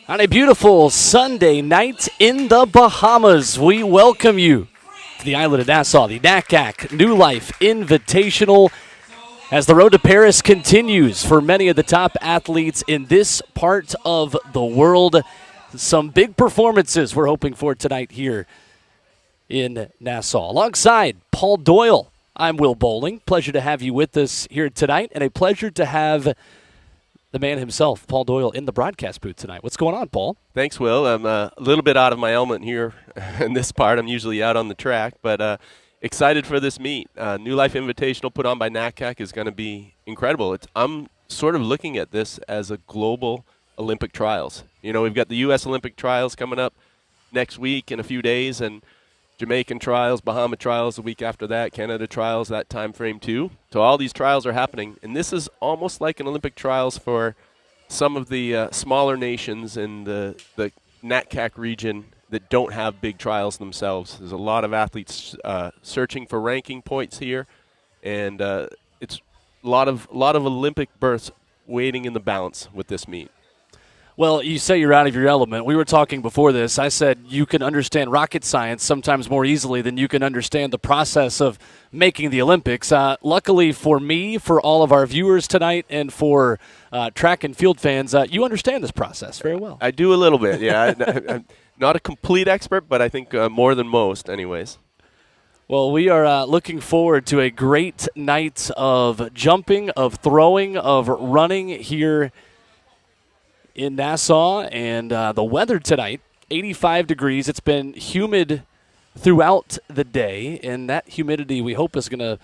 On a beautiful Sunday night in the Bahamas, we welcome you to the island of Nassau, the NACAC New Life Invitational, as the road to Paris continues for many of the top athletes in this part of the world. Some big performances we're hoping for tonight here in Nassau. Alongside Paul Doyle, I'm Will Bowling. Pleasure to have you with us here tonight, and a pleasure to have the man himself, Paul Doyle, in the broadcast booth tonight. What's going on, Paul? Thanks, Will. I'm a little bit out of my element here in this part. I'm usually out on the track, but excited for this meet. New Life Invitational put on by NACAC is going to be incredible. I'm sort of looking at this as a global Olympic trials. You know, we've got the U.S. Olympic trials coming up next week in a few days, and Jamaican trials, Bahama trials the week after that, Canada trials that time frame too. So all these trials are happening, and this is almost like an Olympic trials for some of the smaller nations in the NACAC region that don't have big trials themselves. There's a lot of athletes searching for ranking points here, and it's a lot of Olympic berths waiting in the balance with this meet. Well, you say you're out of your element. We were talking before this. I said you can understand rocket science sometimes more easily than you can understand the process of making the Olympics. Luckily for me, for all of our viewers tonight, and for track and field fans, you understand this process very well. I do a little bit, yeah. I'm not a complete expert, but I think more than most anyways. Well, we are looking forward to a great night of jumping, of throwing, of running here in Nassau, and the weather tonight, 85 degrees. It's been humid throughout the day, and that humidity we hope is going to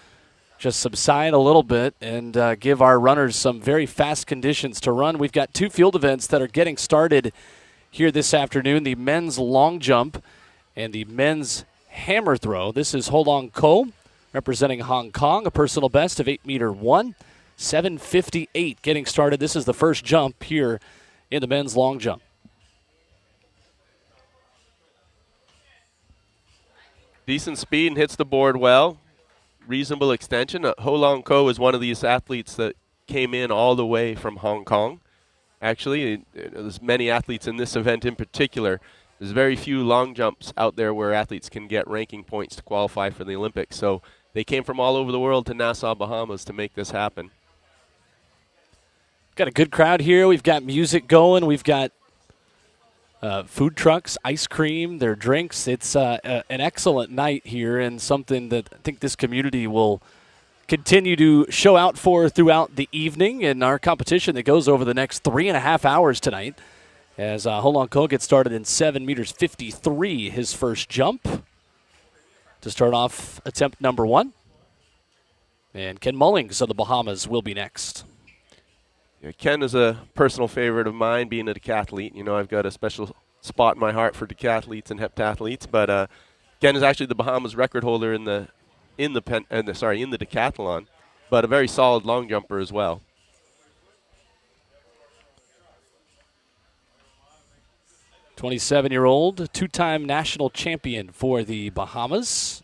just subside a little bit and give our runners some very fast conditions to run. We've got two field events that are getting started here this afternoon, the men's long jump and the men's hammer throw. This is Ho Long Ko representing Hong Kong, a personal best of 8-meter 1, 7:58 getting started. This is the first jump here in the men's long jump. Decent speed and hits the board well. Reasonable extension. Ho Long Ko is one of these athletes that came in all the way from Hong Kong. Actually, there's many athletes in this event in particular. There's very few long jumps out there where athletes can get ranking points to qualify for the Olympics. So they came from all over the world to Nassau, Bahamas to make this happen. Got a good crowd here. We've got music going. We've got food trucks, ice cream, their drinks. It's an excellent night here, and something that I think this community will continue to show out for throughout the evening in our competition that goes over the next 3.5 hours tonight. As Ho Long Ko gets started in 7:53, his first jump to start off attempt number 1. And Ken Mullings of the Bahamas will be next. Ken is a personal favorite of mine, being a decathlete. You know, I've got a special spot in my heart for decathletes and heptathletes. But Ken is actually the Bahamas record holder in the decathlon, but a very solid long jumper as well. '27-year-old, two-time national champion for the Bahamas.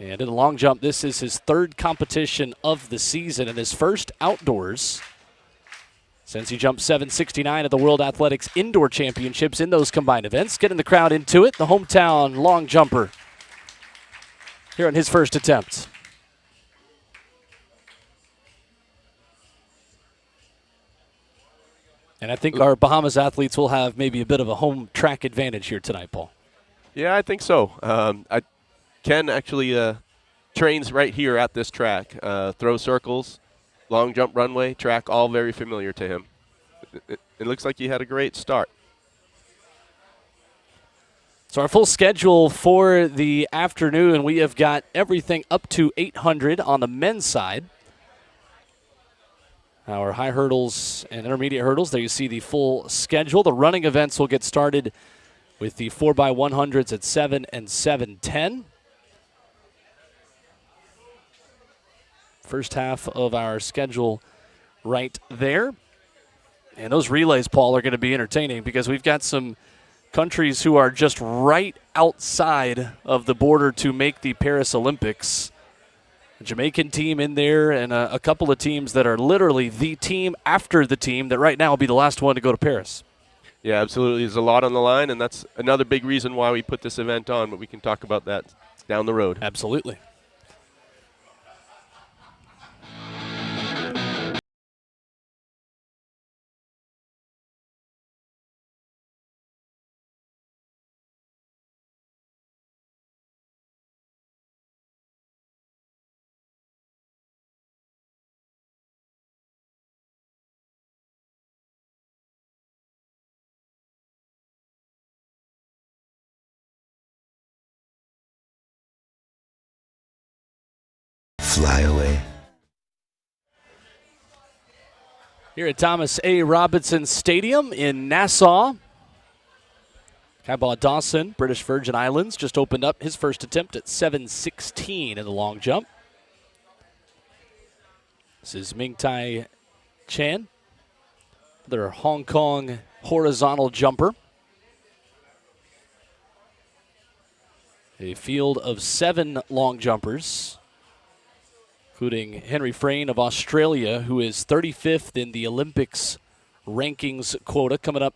And in the long jump, this is his third competition of the season and his first outdoors since he jumped 7:69 at the World Athletics Indoor Championships in those combined events. Getting the crowd into it, the hometown long jumper here on his first attempt. And I think our Bahamas athletes will have maybe a bit of a home track advantage here tonight, Paul. Yeah, I think so. Ken actually trains right here at this track. Throw circles, long jump runway, track, all very familiar to him. It looks like he had a great start. So our full schedule for the afternoon, we have got everything up to 800 on the men's side. Our high hurdles and intermediate hurdles, there you see the full schedule. The running events will get started with the 4x100s at 7 and 7:10. First half of our schedule right there. And those relays, Paul, are going to be entertaining because we've got some countries who are just right outside of the border to make the Paris Olympics. A Jamaican team in there and a couple of teams that are literally the team after the team that right now will be the last one to go to Paris. Yeah, absolutely. There's a lot on the line, and that's another big reason why we put this event on, but we can talk about that down the road. Absolutely. Fly away. Here at Thomas A. Robinson Stadium in Nassau, Kaibaugh Dawson, British Virgin Islands, just opened up his first attempt at 7.16 in the long jump. This is Ming-Tai Chan, their Hong Kong horizontal jumper. A field of 7 long jumpers, including Henry Frayne of Australia, who is 35th in the Olympics rankings quota, coming up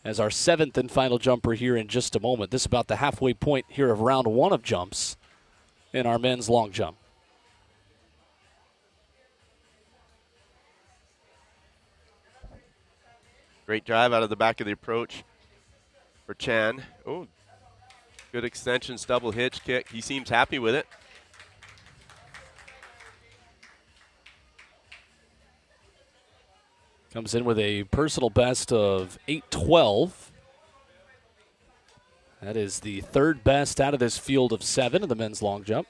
as our 7th and final jumper here in just a moment. This is about the halfway point here of round 1 of jumps in our men's long jump. Great drive out of the back of the approach for Chan. Oh, good extensions, double hitch kick. He seems happy with it. Comes in with a personal best of 8.12. That is the 3rd best out of this field of 7 in the men's long jump.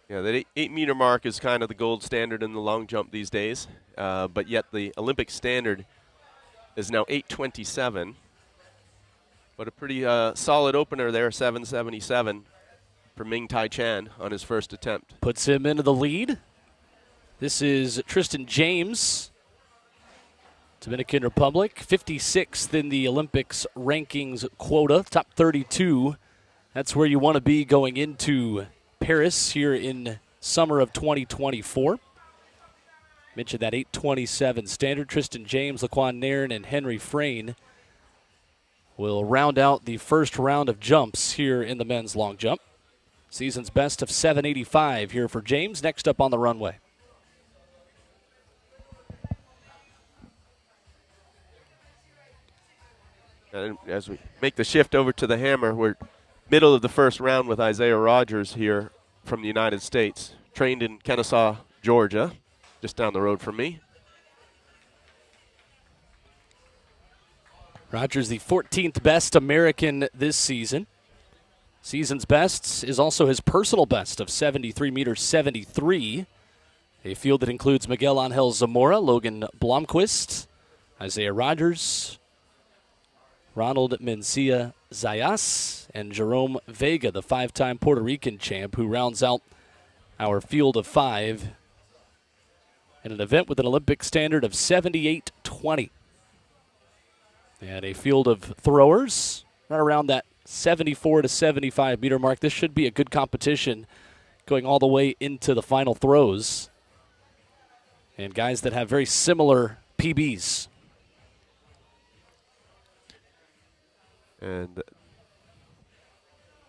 Yeah, that 8-meter mark is kind of the gold standard in the long jump these days, but yet the Olympic standard is now 8.27. But a pretty solid opener there, 7.77 for Ming-Tai Chan on his first attempt. Puts him into the lead. This is Tristan James, Dominican Republic, 56th in the Olympics rankings quota, top 32. That's where you want to be going into Paris here in summer of 2024. Mentioned that 8.27 standard. Tristan James, Laquan Nairn, and Henry Frayne will round out the first round of jumps here in the men's long jump. Season's best of 7.85 here for James. Next up on the runway. And as we make the shift over to the hammer, we're middle of the first round with Isaiah Rogers here from the United States. Trained in Kennesaw, Georgia, just down the road from me. Rogers, the 14th best American this season. Season's best is also his personal best of 73 meters 73. A field that includes Miguel Angel Zamora, Logan Blomqvist, Isaiah Rogers, Ronald Mencia Zayas, and Jerome Vega, the 5-time Puerto Rican champ, who rounds out our field of 5 in an event with an Olympic standard of 78.20. And a field of throwers right around that 74 to 75 meter mark. This should be a good competition going all the way into the final throws. And guys that have very similar PBs. And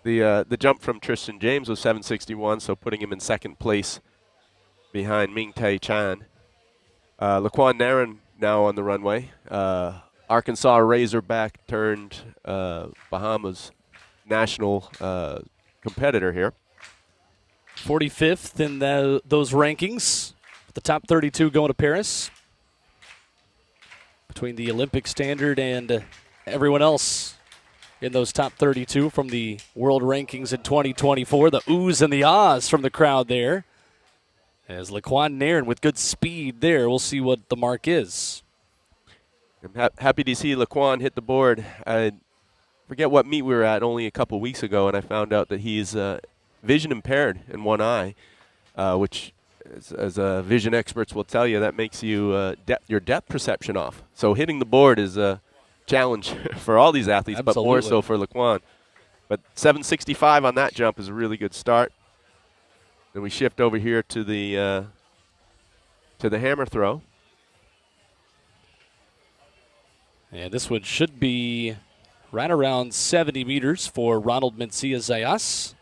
the jump from Tristan James was 7.61, so putting him in second place behind Ming-Tai Chan. Laquan Nairn now on the runway. Arkansas Razorback turned Bahamas national competitor here. 45th in those rankings. The top 32 going to Paris. Between the Olympic standard and everyone else in those top 32 from the world rankings in 2024. The oohs and the ahs from the crowd there. As Laquan Nairn with good speed there. We'll see what the mark is. I'm happy to see Laquan hit the board. I forget what meet we were at only a couple weeks ago, and I found out that he's vision impaired in one eye, which, as vision experts will tell you, that makes you your depth perception off. So hitting the board is a challenge for all these athletes, Absolutely. but more so for Laquan. But 765 on that jump is a really good start. Then we shift over here to the hammer throw. And this one should be right around 70 meters for Ronald Mencia Zayas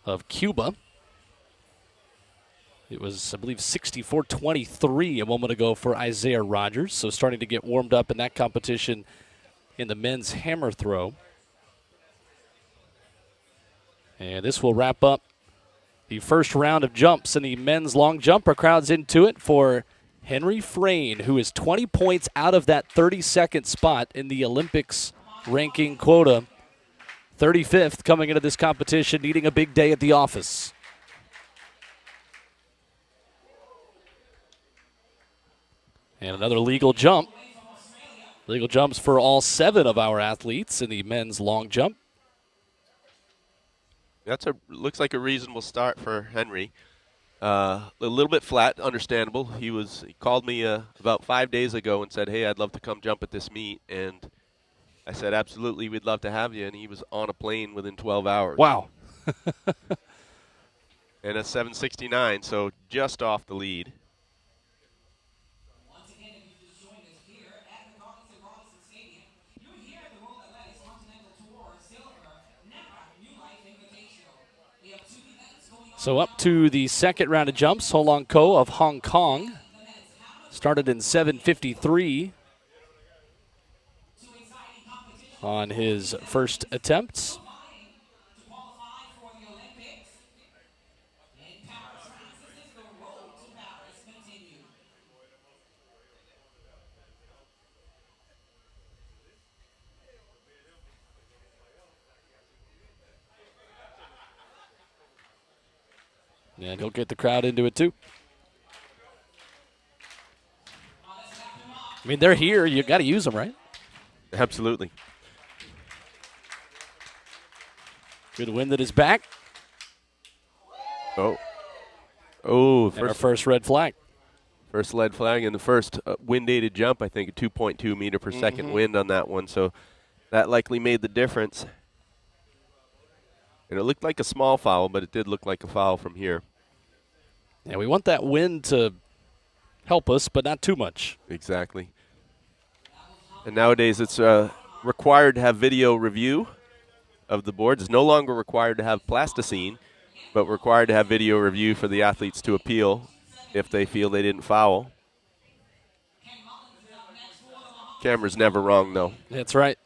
of Cuba. It was, I believe, 64.23 a moment ago for Isaiah Rogers. So starting to get warmed up in that competition in the men's hammer throw. And this will wrap up the first round of jumps in the men's long jump. Our crowd's into it for Henry Frayne, who is 20 points out of that 32nd spot in the Olympics ranking quota. 35th coming into this competition, needing a big day at the office. And another legal jump. Legal jumps for all 7 of our athletes in the men's long jump. Looks like a reasonable start for Henry. A little bit flat, understandable. He called me about 5 days ago and said, "Hey, I'd love to come jump at this meet." And I said, "Absolutely, we'd love to have you." And he was on a plane within 12 hours. Wow. And a 769, so just off the lead. Once again, if you just joined us here at the Robinson Stadium, you're here at the World Athletics Continental Tour Silver NACAC New Life Invitational. We have 2 events going on. So up to the second round of jumps, Ho Long Ko of Hong Kong started in 7:53 on his first attempts. To qualify for the Olympics in Paris, France. This is the road to Paris. Continue. And he'll get the crowd into it too. I mean, they're here. You got to use them, right? Absolutely. Good wind at his back. Oh, And our first red flag. First lead flag and the first wind-aided jump, I think, a 2.2 meter per second wind on that one. So that likely made the difference. And it looked like a small foul, but it did look like a foul from here. Yeah, we want that wind to help us, but not too much. Exactly. And nowadays it's required to have video review of the boards. It's no longer required to have plasticine, but required to have video review for the athletes to appeal if they feel they didn't foul. Camera's never wrong, though. That's right.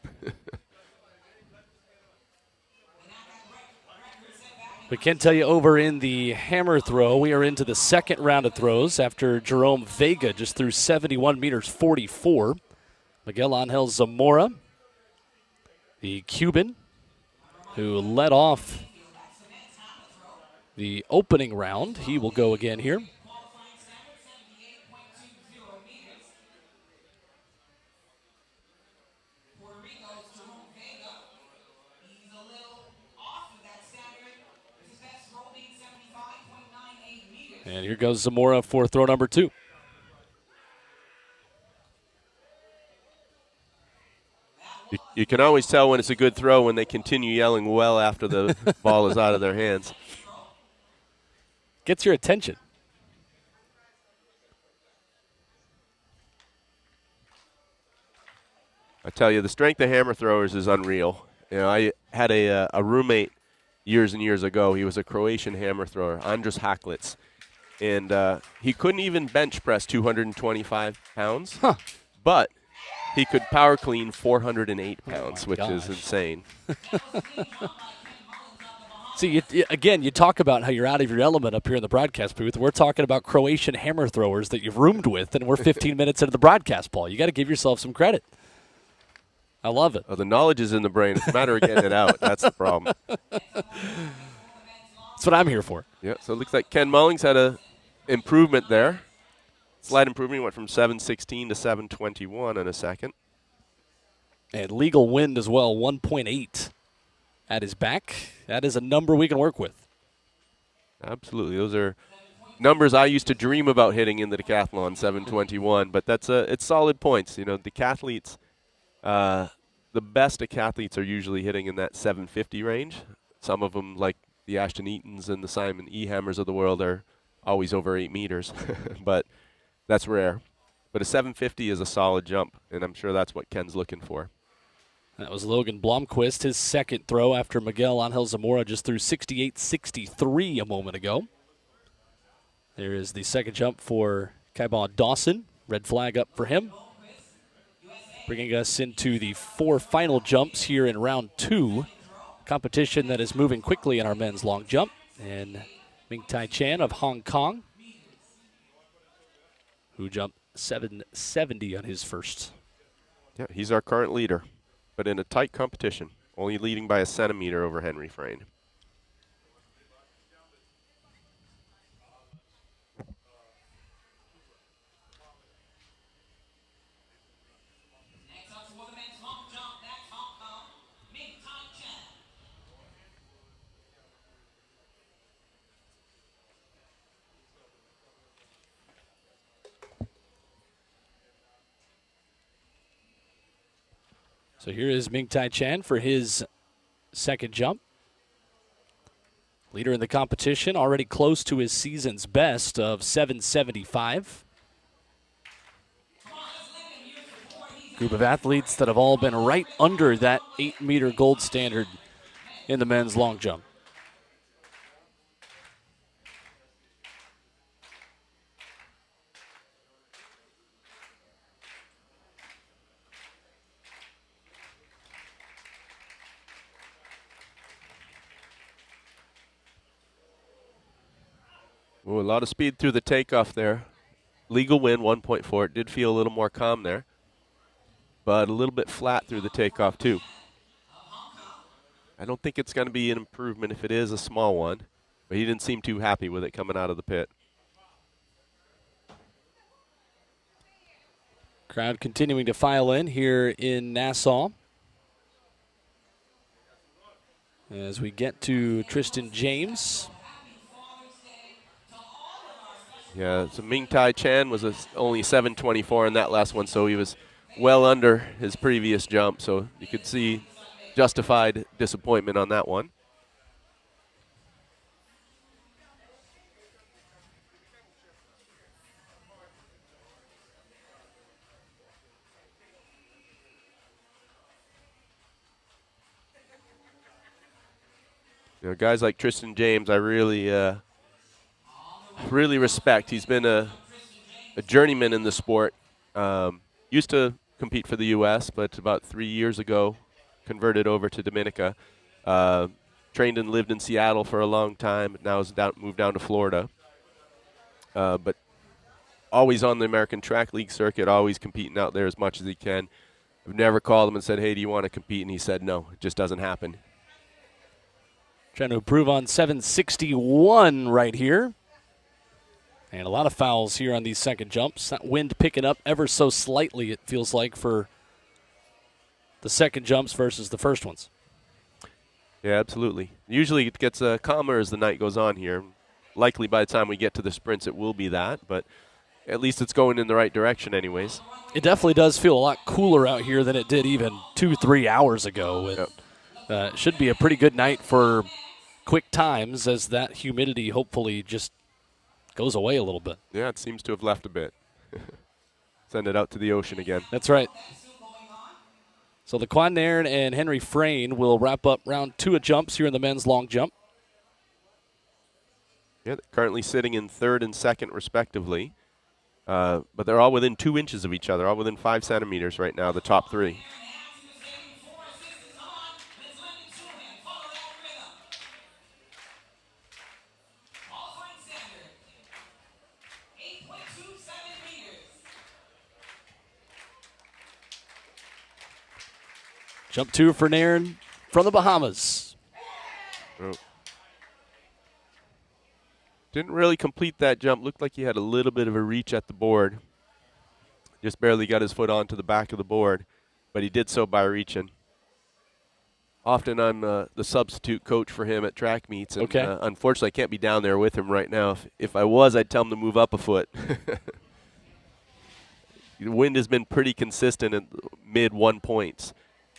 We can tell you over in the hammer throw, we are into the second round of throws after Jerome Vega just threw 71 meters 44. Miguel Angel Zamora, the Cuban, who led off the opening round. He will go again here. Qualifying standard 78.20 meters. Puerto Rico's Jerome Vega. He's a little off of that standard. His best roll being 75.98 meters. And here goes Zamora for throw number 2. You can always tell when it's a good throw when they continue yelling well after the ball is out of their hands. Gets your attention. I tell you, the strength of hammer throwers is unreal. You know, I had a roommate years and years ago. He was a Croatian hammer thrower, Andras Haklitz. And he couldn't even bench press 225 pounds, but he could power clean 408 pounds, which is insane. See, again, you talk about how you're out of your element up here in the broadcast booth. We're talking about Croatian hammer throwers that you've roomed with, and we're 15 minutes into the broadcast, Paul. You got to give yourself some credit. I love it. Well, the knowledge is in the brain. It's a matter of getting it out. That's the problem. That's what I'm here for. Yeah, so it looks like Ken Mullings had a improvement there. Slight improvement. He went from 7:16 to 7:21 in a second. And legal wind as well, 1.8 at his back. That is a number we can work with. Absolutely. Those are numbers I used to dream about hitting in the decathlon, 7:21. But it's solid points. You know, decathletes the best decathletes are usually hitting in that 750 range. Some of them, like the Ashton Eatons and the Simon E. Hammers of the world, are always over 8 meters, but that's rare. But a 750 is a solid jump, and I'm sure that's what Ken's looking for. That was Logan Blomqvist, his second throw after Miguel Angel Zamora just threw 68.63 a moment ago. There is the second jump for Kybon Dawson. Red flag up for him. Bringing us into the 4 final jumps here in round 2. Competition that is moving quickly in our men's long jump. And Ming Tai Chan of Hong Kong, who jumped 770 on his first. Yeah, he's our current leader, but in a tight competition, only leading by a centimeter over Henry Frayne. Next up for the men's long jump, that's Hong Kong, Ming Tai Chan. So here is Ming Tai Chan for his second jump. Leader in the competition, already close to his season's best of 775. Group of athletes that have all been right under that 8-meter gold standard in the men's long jump. Ooh, a lot of speed through the takeoff there. Legal win, 1.4. It did feel a little more calm there, but a little bit flat through the takeoff too. I don't think it's going to be an improvement if it is a small one, but he didn't seem too happy with it coming out of the pit. Crowd continuing to file in here in Nassau. As we get to Tristan James. Yeah, so Ming Tai Chan was only 724 in that last one, so he was well under his previous jump. So you could see justified disappointment on that one. You know, guys like Tristan James, I really respect. He's been a journeyman in the sport. Used to compete for the U.S., but about 3 years ago, converted over to Dominica. Trained and lived in Seattle for a long time. Now has moved down to Florida. But always on the American Track League circuit, always competing out there as much as he can. I've never called him and said, hey, do you want to compete? And he said, no, it just doesn't happen. Trying to improve on 761 right here. And a lot of fouls here on these second jumps. That wind picking up ever so slightly, it feels like, for the second jumps versus the first ones. Yeah, absolutely. Usually it gets calmer as the night goes on here. Likely by the time we get to the sprints it will be that, but at least it's going in the right direction anyways. It definitely does feel a lot cooler out here than it did even 2-3 hours ago. Yep. It should be a pretty good night for quick times as that humidity hopefully just goes away a little bit. Yeah, it seems to have left a bit. Send it out to the ocean again. That's right. So the Quan Nairn and Henry Frayne will wrap up round 2 of jumps here in the men's long jump. Yeah, currently sitting in third and second respectively. But they're all within 2 inches of each other, all within 5 centimeters right now, the top 3. Jump 2 for Nairn from the Bahamas. Oh. Didn't really complete that jump. Looked like he had a little bit of a reach at the board. Just barely got his foot onto the back of the board, but he did so by reaching. Often I'm the substitute coach for him at track meets, and unfortunately I can't be down there with him right now. If I was, I'd tell him to move up a foot. The wind has been pretty consistent at mid 1 points.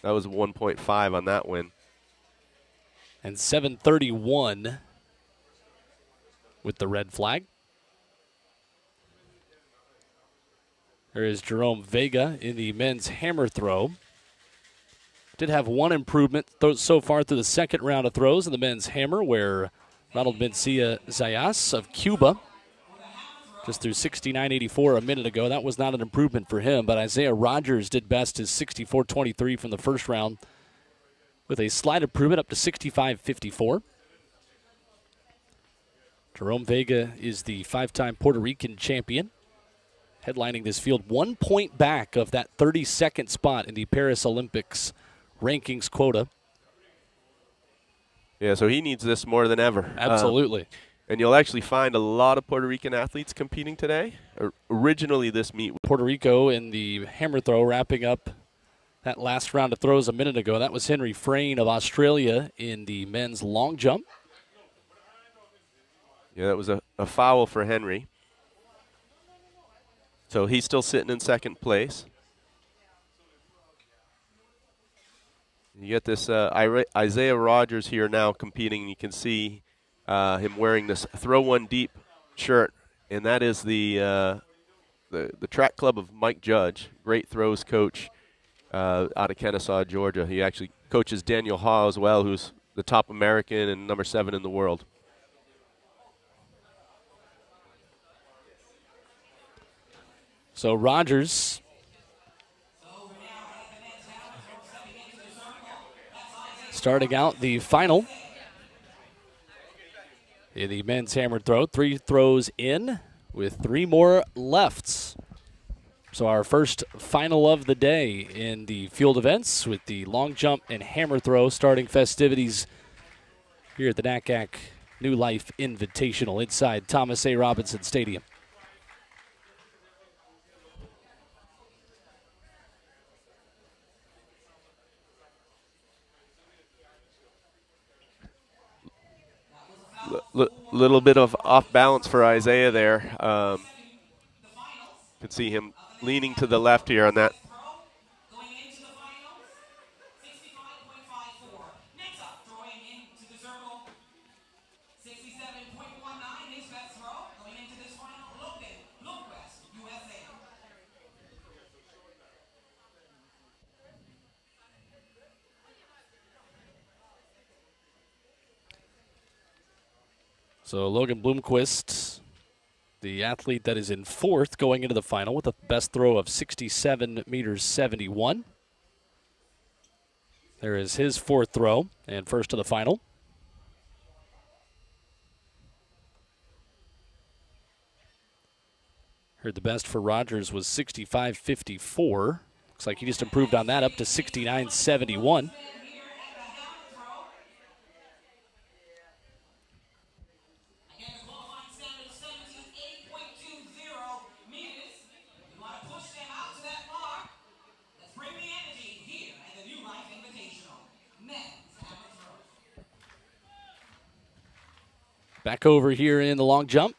That was 1.5 on that win. And 7:31 with the red flag. There is Jerome Vega in the men's hammer throw. Did have one improvement so far through the second round of throws in the men's hammer, where Ronald Mencia Zayas of Cuba just threw 69.84 a minute ago. That was not an improvement for him, but Isaiah Rogers did best his 64.23 from the first round with a slight improvement up to 65.54. Jerome Vega is the five-time Puerto Rican champion, headlining this field 1 point back of that 32nd spot in the Paris Olympics rankings quota. Yeah, so he needs this more than ever. Absolutely. And you'll actually find a lot of Puerto Rican athletes competing today. Originally, this meet. Puerto Rico in the hammer throw, wrapping up that last round of throws a minute ago. That was Henry Frayne of Australia in the men's long jump. Yeah, that was a foul for Henry. So he's still sitting in second place. You get this Isaiah Rogers here now competing. You can see him wearing this Throw One Deep shirt, and that is the track club of Mike Judge, great throws coach out of Kennesaw, Georgia. He actually coaches Daniel Haw as well, who's the top American and number 7 in the world. So Rogers starting out the final in the men's hammer throw. 3 throws in with 3 more left. So our first final of the day in the field events with the long jump and hammer throw starting festivities here at the NACAC New Life Invitational inside Thomas A. Robinson Stadium. Little bit of off balance for Isaiah there. Could see him leaning to the left here on that. Going into the finals, 65.54. Next up, throwing into the circle, 67.19. His best throw going into this final, Logan Blomquist, USA. So Logan Blomquist, the athlete that is in 4th going into the final with a best throw of 67 meters 71. There is his 4th throw and first to the final. Heard the best for Rogers was 65.54. Looks like he just improved on that up to 69.71. Back over here in the long jump.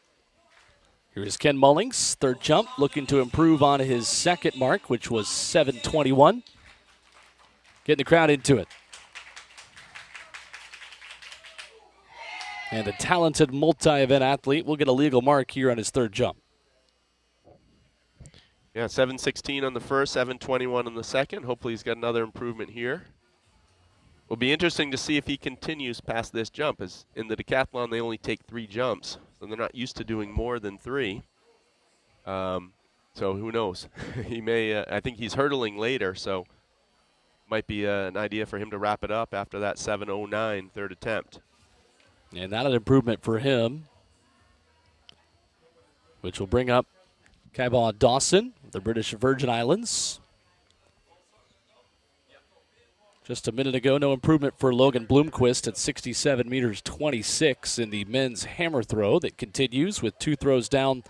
Here's Ken Mullings, 3rd jump, looking to improve on his 2nd mark, which was 7:21. Getting the crowd into it. And the talented multi-event athlete will get a legal mark here on his 3rd jump. Yeah, 7:16 on the first, 7:21 on the second. Hopefully he's got another improvement here. Will be interesting to see if he continues past this jump. As in the decathlon, they only take 3 jumps, so they're not used to doing more than 3. So who knows? He may. I think he's hurdling later, so might be an idea for him to wrap it up after that 7:09 3rd attempt. And not an improvement for him, which will bring up Kaibaugh Dawson, the British Virgin Islands. Just a minute ago, no improvement for Logan Blomquist at 67 meters 26 in the men's hammer throw that continues with 2 throws down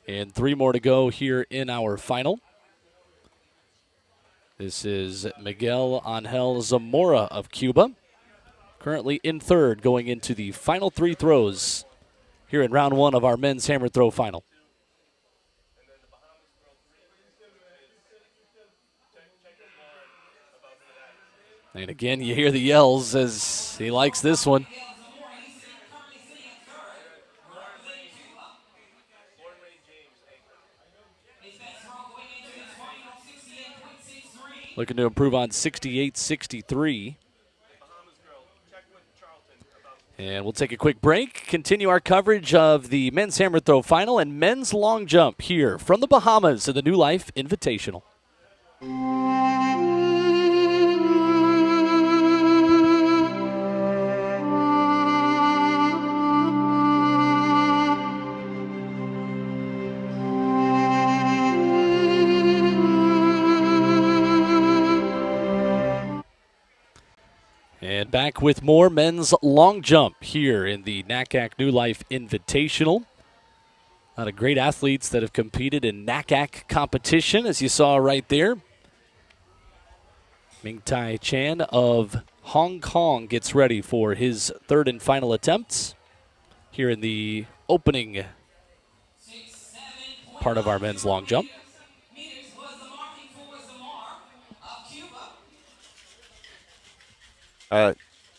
and 3 more to go here in our final. This is Miguel Angel Zamora of Cuba, currently in 3rd going into the final 3 throws here in round 1 of our men's hammer throw final. And again, you hear the yells as he likes this one. Looking to improve on 68-63. And we'll take a quick break, continue our coverage of the men's hammer throw final and men's long jump here from the Bahamas in the New Life Invitational. And back with more men's long jump here in the NACAC New Life Invitational. A lot of great athletes that have competed in NACAC competition, as you saw right there. Ming Tai Chan of Hong Kong gets ready for his third and final attempts here in the opening part of our men's long jump.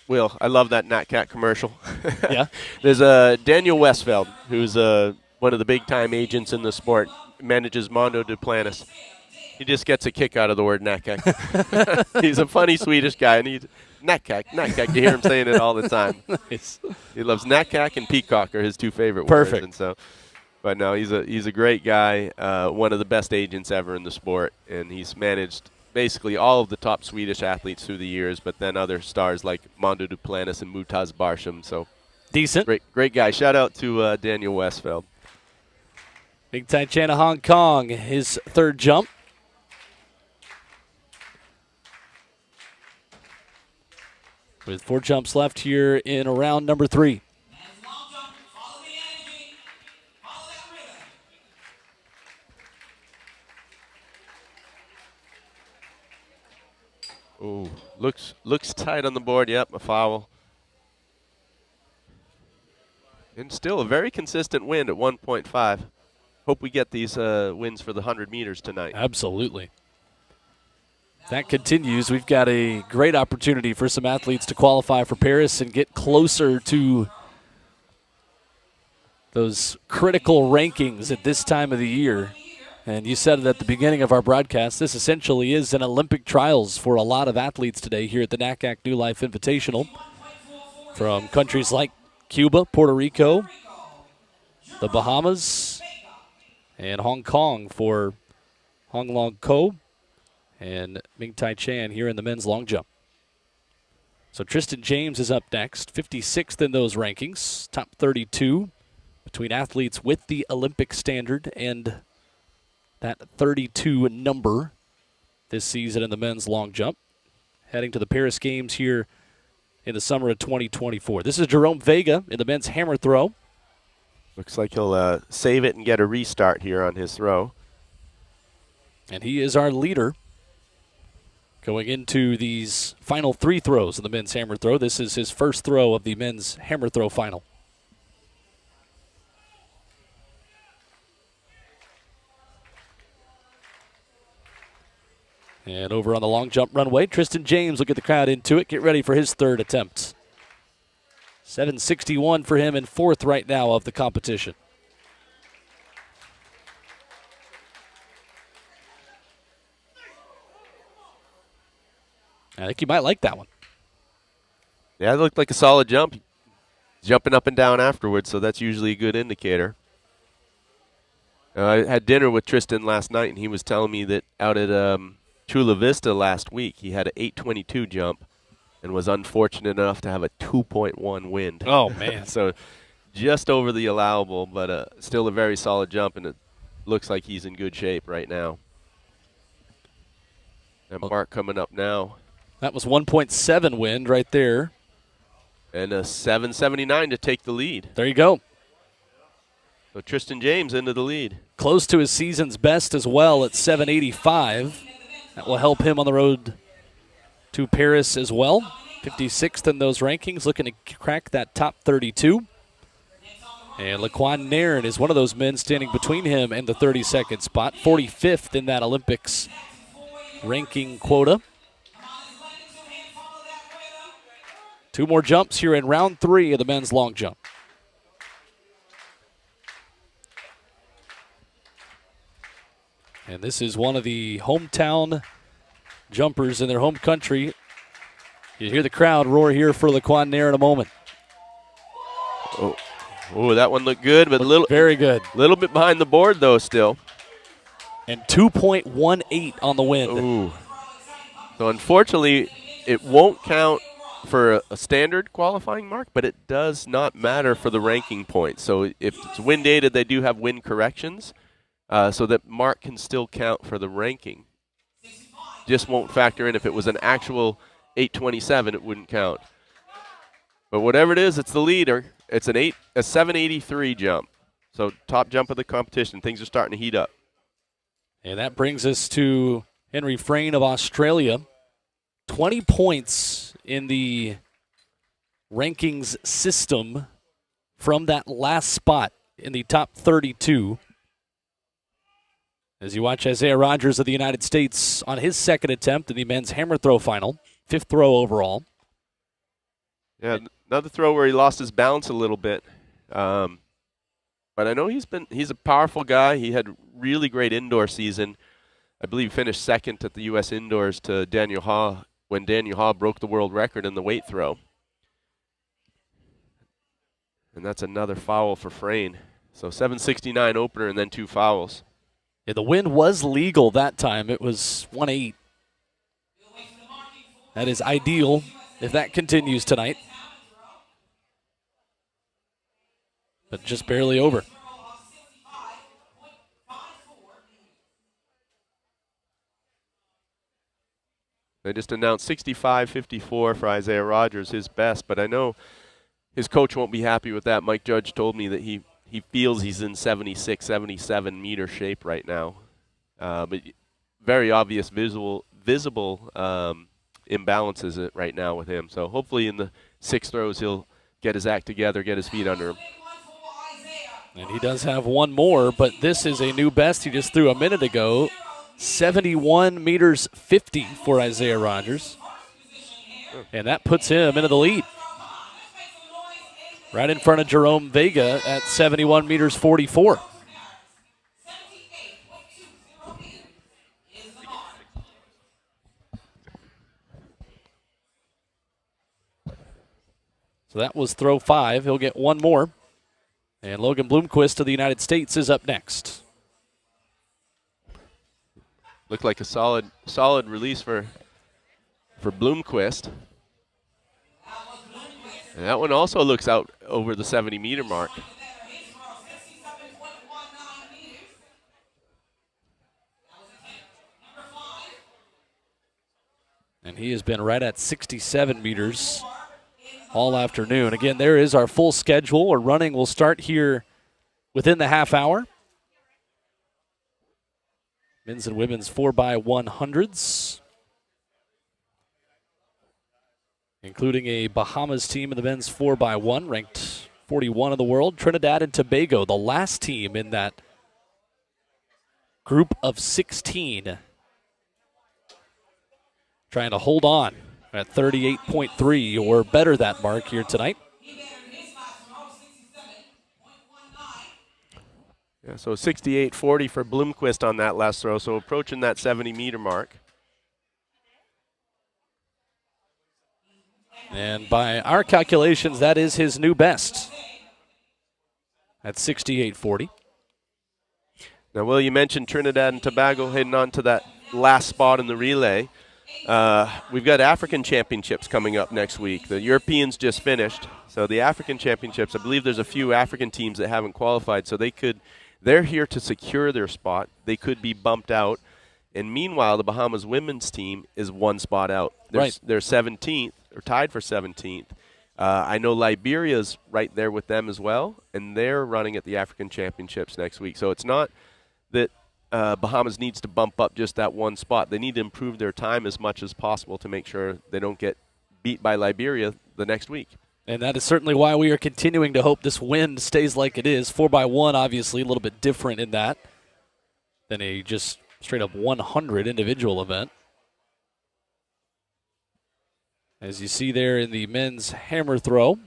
Will, I love that NatCat commercial. Yeah. There's Daniel Westfeld, who's one of the big-time agents in the sport, manages Mondo Duplantis. He just gets a kick out of the word NatCat. He's a funny Swedish guy, and he's NatCat. You hear him saying it all the time. Nice. He loves NatCat and peacock are his two favorite Perfect. words. And so, but no, he's a great guy, one of the best agents ever in the sport, and he's managed basically all of the top Swedish athletes through the years, but then other stars like Mondo Duplantis and Mutaz Barsham. So Decent. great guy. Shout out to Daniel Westfeld. Big Tai Chan of Hong Kong, his third jump. With 4 jumps left here in round number 3. Ooh, looks tight on the board. Yep, a foul. And still a very consistent wind at 1.5. Hope we get these wins for the 100 meters tonight. Absolutely. If that continues, we've got a great opportunity for some athletes to qualify for Paris and get closer to those critical rankings at this time of the year. And you said it at the beginning of our broadcast, this essentially is an Olympic trials for a lot of athletes today here at the NACAC New Life Invitational. From countries like Cuba, Puerto Rico, the Bahamas, and Hong Kong for Hong Long Ko and Ming Tai Chan here in the men's long jump. So Tristan James is up next, 56th in those rankings, top 32 between athletes with the Olympic standard and that 32 number this season in the men's long jump. Heading to the Paris Games here in the summer of 2024. This is Jerome Vega in the men's hammer throw. Looks like he'll save it and get a restart here on his throw. And he is our leader going into these final 3 throws in the men's hammer throw. This is his first throw of the men's hammer throw final. And over on the long jump runway, Tristan James will get the crowd into it. Get ready for his third attempt. 7:61 for him and 4th right now of the competition. I think you might like that one. Yeah, it looked like a solid jump. Jumping up and down afterwards, so that's usually a good indicator. I had dinner with Tristan last night, and he was telling me that out at Chula Vista last week, he had an 8:22 jump and was unfortunate enough to have a 2.1 wind. Oh, man. So just over the allowable, but still a very solid jump, and it looks like he's in good shape right now. And Mark coming up now. That was 1.7 wind right there. And a 7:79 to take the lead. There you go. So Tristan James into the lead. Close to his season's best as well at 7:85. That will help him on the road to Paris as well. 56th in those rankings, looking to crack that top 32. And Laquan Nairn is one of those men standing between him and the 32nd spot. 45th in that Olympics ranking quota. 2 more jumps here in round 3 of the men's long jump. And this is one of the hometown jumpers in their home country. You hear the crowd roar here for Laquan Nair in a moment. Oh, that one looked good, but Very good. A little bit behind the board, though, still. And 2.18 on the wind. Ooh. So, unfortunately, it won't count for a standard qualifying mark, but it does not matter for the ranking points. So, if it's wind aided, they do have wind corrections, so that mark can still count for the ranking. Just won't factor in. If it was an actual 827, it wouldn't count. But whatever it is, it's the leader. It's a 783 jump. So top jump of the competition. Things are starting to heat up. And that brings us to Henry Frayne of Australia. 20 points in the rankings system from that last spot in the top 32. As you watch Isaiah Rogers of the United States on his second attempt in the men's hammer throw final. 5th throw overall. Yeah, another throw where he lost his balance a little bit. But I know he's a powerful guy. He had really great indoor season. I believe he finished second at the U.S. Indoors to Daniel Ha when Daniel Ha broke the world record in the weight throw. And that's another foul for Frayne. So 769 opener and then 2 fouls. Yeah, the win was legal that time. It was 1-8. That is ideal if that continues tonight. But just barely over. They just announced 65-54 for Isaiah Rogers, his best, but I know his coach won't be happy with that. Mike Judge told me that he feels he's in 76, 77 meter shape right now. But very obvious visible imbalances right now with him. So hopefully in the 6 throws he'll get his act together, get his feet under him. And he does have one more, but this is a new best he just threw a minute ago. 71 meters 50 for Isaiah Rogers. And that puts him into the lead. Right in front of Jerome Vega at 71 meters 44. So that was throw 5. He'll get one more. And Logan Bloomquist of the United States is up next. Looked like a solid release for Bloomquist. And that one also looks out over the 70 meter mark. And he has been right at 67 meters all afternoon. Again, there is our full schedule. Our running will start here within the half hour. Men's and women's 4x100s. Including a Bahamas team in the men's 4x1, ranked 41 in the world. Trinidad and Tobago, the last team in that group of 16. Trying to hold on at 38.3 or better that mark here tonight. Yeah, so 68-40 for Bloomquist on that last throw, so approaching that 70 meter mark. And by our calculations, that is his new best at 68.40. Now, Will, you mentioned Trinidad and Tobago heading on to that last spot in the relay. We've got African Championships coming up next week. The Europeans just finished. So the African Championships, I believe there's a few African teams that haven't qualified, so they're here to secure their spot. They could be bumped out. And meanwhile, the Bahamas women's team is one spot out. They're 17th, or tied for 17th. I know Liberia's right there with them as well, and they're running at the African Championships next week. So it's not that Bahamas needs to bump up just that one spot. They need to improve their time as much as possible to make sure they don't get beat by Liberia the next week. And that is certainly why we are continuing to hope this wind stays like it is. 4x1, obviously, a little bit different in that than a just straight-up 100 individual event. As you see there in the men's hammer throw.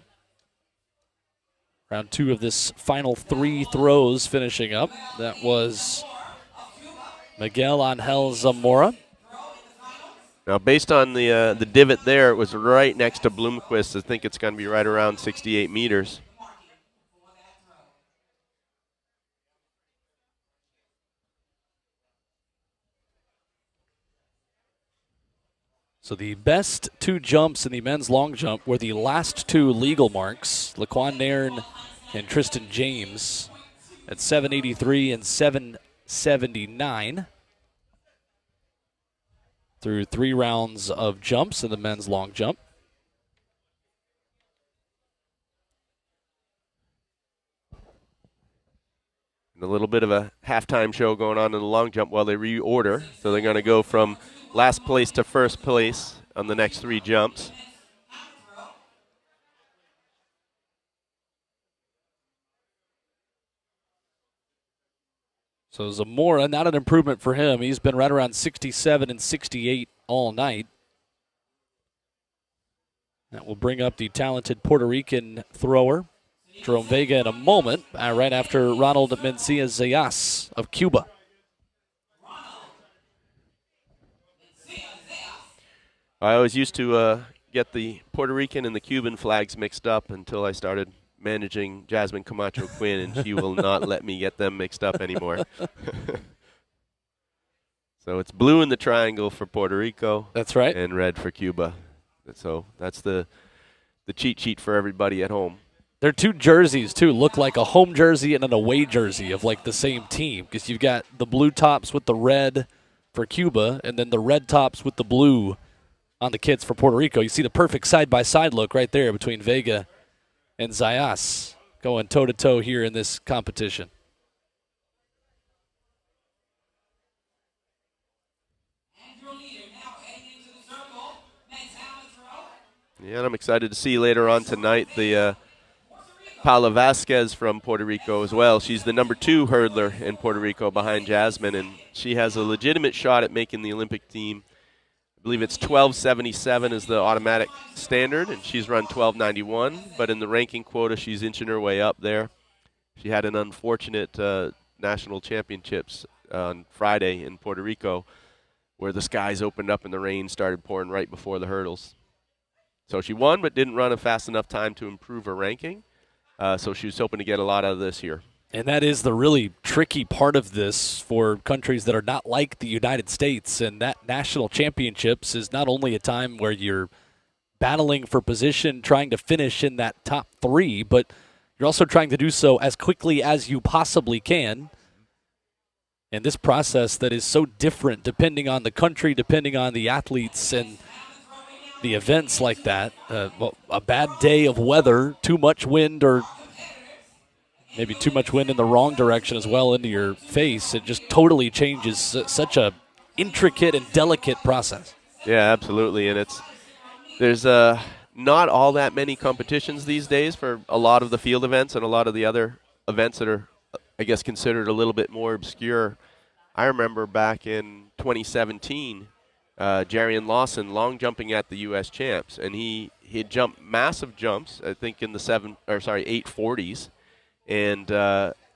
Round 2 of this final 3 throws finishing up. That was Miguel Angel Zamora. Now, based on the divot there, it was right next to Bloomquist. I think it's going to be right around 68 meters. So the best 2 jumps in the men's long jump were the last 2 legal marks, Laquan Nairn and Tristan James at 783 and 779 through 3 rounds of jumps in the men's long jump. And a little bit of a halftime show going on in the long jump while they reorder. So they're going to go from last place to first place on the next 3 jumps. So Zamora, not an improvement for him. He's been right around 67 and 68 all night. That will bring up the talented Puerto Rican thrower, Jerome Vega, in a moment, right after Ronald Mencia Zayas of Cuba. I always used to get the Puerto Rican and the Cuban flags mixed up until I started managing Jasmine Camacho Quinn, and she will not let me get them mixed up anymore. So it's blue in the triangle for Puerto Rico. That's right. And red for Cuba. So that's the cheat sheet for everybody at home. Their 2 jerseys, too, look like a home jersey and an away jersey of, like, the same team, because you've got the blue tops with the red for Cuba and then the red tops with the blue on the kids for Puerto Rico. You see the perfect side-by-side look right there between Vega and Zayas going toe-to-toe here in this competition. Yeah, and I'm excited to see later on tonight the Paula Vasquez from Puerto Rico as well. She's the number 2 hurdler in Puerto Rico behind Jasmine, and she has a legitimate shot at making the Olympic team. I believe it's 12.77 is the automatic standard, and she's run 12.91. But in the ranking quota, she's inching her way up there. She had an unfortunate national championships on Friday in Puerto Rico where the skies opened up and the rain started pouring right before the hurdles. So she won but didn't run a fast enough time to improve her ranking. So she was hoping to get a lot out of this year. And that is the really tricky part of this for countries that are not like the United States. And that national championships is not only a time where you're battling for position, trying to finish in that top 3, but you're also trying to do so as quickly as you possibly can. And this process that is so different depending on the country, depending on the athletes and the events like that. A bad day of weather, too much wind, or maybe too much wind in the wrong direction as well into your face. It just totally changes such a intricate and delicate process. Yeah, absolutely. And there's not all that many competitions these days for a lot of the field events and a lot of the other events that are, I guess, considered a little bit more obscure. I remember back in 2017, Jarian Lawson long jumping at the U.S. champs, and he had jumped massive jumps, I think in the 840s. And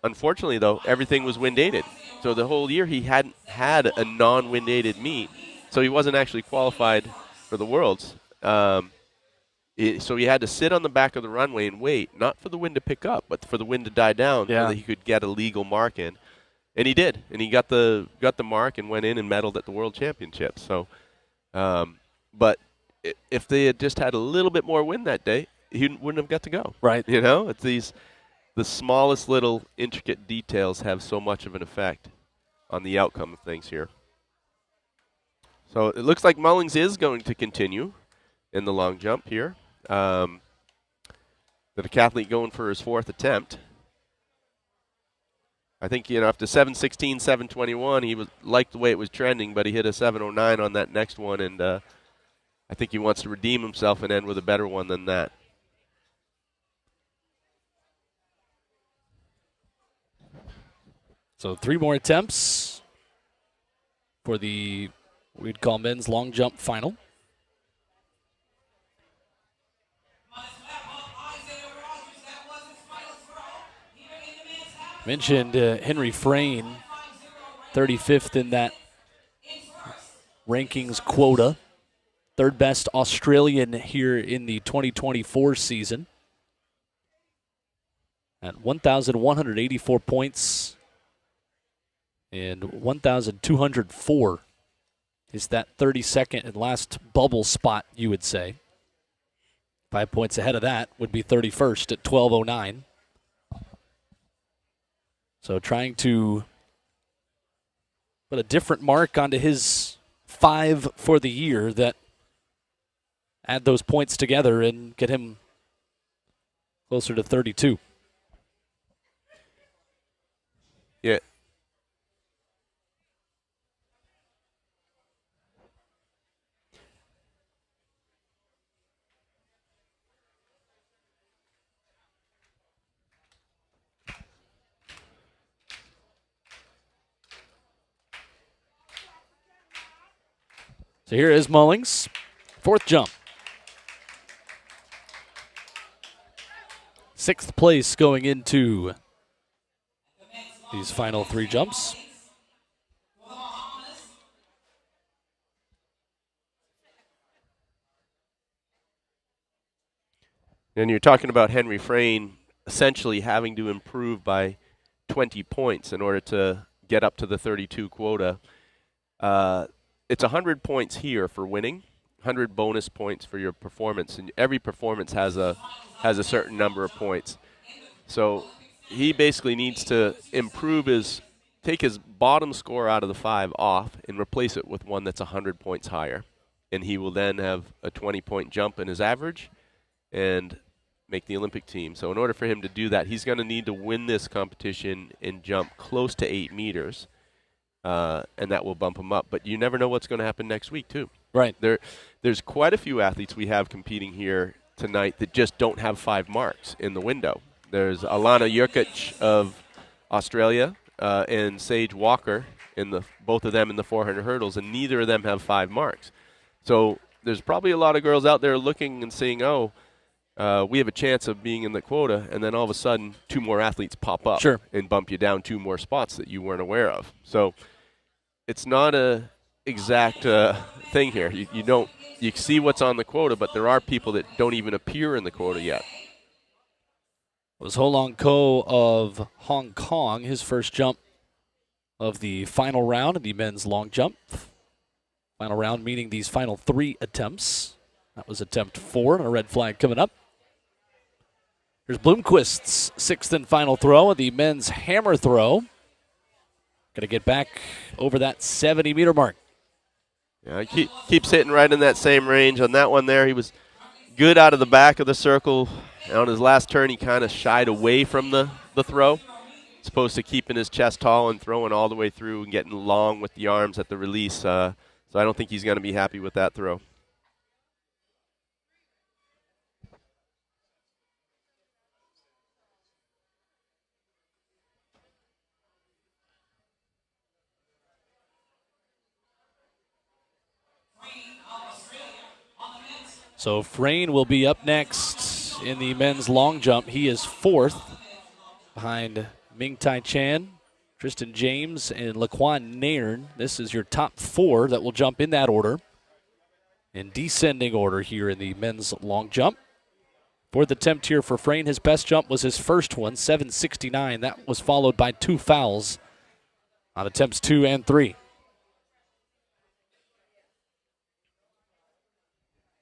unfortunately, though, everything was wind-aided. So the whole year he hadn't had a non-wind-aided meet, so he wasn't actually qualified for the Worlds. So he had to sit on the back of the runway and wait, not for the wind to pick up, but for the wind to die down so that he could get a legal mark in. And he did, and he got the mark and went in and medaled at the World Championships. So, but if they had just had a little bit more wind that day, he wouldn't have got to go. Right. You know, it's the smallest little intricate details have so much of an effect on the outcome of things here. So it looks like Mullings is going to continue in the long jump here. The decathlete going for his 4th attempt. I think, after 7:16, 7:21, he liked the way it was trending, but he hit a 7:09 on that next one, and I think he wants to redeem himself and end with a better one than that. So 3 more attempts for the, we'd call men's long jump final. Mentioned Henry Frayne, 35th in that rankings quota. Third best Australian here in the 2024 season. At 1,184 points and 1,204 is that 32nd and last bubble spot, you would say. 5 points ahead of that would be 31st at 12:09. So trying to put a different mark onto his 5 for the year that add those points together and get him closer to 32. Yeah. So here is Mullings, fourth jump. Sixth place going into these final 3 jumps. And you're talking about Henry Frayne essentially having to improve by 20 points in order to get up to the 32 quota. It's 100 points here for winning, 100 bonus points for your performance, and every performance has a certain number of points. So he basically needs to take his bottom score out of the 5 off and replace it with one that's 100 points higher. And he will then have a 20-point jump in his average and make the Olympic team. So in order for him to do that, he's going to need to win this competition and jump close to 8 meters, and that will bump him up. But you never know what's going to happen next week, too. Right. There's quite a few athletes we have competing here tonight that just don't have 5 marks in the window. There's Alana Jurkic of Australia and Sage Walker, both of them in the 400 hurdles, and neither of them have 5 marks. So there's probably a lot of girls out there looking and saying, we have a chance of being in the quota, and then all of a sudden 2 more athletes pop up and bump you down 2 more spots that you weren't aware of. So it's not a exact thing here. You see what's on the quota, but there are people that don't even appear in the quota yet. It was Ho Long Ko of Hong Kong, his first jump of the final round in the men's long jump. Final round meaning these final 3 attempts. That was attempt 4, and a red flag coming up. Here's Bloomquist's 6th and final throw of the men's hammer throw. Going to get back over that 70-meter mark. Yeah, he keeps hitting right in that same range. On that one there, he was good out of the back of the circle. And on his last turn, he kind of shied away from the throw. Supposed to keeping his chest tall and throwing all the way through and getting long with the arms at the release. So I don't think he's going to be happy with that throw. So Frayne will be up next in the men's long jump. He is 4th behind Ming Tai Chan, Tristan James, and Laquan Nairn. This is your top 4 that will jump in that order. In descending order here in the men's long jump. 4th attempt here for Frayne. His best jump was his first one, 769. That was followed by 2 fouls on attempts 2 and 3.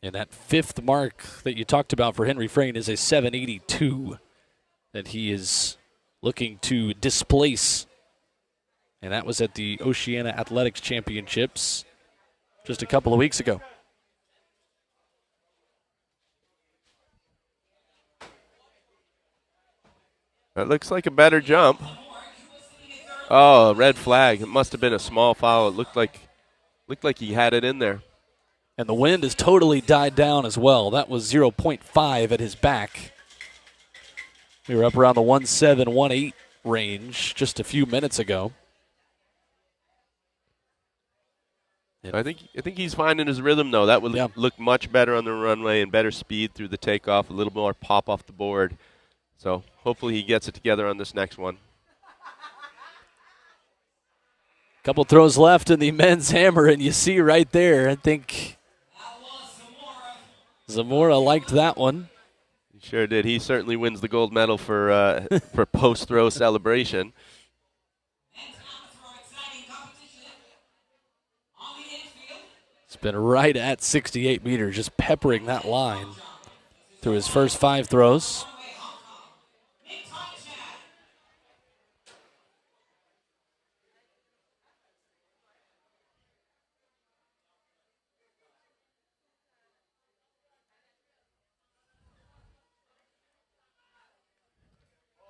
And that 5th mark that you talked about for Henry Frayne is a 782 that he is looking to displace. And that was at the Oceania Athletics Championships just a couple of weeks ago. That looks like a better jump. Oh, red flag. It must have been a small foul. It looked like he had it in there. And the wind has totally died down as well. That was 0.5 at his back. We were up around the 1.7, 1.8 range just a few minutes ago. I think he's finding his rhythm, though. That would look much better on the runway and better speed through the takeoff, a little more pop off the board. So hopefully he gets it together on this next one. Couple throws left in the men's hammer, and you see right there, I think Zamora liked that one. He sure did. He certainly wins the gold medal for for post-throw celebration. It's been right at 68 meters, just peppering that line through his first 5 throws.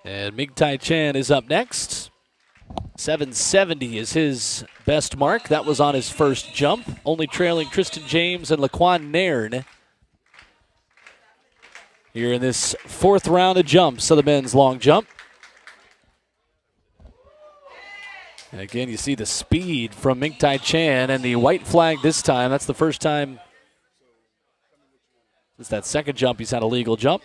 And Ming Tai Chan is up next. 770 is his best mark. That was on his first jump, only trailing Tristan James and Laquan Nairn here in this 4th round of jumps of the men's long jump. And again, you see the speed from Ming Tai Chan and the white flag this time. That's the first time since that second jump he's had a legal jump.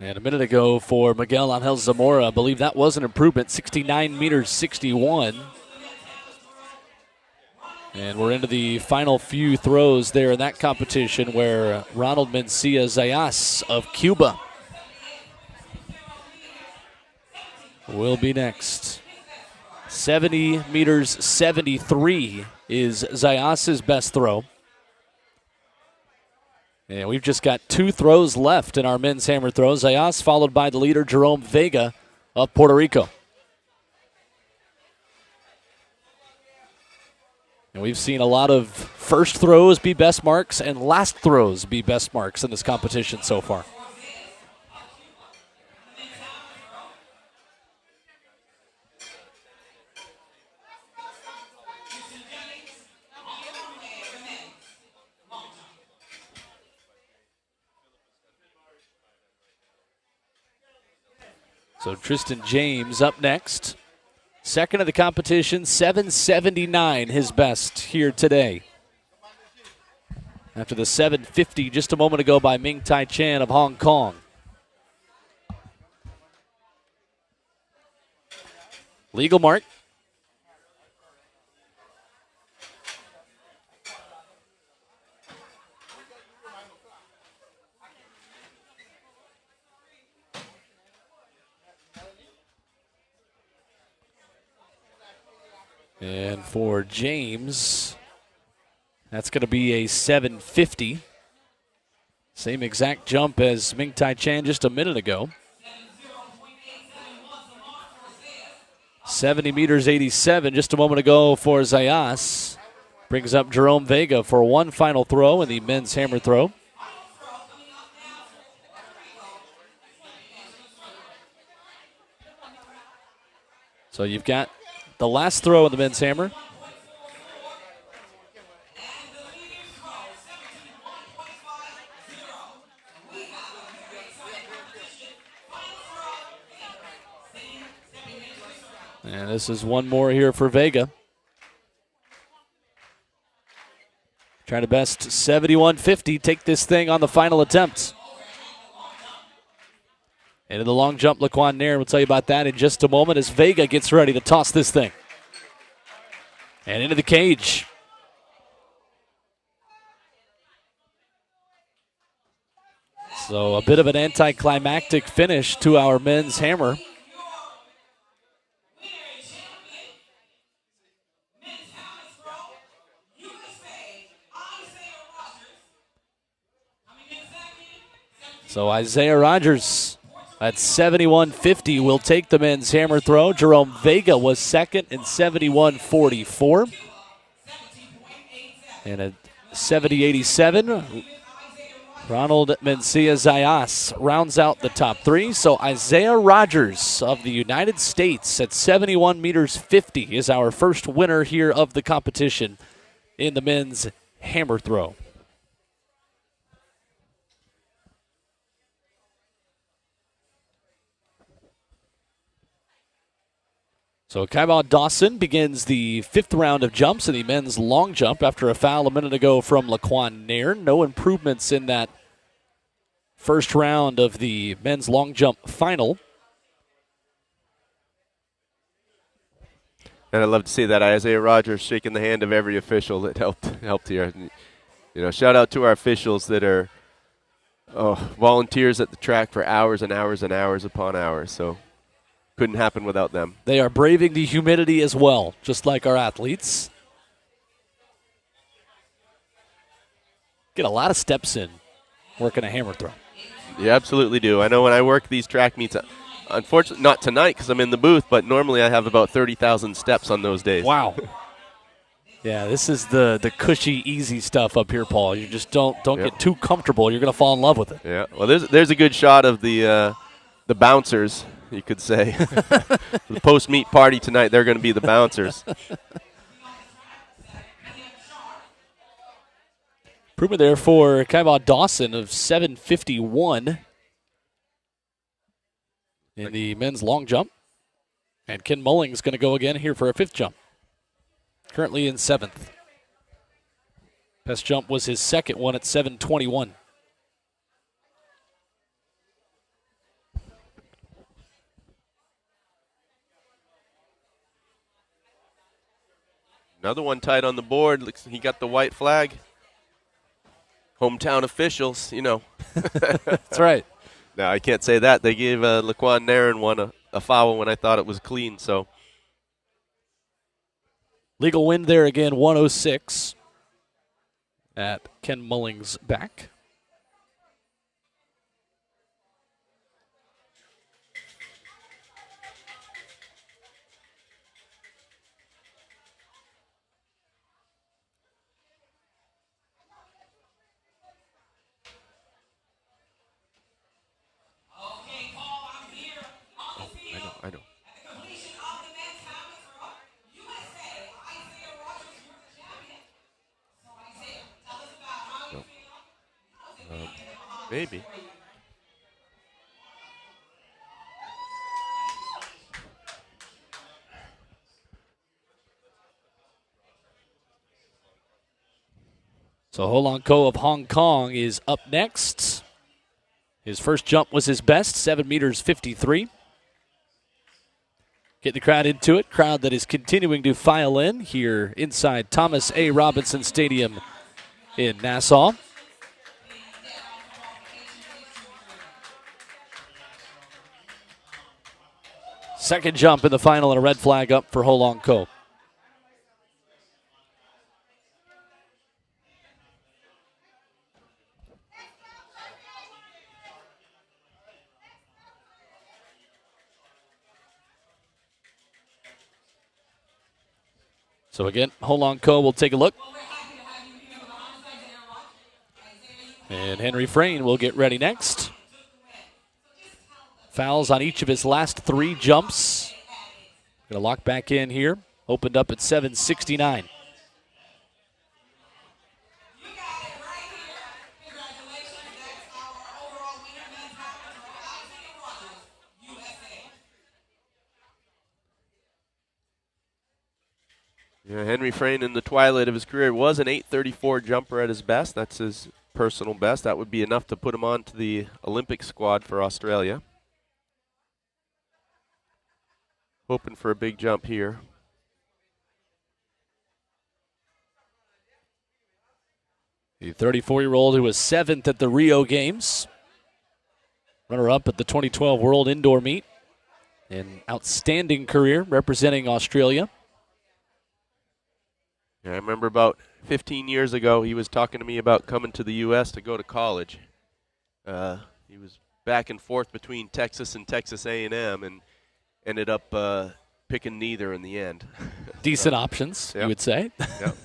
And a minute ago for Miguel Angel Zamora, I believe that was an improvement, 69 meters 61. And we're into the final few throws there in that competition where Ronald Mencia Zayas of Cuba will be next. 70 meters 73 is Zayas's best throw. And we've just got 2 throws left in our men's hammer throws. Zayas followed by the leader, Jerome Vega of Puerto Rico. And we've seen a lot of first throws be best marks and last throws be best marks in this competition so far. So Tristan James up next. Second of the competition, 779, his best here today. After the 750 just a moment ago by Ming Tai Chan of Hong Kong. Legal mark. And for James, that's going to be a 750. Same exact jump as Ming Tai Chan just a minute ago. 70 meters 87 just a moment ago for Zayas. Brings up Jerome Vega for one final throw in the men's hammer throw. So you've got the last throw in the men's hammer. And this is one more here for Vega. Trying to best 71.50, take this thing on the final attempt. And in the long jump, Laquan Nairn will tell you about that in just a moment as Vega gets ready to toss this thing. And into the cage. So a bit of an anticlimactic finish to our men's hammer. So Isaiah Rogers at 71.50 will take the men's hammer throw. Jerome Vega was second in 71.44. And at 70.87, Ronald Mencia Zayas rounds out the top 3. So Isaiah Rogers of the United States at 71 meters 50 is our first winner here of the competition in the men's hammer throw. So Kybal Dawson begins the 5th round of jumps in the men's long jump after a foul a minute ago from Laquan Nairn. No improvements in that first round of the men's long jump final. And I'd love to see that Isaiah Rogers shaking the hand of every official that helped here. You know, shout out to our officials that are volunteers at the track for hours and hours and hours upon hours. So couldn't happen without them. They are braving the humidity as well, just like our athletes. Get a lot of steps in working a hammer throw. You absolutely do. I know when I work these track meets, unfortunately not tonight because I'm in the booth, but normally I have about 30,000 steps on those days. Wow. Yeah, this is the cushy, easy stuff up here, Paul. You just don't get too comfortable. You're going to fall in love with it. Yeah. Well, there's a good shot of the bouncers, you could say. The post-meet party tonight, they're going to be the bouncers. Improvement there for Kybal Dawson of 7:51 in the men's long jump. And Ken Mulling's going to go again here for a 5th jump. Currently in 7th. Best jump was his 2nd one at 7:21. Another one tight on the board. Looks he got the white flag. Hometown officials, you know. That's right. No, I can't say that. They gave Laquan Nairn one a foul when I thought it was clean. So Legal win there again, 106 at Ken Mulling's back. Okay, Paul, I'm here on the field. I know. At the completion of the men's hammer throw, USA, Isaiah Rogers, you're the champion. So Isaiah, tell us about how you feel. How's it being in the Bahamas? Maybe. So Ho Long Ko of Hong Kong is up next. His first jump was his best, 7 meters 53. Get the crowd into it. Crowd that is continuing to file in here inside Thomas A. Robinson Stadium in Nassau. Second jump in the final and a red flag up for Ho Long Ko. So again, Ho Long Ko will take a look. And Henry Frayne will get ready next. Fouls on each of his last 3 jumps. Going to lock back in here. Opened up at 7:69. You got it right here. Congratulations. That's our overall winner, men's hammer throw, Isaiah Rogers, USA. Yeah, Henry Frayne in the twilight of his career was an 8:34 jumper at his best. That's his personal best. That would be enough to put him on to the Olympic squad for Australia. Hoping for a big jump here. The 34-year-old who was 7th at the Rio Games. Runner-up at the 2012 World Indoor Meet. An outstanding career representing Australia. Yeah, I remember about 15 years ago, he was talking to me about coming to the U.S. to go to college. He was back and forth between Texas and Texas A&M and ended up picking neither in the end. Decent options, Yep. you would say. Yep.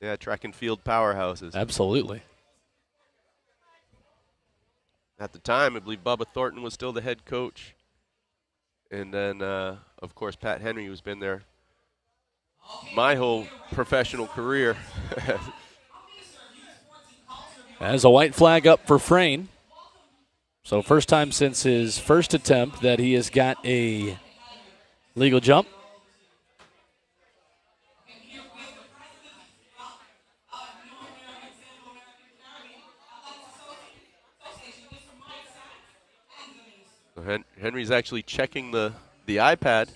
Yeah, track and field powerhouses. Absolutely. At the time, I believe Bubba Thornton was still the head coach. And then, of course, Pat Henry, who's been there my whole professional career. As a white flag up for Frayne. So first time since his first attempt that he has got a legal jump. Henry's actually checking the iPad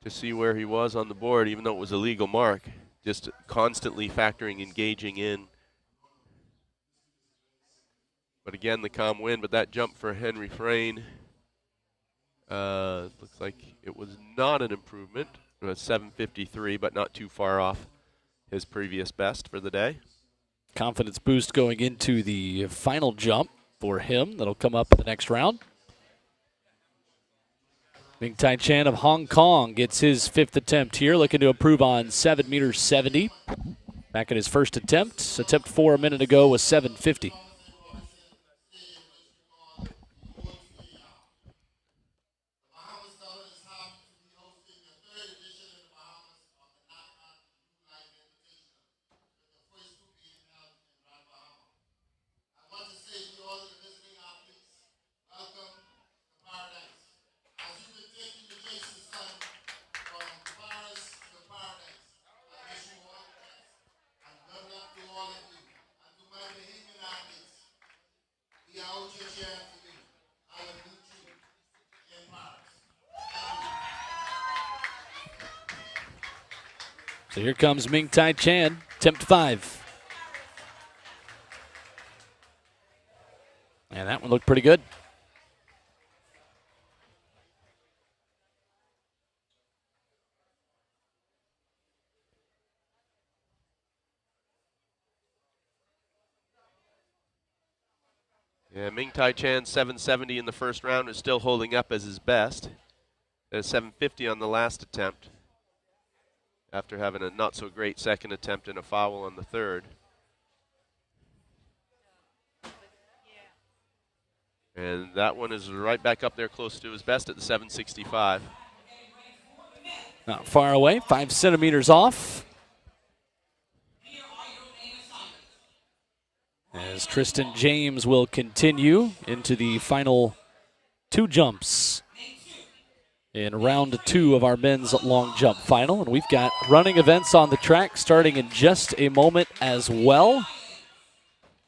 to see where he was on the board, even though it was a legal mark. Just constantly factoring, engaging in. But again, the calm win. But that jump for Henry Frayne looks like it was not an improvement. It was 7:53, but not too far off his previous best for the day. Confidence boost going into the final jump for him. That'll come up in the next round. Ming Tai Chan of Hong Kong gets his 5th attempt here, looking to improve on 7 meters 70. Back at his first attempt. Attempt 4 a minute ago was 7:50. So here comes Ming Tai Chan, attempt 5. And that one looked pretty good. Yeah, Ming Tai Chan 770 in the first round is still holding up as his best. At 750 on the last attempt, after having a not so great second attempt and a foul on the third. And that one is right back up there close to his best at the 765. Not far away, 5 centimeters off. As Tristan James will continue into the final 2 jumps in round 2 of our men's long jump final. And we've got running events on the track starting in just a moment as well,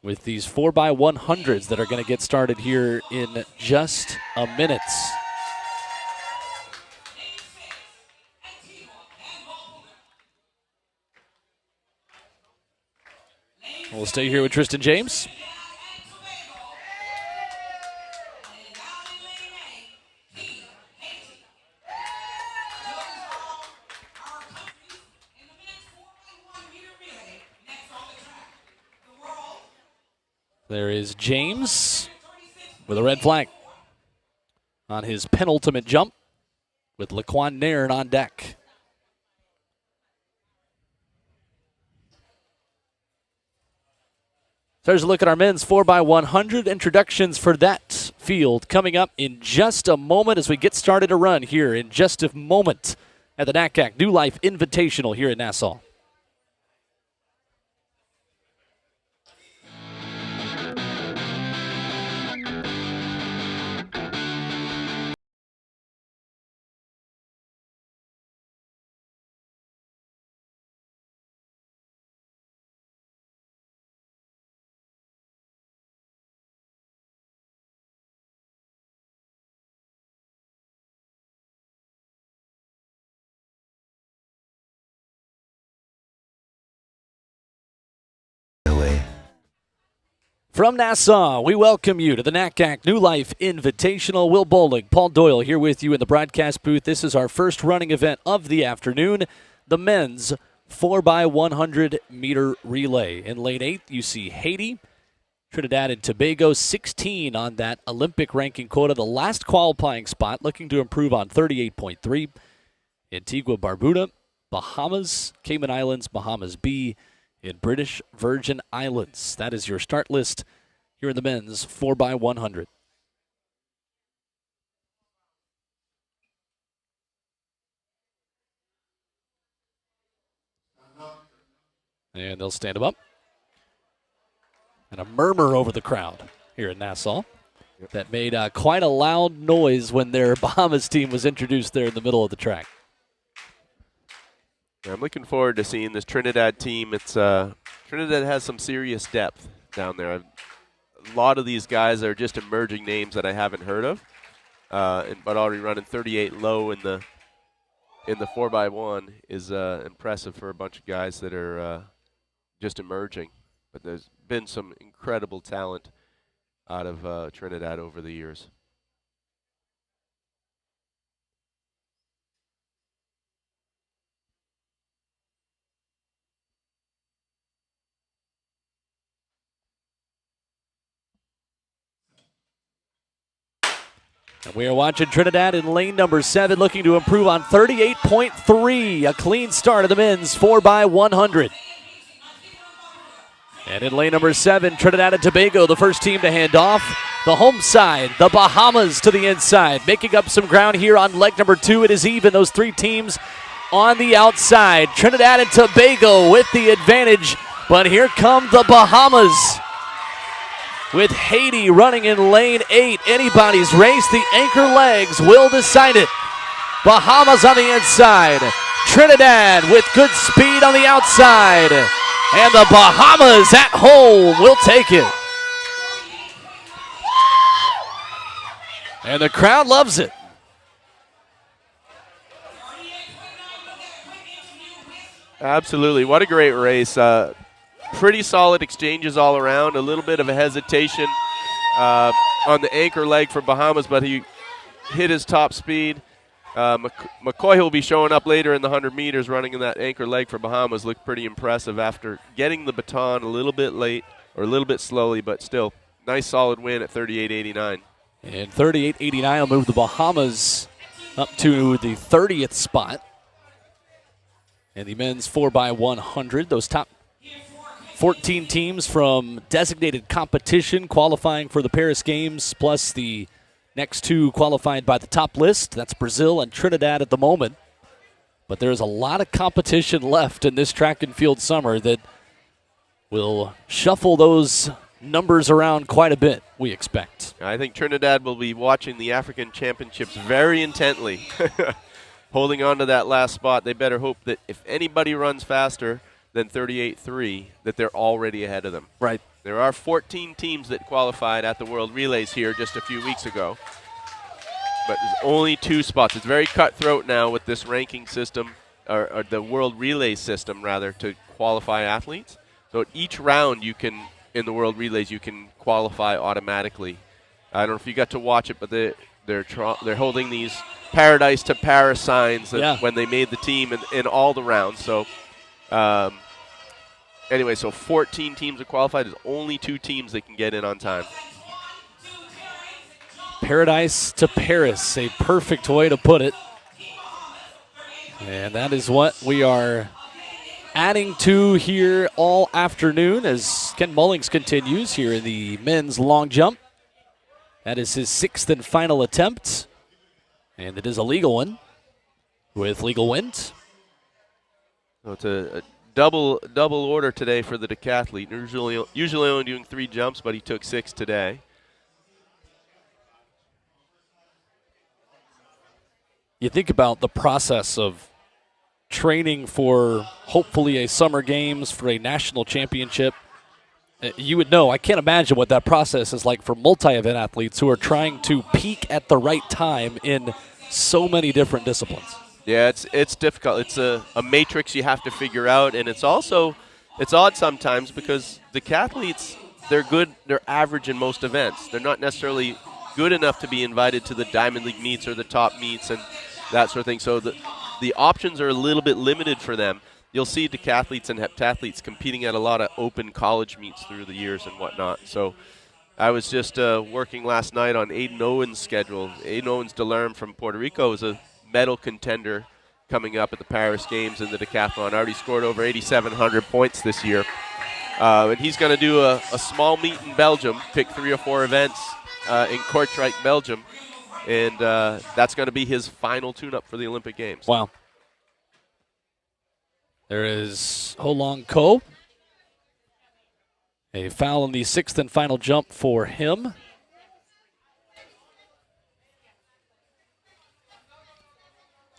with these 4x100s that are going to get started here in just a minute. We'll stay here with Tristan James. There is James with a red flag on his penultimate jump with Laquan Nairn on deck. So there's a look at our men's 4x100 introductions for that field coming up in just a moment as we get started to run here in just a moment at the NACAC New Life Invitational here in Nassau. From Nassau, we welcome you to the NACAC New Life Invitational. Will Bowling, Paul Doyle here with you in the broadcast booth. This is our first running event of the afternoon, the men's 4x100 meter relay. In lane 8, you see Haiti, Trinidad and Tobago, 16 on that Olympic ranking quota, the last qualifying spot, looking to improve on 38.3. Antigua Barbuda, Bahamas, Cayman Islands, Bahamas B, in British Virgin Islands. That is your start list here in the men's 4x100. And they'll stand them up. And a murmur over the crowd here in Nassau that made quite a loud noise when their Bahamas team was introduced there in the middle of the track. I'm looking forward to seeing this Trinidad team. It's Trinidad has some serious depth down there. A lot of these guys are just emerging names that I haven't heard of. but already running 38 low in the 4x1 is impressive for a bunch of guys that are just emerging. But there's been some incredible talent out of Trinidad over the years. And we are watching Trinidad in lane number 7 looking to improve on 38.3. A clean start of the men's 4x100. And in lane number 7, Trinidad and Tobago, the first team to hand off. The home side, the Bahamas to the inside. Making up some ground here on leg number 2. It is even, those 3 teams on the outside. Trinidad and Tobago with the advantage. But here come the Bahamas, with Haiti running in lane 8. Anybody's race. The anchor legs will decide it. Bahamas on the inside. Trinidad with good speed on the outside. And the Bahamas at home will take it. And the crowd loves it. Absolutely. What a great race. Pretty solid exchanges all around. A little bit of a hesitation on the anchor leg for Bahamas, but he hit his top speed. McCoy will be showing up later in the 100 meters running in that anchor leg for Bahamas. Looked pretty impressive after getting the baton a little bit late, or a little bit slowly, but still nice solid win at 38.89. And 38.89 will move the Bahamas up to the 30th spot. And the men's 4x100, those top 14 teams from designated competition qualifying for the Paris Games, plus the next 2 qualified by the top list. That's Brazil and Trinidad at the moment. But there's a lot of competition left in this track and field summer that will shuffle those numbers around quite a bit, we expect. I think Trinidad will be watching the African Championships very intently. Holding on to that last spot, they better hope that if anybody runs faster than 38.3, that they're already ahead of them. Right. There are 14 teams that qualified at the World Relays here just a few weeks ago. But there's only 2 spots. It's very cutthroat now with this ranking system, or the World Relay system, rather, to qualify athletes. So at each round you can, in the World Relays, you can qualify automatically. I don't know if you got to watch it, but they're holding these Paradise to Paris signs when they made the team in all the rounds. So anyway, so 14 teams are qualified. There's only 2 teams that can get in on time. Paradise to Paris, a perfect way to put it. And that is what we are adding to here all afternoon as Ken Mullings continues here in the men's long jump. That is his 6th and final attempt. And it is a legal one with legal wins. So it's a double order today for the decathlete. Usually only doing 3 jumps, but he took 6 today. You think about the process of training for hopefully a summer games, for a national championship. You would know. I can't imagine what that process is like for multi-event athletes who are trying to peak at the right time in so many different disciplines. Yeah, it's difficult. It's a matrix you have to figure out, and it's odd sometimes because the decathletes, they're average in most events. They're not necessarily good enough to be invited to the Diamond League meets or the top meets and that sort of thing. So the options are a little bit limited for them. You'll see decathletes and heptathletes competing at a lot of open college meets through the years and whatnot. So I was just working last night on Aiden Owen's schedule. Aiden Owens DeLerme from Puerto Rico is a medal contender coming up at the Paris Games in the decathlon. Already scored over 8,700 points this year. And he's going to do a small meet in Belgium, pick 3 or 4 events in Kortrijk, Belgium. And that's going to be his final tune-up for the Olympic Games. Wow. There is Ho Long Ko. A foul on the 6th and final jump for him.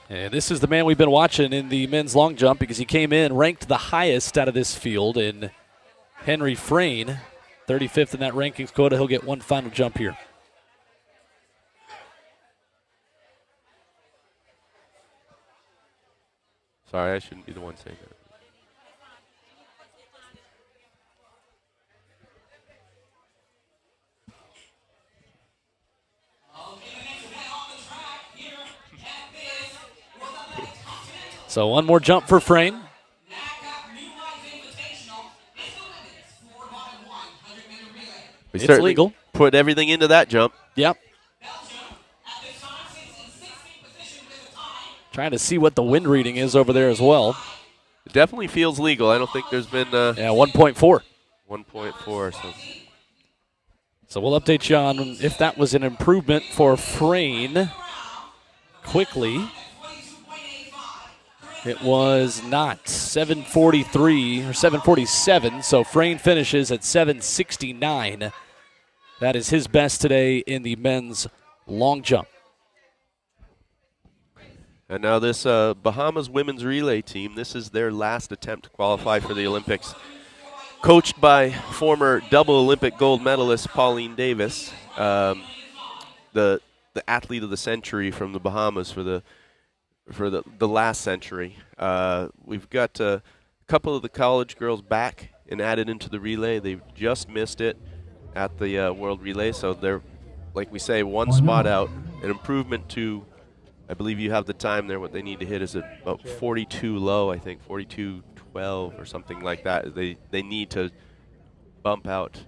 And this is the man we've been watching in the men's long jump because he came in ranked the highest out of this field in Henry Frayne. 35th in that rankings quota. He'll get one final jump here. Sorry, I shouldn't be the one saying that. So one more jump for Frayne. NACAC New Life Invitational. It's the women's 4x1 100-meter relay. We It's certainly legal. put everything into that jump. Yep. Belgium at this time sits in 16th position with a tie. Trying to see what the wind reading is over there as well. It definitely feels legal. I don't think there's been Yeah, 1.4. 1.4. So we'll update you on if that was an improvement for Frayne quickly. It was not. 743 or 747, so Frayne finishes at 769. That is his best today in the men's long jump. And now this Bahamas women's relay team, this is their last attempt to qualify for the Olympics. Coached by former double Olympic gold medalist Pauline Davis, the athlete of the century from the Bahamas for the last century. We've got a couple of the college girls back and added into the relay. They've just missed it at the World Relay, so they're, like we say, one spot out. An improvement to, I believe you have the time there, what they need to hit is about 42 low, I think, 42.12 or something like that. They need to bump out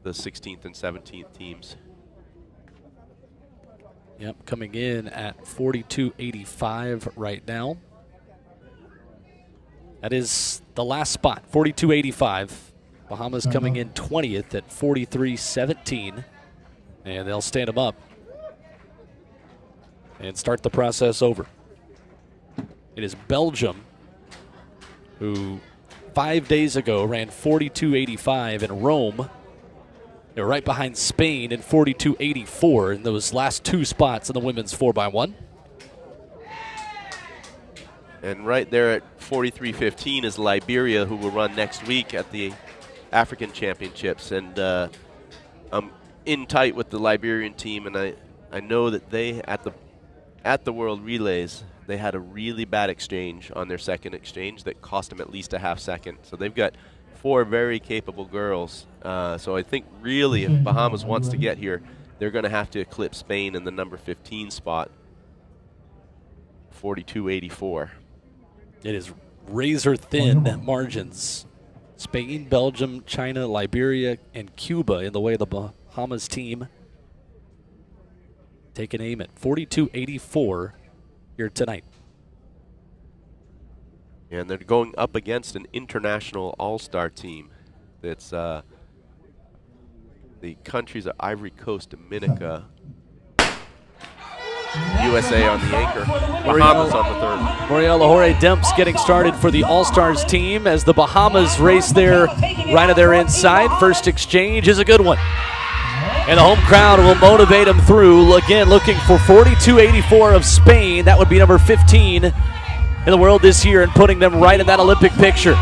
the 16th and 17th teams. Yep, coming in at 42.85 right now. That is the last spot, 42.85. Bahamas coming in 20th at 43.17. And they'll stand them up and start the process over. It is Belgium, who 5 days ago ran 42.85 in Rome. They're right behind Spain in 42.84 in those last two spots in the women's 4x1. And right there at 43.15 is Liberia, who will run next week at the African Championships. And I'm in tight with the Liberian team, and I know that they, at the World Relays, they had a really bad exchange on their second exchange that cost them at least a half second. So they've got 4 very capable girls. So I think really if Bahamas wants to get here, they're going to have to eclipse Spain in the number 15 spot, 42.84. It is razor thin margins. Spain, Belgium, China, Liberia, and Cuba in the way of the Bahamas team. Take an aim at 42.84 here tonight. And they're going up against an international all-star team. That's the countries are Ivory Coast, Dominica, USA on the anchor, Bahamas on the third. Moriel Lahore Demps getting started for the All-Stars team as the Bahamas race there right of their inside. First exchange is a good one. And the home crowd will motivate them through. Again, looking for 42.84 of Spain. That would be number 15 in the world this year and putting them right in that Olympic picture.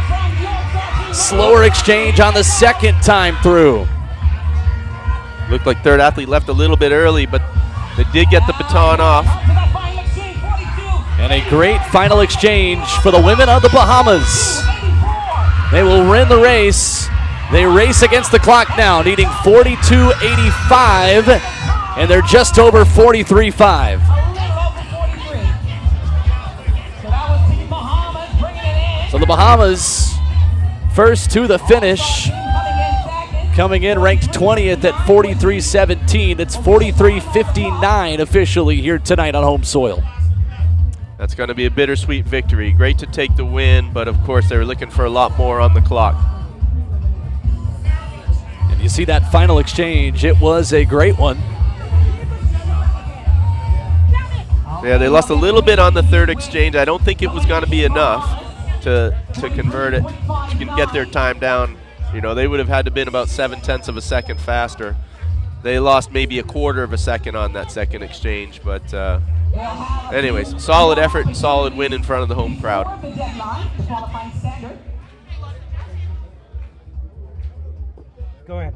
Slower exchange on the second time through. Looked like third athlete left a little bit early, but they did get the baton off. And a great final exchange for the women of the Bahamas. They will win the race. They race against the clock now, needing 42.85, and they're just over 43.5. So the Bahamas first to the finish, coming in ranked 20th at 43.17. It's 43.59 officially here tonight on home soil. That's going to be a bittersweet victory. Great to take the win, but of course they were looking for a lot more on the clock. And you see that final exchange. It was a great one. Yeah, they lost a little bit on the third exchange. I don't think it was going to be enough to convert it. You can get their time down. You know, they would have had to been about 0.7 of a second faster. They lost maybe a quarter of a second on that second exchange, but anyways, solid effort and solid win in front of the home crowd. Go ahead.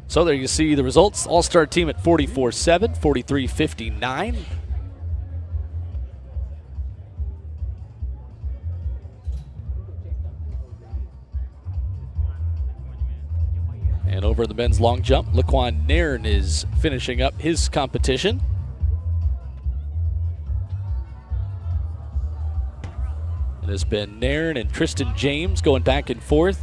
So there you see the results. All-Star team at 44.7, 43.59. And over in the men's long jump, Laquan Nairn is finishing up his competition. It has been Nairn and Tristan James going back and forth.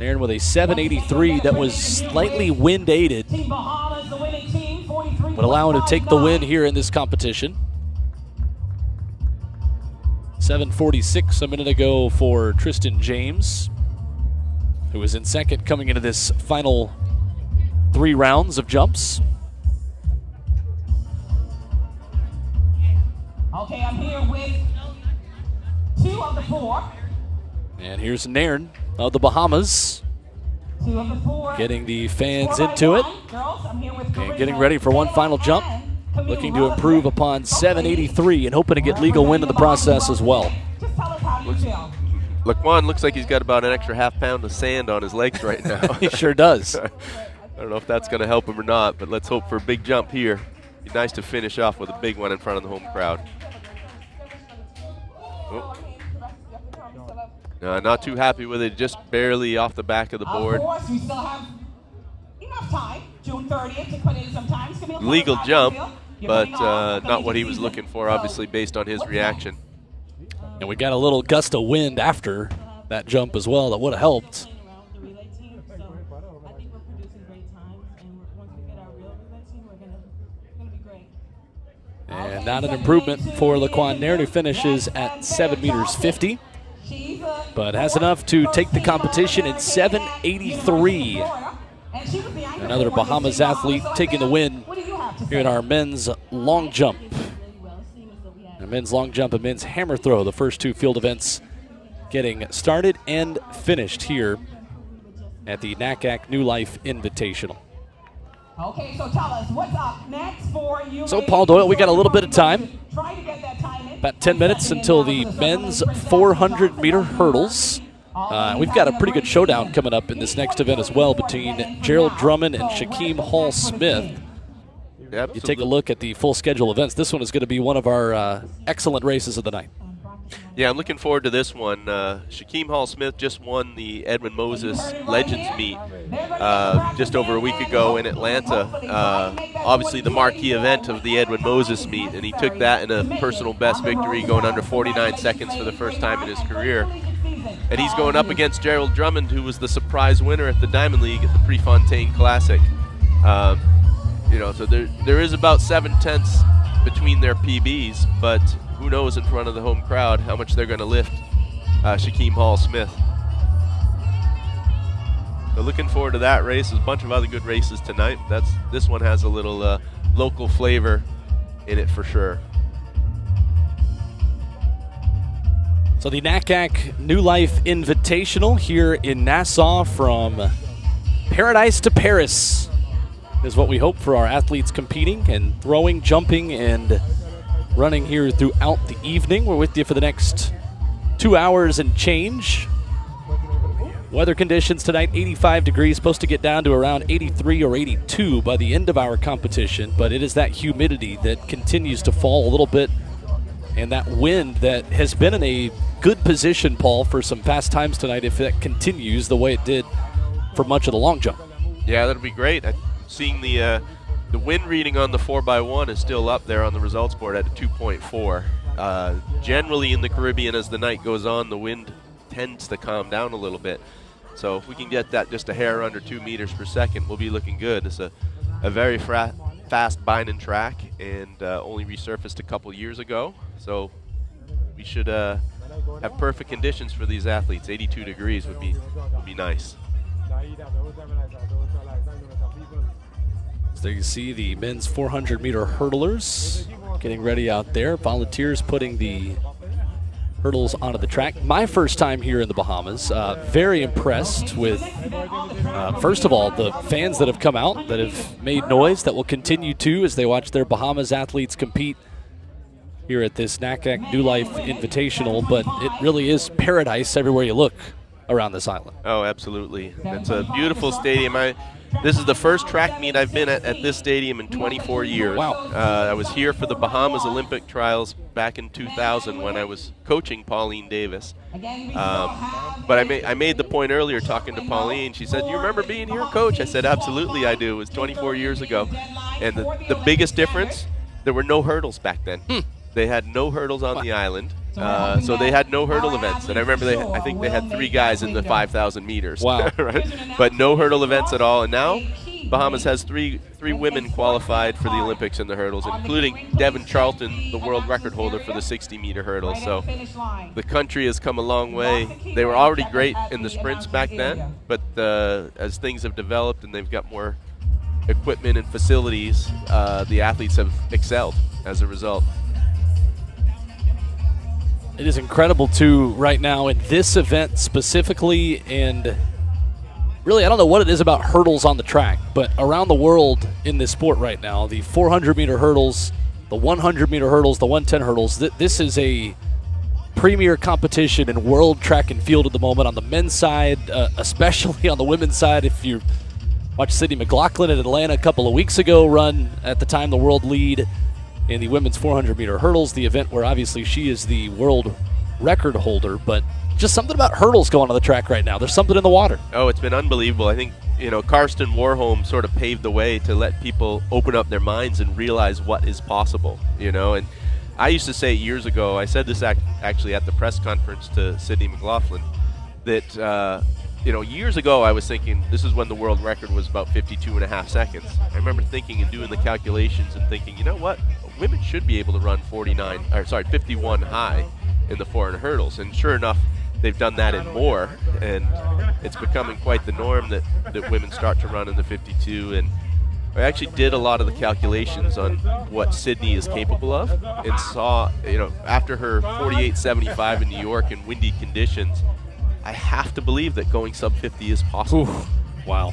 Nairn with a 783 that was slightly wind aided, but allowing him to take the win here in this competition. 746 a minute ago for Tristan James, who was in second coming into this final 3 rounds of jumps. Okay, I'm here with 2 of the 4. And here's Nairn of the Bahamas, 2 of the 4. getting the fans into it and getting ready for one final jump, looking to improve upon 783 and hoping to get legal win in the process as well. Just tell us how you feel. Laquan looks like he's got about an extra ½ pound of sand on his legs right now. He sure does. I don't know if that's going to help him or not, but let's hope for a big jump here. Be nice to finish off with a big one in front of the home crowd. Oh. Not too happy with it, just barely off the back of the board. Of course, we still have enough time, June 30th, to put in some time. Legal jump, but not what he was looking for, obviously, based on his reaction. And we got a little gust of wind after that jump as well that would have helped. And not an improvement for Laquan Nairn, who finishes at 7 meters 50, but has enough to take the competition in 783. Another Bahamas athlete taking the win here in our men's long jump. Our men's long jump and men's hammer throw, the first 2 field events getting started and finished here at the NACAC New Life Invitational. Okay, so tell us what's up next for you. So, Paul Doyle, we got a little bit of time. About 10 minutes until the men's 400-meter hurdles. We've got a pretty good showdown coming up in this next event as well between Gerald Drummond and Shaquem Hall-Smith. You take a look at the full schedule events. This one is going to be one of our excellent races of the night. Yeah, I'm looking forward to this one. Shaquem Hall-Smith just won the Edwin Moses Legends Meet just over a week ago in Atlanta. Obviously the marquee event of the Edwin Moses Meet, and he took that in a personal best victory, going under 49 seconds for the first time in his career. And he's going up against Gerald Drummond, who was the surprise winner at the Diamond League at the Prefontaine Classic. So there is about 7/10 between their PBs, but who knows in front of the home crowd how much they're going to lift Shaquem Hall-Smith. So looking forward to that race. There's a bunch of other good races tonight. This one has a little local flavor in it for sure. So the NACAC New Life Invitational here in Nassau, from paradise to Paris, is what we hope for our athletes competing and throwing, jumping, and running here throughout the evening. We're with you for the next 2 hours and change. Weather conditions tonight, 85 degrees, supposed to get down to around 83 or 82 by the end of our competition, but it is that humidity that continues to fall a little bit, and that wind that has been in a good position, Paul, for some fast times tonight, if that continues the way it did for much of the long jump. Yeah, that'll be great. Seeing the wind reading on the 4x1 is still up there on the results board at a 2.4. Generally in the Caribbean, as the night goes on, the wind tends to calm down a little bit. So if we can get that just a hair under 2 meters per second, we'll be looking good. It's a very fast binding track, and only resurfaced a couple years ago. So we should have perfect conditions for these athletes. 82 degrees would be nice. So there you see the men's 400-meter hurdlers getting ready out there. Volunteers putting the hurdles onto the track. My first time here in the Bahamas. Very impressed with, first of all, the fans that have come out, that have made noise, that will continue to as they watch their Bahamas athletes compete here at this NACAC New Life Invitational. But it really is paradise everywhere you look around this island. Oh, absolutely. It's a beautiful stadium. This is the first track meet I've been at this stadium in 24 years. Wow. I was here for the Bahamas Olympic trials back in 2000 when I was coaching Pauline Davis. But I made the point earlier talking to Pauline. She said, "You remember being here, Coach?" I said, "Absolutely, I do. It was 24 years ago." And the biggest difference, there were no hurdles back then. They had no hurdles on the island. So they had no hurdle events. And I remember I think they had 3 guys in the 5,000 meters. Wow. Right? But no hurdle events at all. And now Bahamas has three women qualified for the Olympics in the hurdles, including Devin Charlton, the world record holder for the 60-meter hurdle. So the country has come a long way. They were already great in the sprints back then, but as things have developed and they've got more equipment and facilities, the athletes have excelled as a result. It is incredible, too, right now in this event specifically, and really I don't know what it is about hurdles on the track, but around the world in this sport right now, the 400-meter hurdles, the 100-meter hurdles, the 110 hurdles, this is a premier competition in world track and field at the moment on the men's side, especially on the women's side. If you watched Sydney McLaughlin in Atlanta a couple of weeks ago run, at the time, the world lead in the women's 400-meter hurdles, the event where obviously she is the world record holder, but just something about hurdles going on the track right now. There's something in the water. Oh, it's been unbelievable. I think, Karsten Warholm sort of paved the way to let people open up their minds and realize what is possible, and I used to say years ago, I said this actually at the press conference to Sydney McLaughlin, that years ago I was thinking, this is when the world record was about 52.5 seconds. I remember thinking and doing the calculations and thinking, you know what? Women should be able to run 51 high in the 400 hurdles. And sure enough, they've done that and more. And it's becoming quite the norm that women start to run in the 52. And I actually did a lot of the calculations on what Sydney is capable of and saw, after her 48.75 in New York in windy conditions, I have to believe that going sub 50 is possible. Ooh, wow.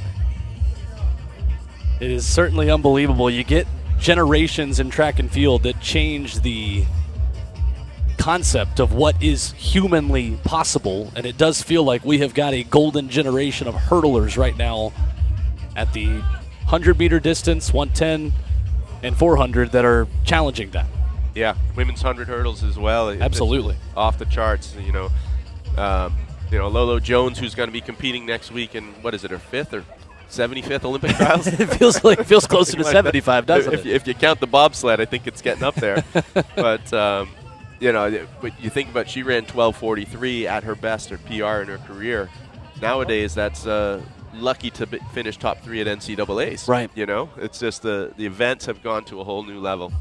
It is certainly unbelievable. You get generations in track and field that change the concept of what is humanly possible, and it does feel like we have got a golden generation of hurdlers right now at the 100-meter distance, 110, and 400 that are challenging that. Yeah, women's 100 hurdles as well. Absolutely. It's off the charts, Lolo Jones, who's going to be competing next week in, what is it, her 5th or 75th Olympic trials? It feels closer to 75, doesn't it? If you count the bobsled, I think it's getting up there. But, you think about, she ran 12:43 at her best, her PR in her career. Nowadays, that's lucky to finish top 3 at NCAAs. Right. It's just the events have gone to a whole new level.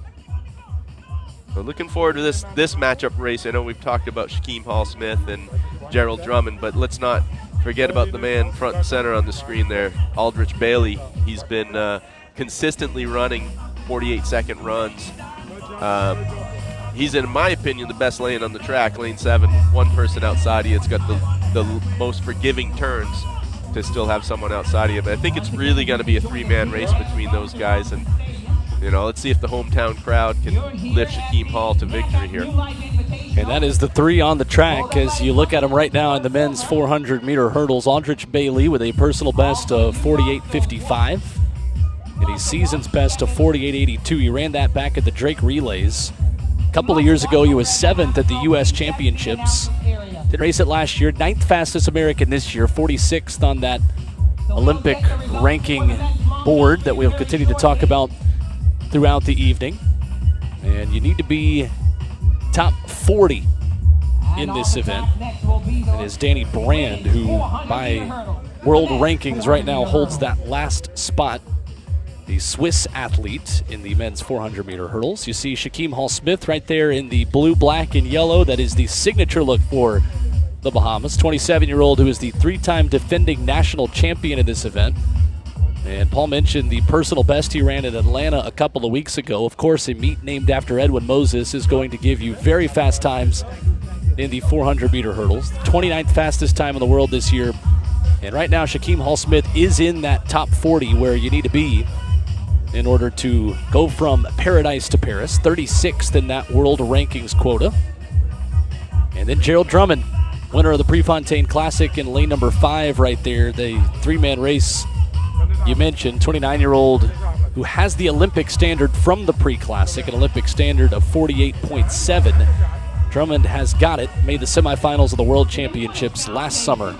So looking forward to this matchup race. I know we've talked about Shaquem Hall-Smith and Gerald Drummond, but let's not forget about the man front and center on the screen there, Aldrich Bailey. He's been consistently running 48-second runs. He's, in my opinion, the best lane on the track, lane 7, one person outside of you. It's got the most forgiving turns to still have someone outside of you. But I think it's really going to be a 3-man race between those guys. And let's see if the hometown crowd can lift Shaquem Hall to victory here. And that is the 3 on the track as you look at him right now in the men's 400-meter hurdles. Aldrich Bailey with a personal best of 48.55 and a season's best of 48.82. He ran that back at the Drake Relays. A couple of years ago, he was 7th at the U.S. Championships. Did race it last year. 9th fastest American this year, 46th on that Olympic ranking board that we'll continue to talk about throughout the evening. And you need to be top 40 in this event. It is Danny Brand who, by world rankings right now, holds that last spot. The Swiss athlete in the men's 400-meter hurdles. You see Shaquem Hall-Smith right there in the blue, black, and yellow. That is the signature look for the Bahamas. 27-year-old who is the 3-time defending national champion in this event. And Paul mentioned the personal best he ran in Atlanta a couple of weeks ago. Of course, a meet named after Edwin Moses is going to give you very fast times in the 400-meter hurdles. The 29th fastest time in the world this year. And right now, Shaquem Hall-Smith is in that top 40 where you need to be in order to go from paradise to Paris. 36th in that world rankings quota. And then Gerald Drummond, winner of the Prefontaine Classic in lane number 5 right there. The 3-man race. you mentioned, 29-year-old who has the Olympic standard from the pre-classic, an Olympic standard of 48.7. Drummond has got it, made the semifinals of the World Championships last summer,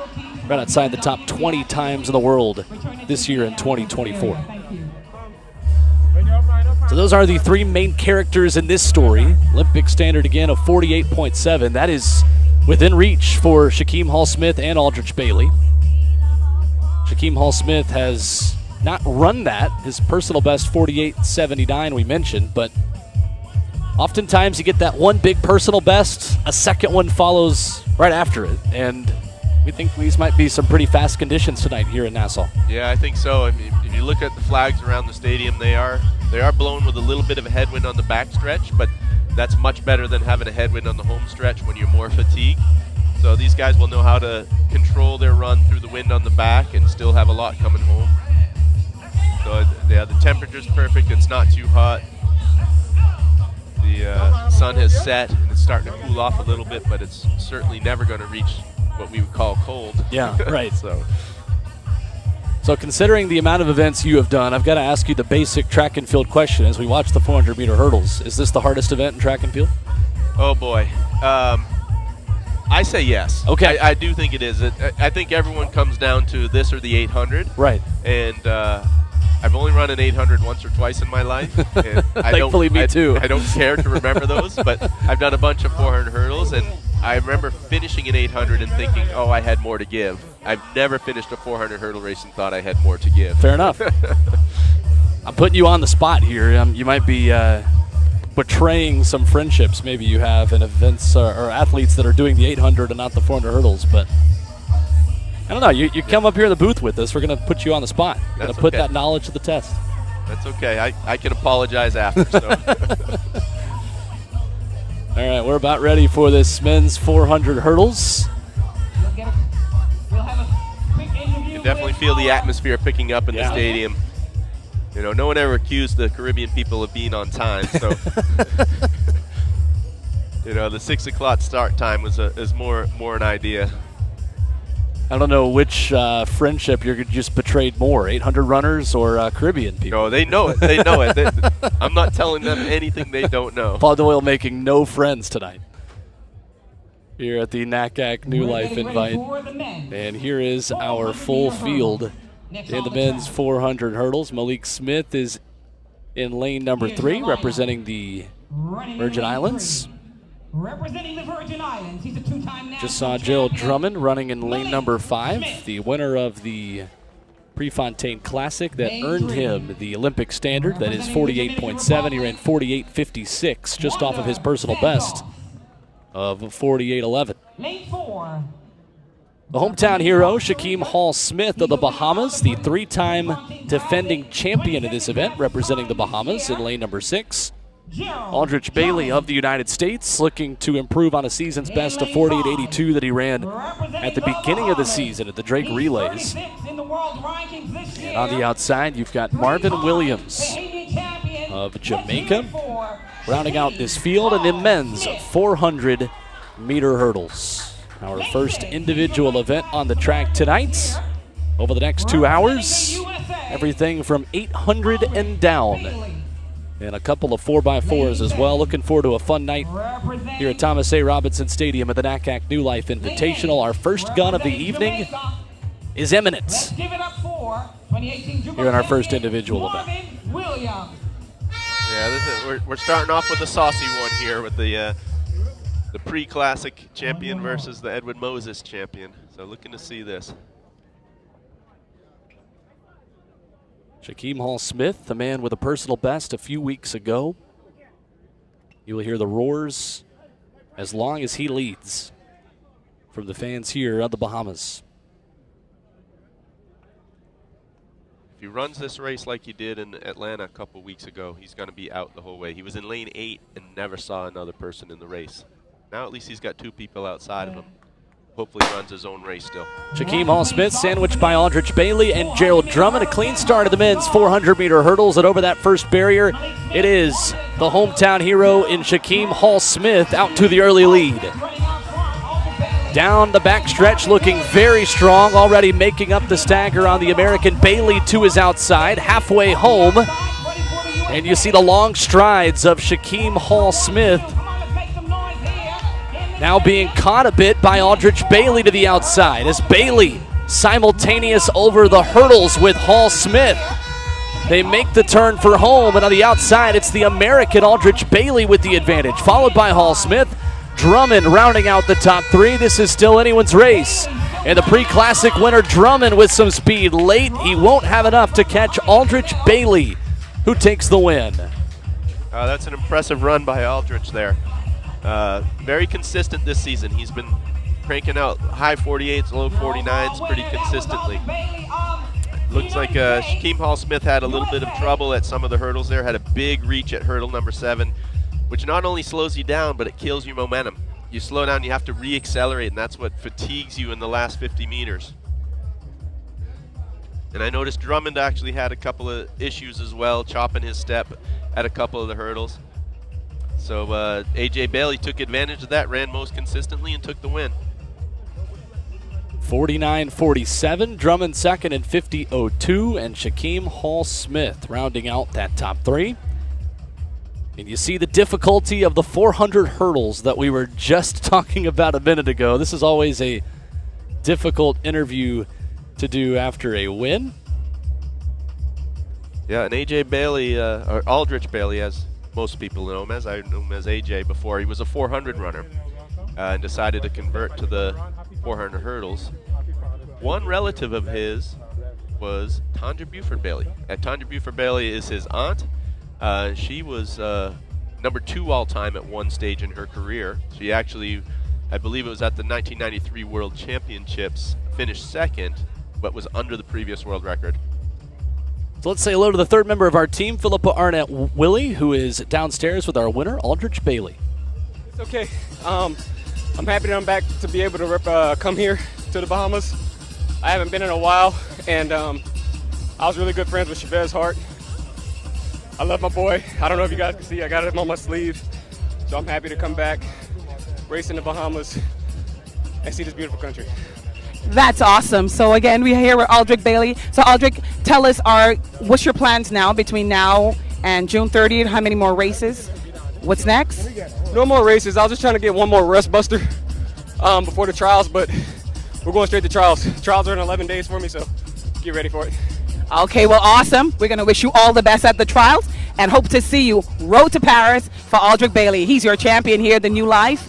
right outside the top 20 times in the world this year in 2024. So those are the three main characters in this story. Olympic standard again of 48.7. That is within reach for Shaquem Hall-Smith and Aldrich Bailey. Shaquem Hall-Smith has not run that, his personal best 48.79 we mentioned, but oftentimes you get that one big personal best, a second one follows right after it, and we think these might be some pretty fast conditions tonight here in Nassau. Yeah, I think so. I mean, if you look at the flags around the stadium, they are blown with a little bit of a headwind on the back stretch, but that's much better than having a headwind on the home stretch when you're more fatigued. So these guys will know how to control their run through the wind on the back and still have a lot coming home. So yeah, the temperature's perfect. It's not too hot. The sun has set and it's starting to cool off a little bit, but it's certainly never going to reach what we would call cold. Yeah, right. So considering the amount of events you have done, I've got to ask you the basic track and field question as we watch the 400-meter hurdles. Is this the hardest event in track and field? Oh, boy. I say yes. Okay. I do think it is. I think everyone comes down to this or the 800. Right. And I've only run an 800 once or twice in my life. And Thankfully, me too. I don't care to remember those, but I've done a bunch of 400 hurdles, and I remember finishing an 800 and thinking, oh, I had more to give. I've never finished a 400 hurdle race and thought I had more to give. Fair enough. I'm putting you on the spot here. You might be betraying some friendships maybe you have in events or athletes that are doing the 800 and not the 400 hurdles, but I don't know. You come up here in the booth with us. We're going to put you on the spot. We're going to put that knowledge to the test. That's okay. I can apologize after. So. All right, we're about ready for this men's 400 hurdles. You can definitely feel the atmosphere picking up in the stadium. You know, no one ever accused the Caribbean people of being on time, so you know, the 6 o'clock start time is more an idea. I don't know which friendship you're just betrayed more, 800 runners or Caribbean people. No, they know it. They know it. I'm not telling them anything they don't know. Paul Doyle making no friends tonight here at the NACAC New Life Invite. And here is our full field in the men's 400 hurdles. Malik Smith is in lane number 3, representing the Virgin Islands. Representing the Virgin Islands, he's a two-time national Just saw Gerald Drummond running in lane number 5, the winner of the Prefontaine Classic that earned him the Olympic standard. That is 48.7. He ran 48.56, just off of his personal best of 48.11. Lane 4. The hometown hero, Shaquem Hall-Smith of the Bahamas, the 3-time defending champion of this event, representing the Bahamas in lane number 6. Aldrich Bailey of the United States, looking to improve on a season's best of 48.82 that he ran at the beginning of the season at the Drake Relays. And on the outside, you've got Marvin Williams of Jamaica, rounding out this field in the men's 400-meter hurdles. Our first individual event on the track tonight. Over the next 2 hours, everything from 800 and down. And a couple of 4x4s as well. Looking forward to a fun night here at Thomas A. Robinson Stadium at the NACAC New Life Invitational. Our first gun of the evening is imminent here in our first individual event. Yeah, we're starting off with a saucy one here with the pre-classic champion versus the Edwin Moses champion. So looking to see this. Shaquem Hall-Smith, the man with a personal best a few weeks ago. You will hear the roars as long as he leads from the fans here at the Bahamas. If he runs this race like he did in Atlanta a couple weeks ago, he's going to be out the whole way. He was in lane 8 and never saw another person in the race. Now at least he's got 2 people outside of him. Hopefully runs his own race still. Shaquem Hall-Smith sandwiched by Aldrich Bailey and Gerald Drummond. A clean start of the men's 400-meter hurdles, and over that first barrier, it is the hometown hero in Shaquem Hall-Smith out to the early lead. Down the back stretch, looking very strong, already making up the stagger on the American. Bailey to his outside, halfway home. And you see the long strides of Shaquem Hall-Smith now being caught a bit by Aldrich Bailey to the outside as Bailey simultaneous over the hurdles with Hall-Smith. They make the turn for home, and on the outside, it's the American Aldrich Bailey with the advantage, followed by Hall-Smith. Drummond rounding out the top three. This is still anyone's race. And the pre-classic winner, Drummond, with some speed late. He won't have enough to catch Aldrich Bailey, who takes the win. That's an impressive run by Aldrich there. Very consistent this season. He's been cranking out high 48s, low 49s pretty consistently. Looks like Shaquem Hall-Smith had a little bit of trouble at some of the hurdles there, had a big reach at hurdle number 7, which not only slows you down, but it kills your momentum. You slow down, you have to re-accelerate, and that's what fatigues you in the last 50 meters. And I noticed Drummond actually had a couple of issues as well, chopping his step at a couple of the hurdles. So AJ Bailey took advantage of that, ran most consistently, and took the win. 49.47, Drummond second in 50.02, and Shaquem Hall-Smith rounding out that top three. And you see the difficulty of the 400 hurdles that we were just talking about a minute ago. This is always a difficult interview to do after a win. Yeah, and AJ Bailey, or Aldrich Bailey, as most people know him as, I knew him as AJ before, he was a 400 runner and decided to convert to the 400 hurdles. One relative of his was Tanja Buford Bailey. Tanja Buford Bailey is his aunt. She was number 2 all-time at one stage in her career. She actually, I believe it was at the 1993 World Championships, finished second, but was under the previous world record. So let's say hello to the third member of our team, Philippa Arnett-Willie, who is downstairs with our winner, Aldrich Bailey. It's okay. I'm happy that I'm back to be able to come here to the Bahamas. I haven't been in a while, and I was really good friends with Chavez Hart. I love my boy. I don't know if you guys can see, I got him on my sleeve. So I'm happy to come back, race in the Bahamas, and see this beautiful country. That's awesome. So again, we're here with Aldrich Bailey. So Aldrich, tell us what's your plans now between now and June 30th? How many more races? What's next? No more races. I was just trying to get one more rest buster before the trials, but we're going straight to trials. Trials are in 11 days for me, so get ready for it. Okay, well, awesome. We're going to wish you all the best at the trials and hope to see you Road to Paris for Aldrich Bailey. He's your champion here, the New Life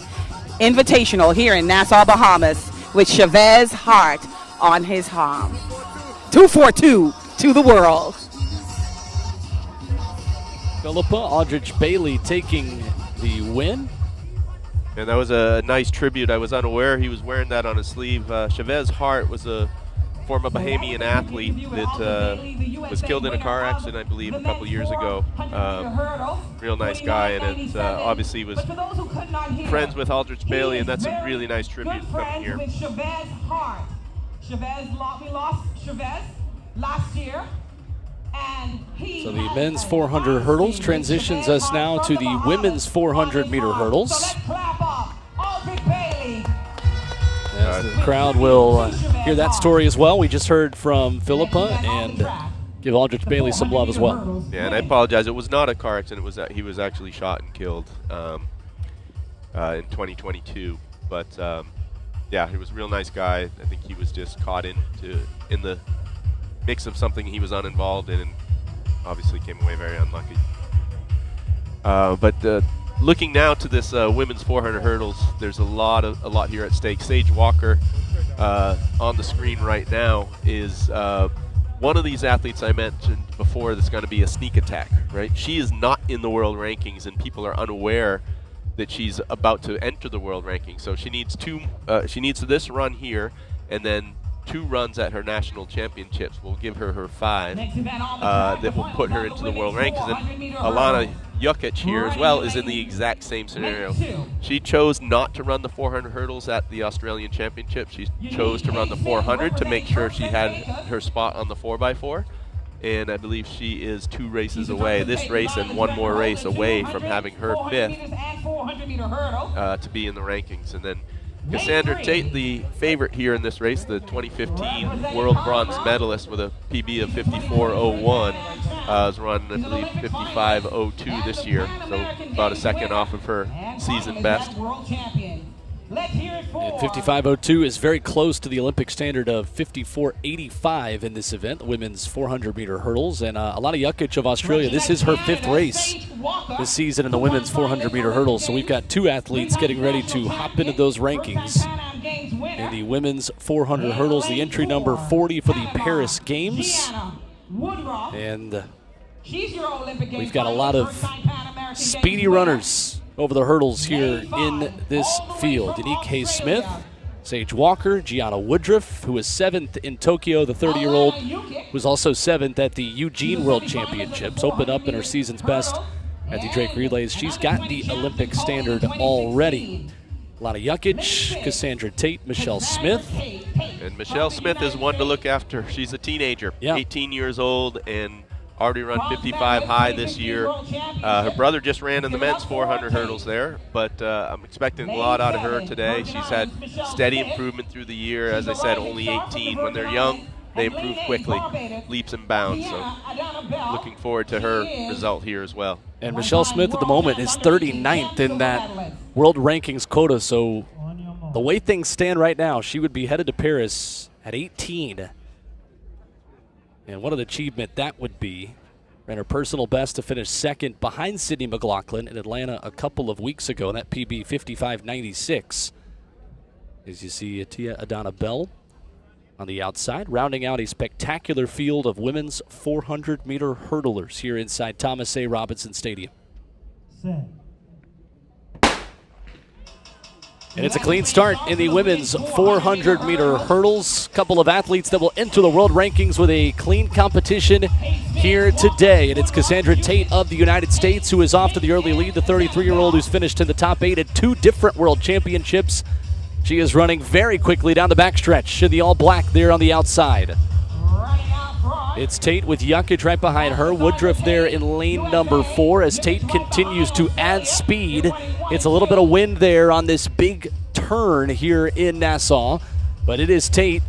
Invitational here in Nassau, Bahamas, with Chavez Hart on his arm. 242 to the world. Philippa, Aldrich Bailey taking the win. And that was a nice tribute. I was unaware he was wearing that on his sleeve. Chavez Hart was a former Bahamian athlete that was killed in a car accident, I believe, a couple years ago. Real nice guy, and it obviously was friends with Aldrich Bailey, and that's a really nice tribute coming here. Chavez Hart. We lost Chavez last year. So the men's 400 hurdles transitions us now to the women's 400-meter hurdles. As the crowd will hear that story as well. We just heard from Philippa and give Aldrich Bailey some love as well. Yeah, and I apologize. It was not a car accident. It was that he was actually shot and killed in 2022. But yeah, he was a real nice guy. I think he was just caught in the mix of something he was uninvolved in, and obviously came away very unlucky. But looking now to this women's 400 hurdles, there's a lot here at stake. Sage Walker on the screen right now is one of these athletes I mentioned before that's going to be a sneak attack, right? She is not in the world rankings, and people are unaware that she's about to enter the world rankings. So she needs this run here, and then 2 runs at her national championships will give her 5 that will put her into the world rankings. And Alana Jukic here as well is in the exact same scenario. She chose not to run the 400 hurdles at the Australian Championship. She chose to run the 400 to make sure she had her spot on the 4x4. And I believe she is 2 races away, this race and 1 more race away from having her 5th to be in the rankings. And then Cassandra Tate, the favorite here in this race, the 2015 world bronze medalist with a PB of 54.01, is running, I believe, 55.02 this year, so about a second off of her season best. And 55.02 is very close to the Olympic standard of 54.85 in this event, the women's 400-meter hurdles. And Alana Jukic of Australia, this is her 5th race this season in the women's 400-meter hurdles. So we've got 2 athletes getting ready to hop into those rankings. In the women's 400 hurdles, the entry number 40 for the Paris Games. And we've got a lot of speedy runners over the hurdles here in this field. Unique Hayes-Smith, Sage Walker, Gianna Woodruff, who was 7th in Tokyo, the 30-year-old, was also 7th at the Eugene World Championships, opened up in her season's best at the Drake Relays. She's got the Olympic standard already. Alana Jukic, Cassandra Tate, Michelle Smith. And Michelle Smith is one to look after. She's a teenager, 18 years old, and already run 55 high this year. Her brother just ran in the men's 400 hurdles there, but I'm expecting a lot out of her today. She's had steady improvement through the year. As I said, only 18. When they're young, they improve quickly, leaps and bounds. So looking forward to her result here as well. And Michelle Smith at the moment is 39th in that world rankings quota. So the way things stand right now, she would be headed to Paris at 18. And what an achievement that would be. Ran her personal best to finish 2nd behind Sydney McLaughlin in Atlanta a couple of weeks ago. And that PB 55.96. As you see, Tia Adana Bell on the outside, rounding out a spectacular field of women's 400-meter hurdlers here inside Thomas A. Robinson Stadium. And it's a clean start in the women's 400-meter hurdles. Couple of athletes that will enter the world rankings with a clean competition here today. And it's Cassandra Tate of the United States, who is off to the early lead, the 33-year-old who's finished in the top 8 at 2 different world championships. She is running very quickly down the backstretch in the all-black there on the outside. It's Tate with Jukic right behind her. Woodruff there in lane number 4 as Tate continues to add speed. It's a little bit of wind there on this big turn here in Nassau, but it is Tate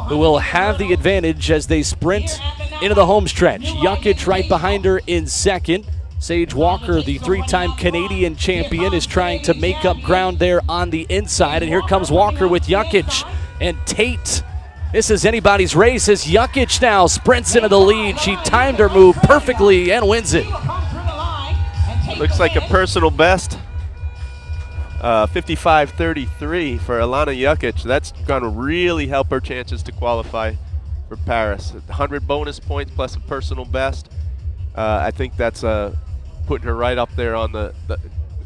who will have the advantage as they sprint into the home stretch. Jukic right behind her in 2nd. Sage Walker, the 3-time Canadian champion, is trying to make up ground there on the inside, and here comes Walker with Jukic and Tate. This is anybody's race as Jukic now sprints into the lead. She timed her move perfectly and wins it. Looks like a personal best, 55.33 for Alana Jukic. That's going to really help her chances to qualify for Paris. 100 bonus points plus a personal best. I think that's putting her right up there on the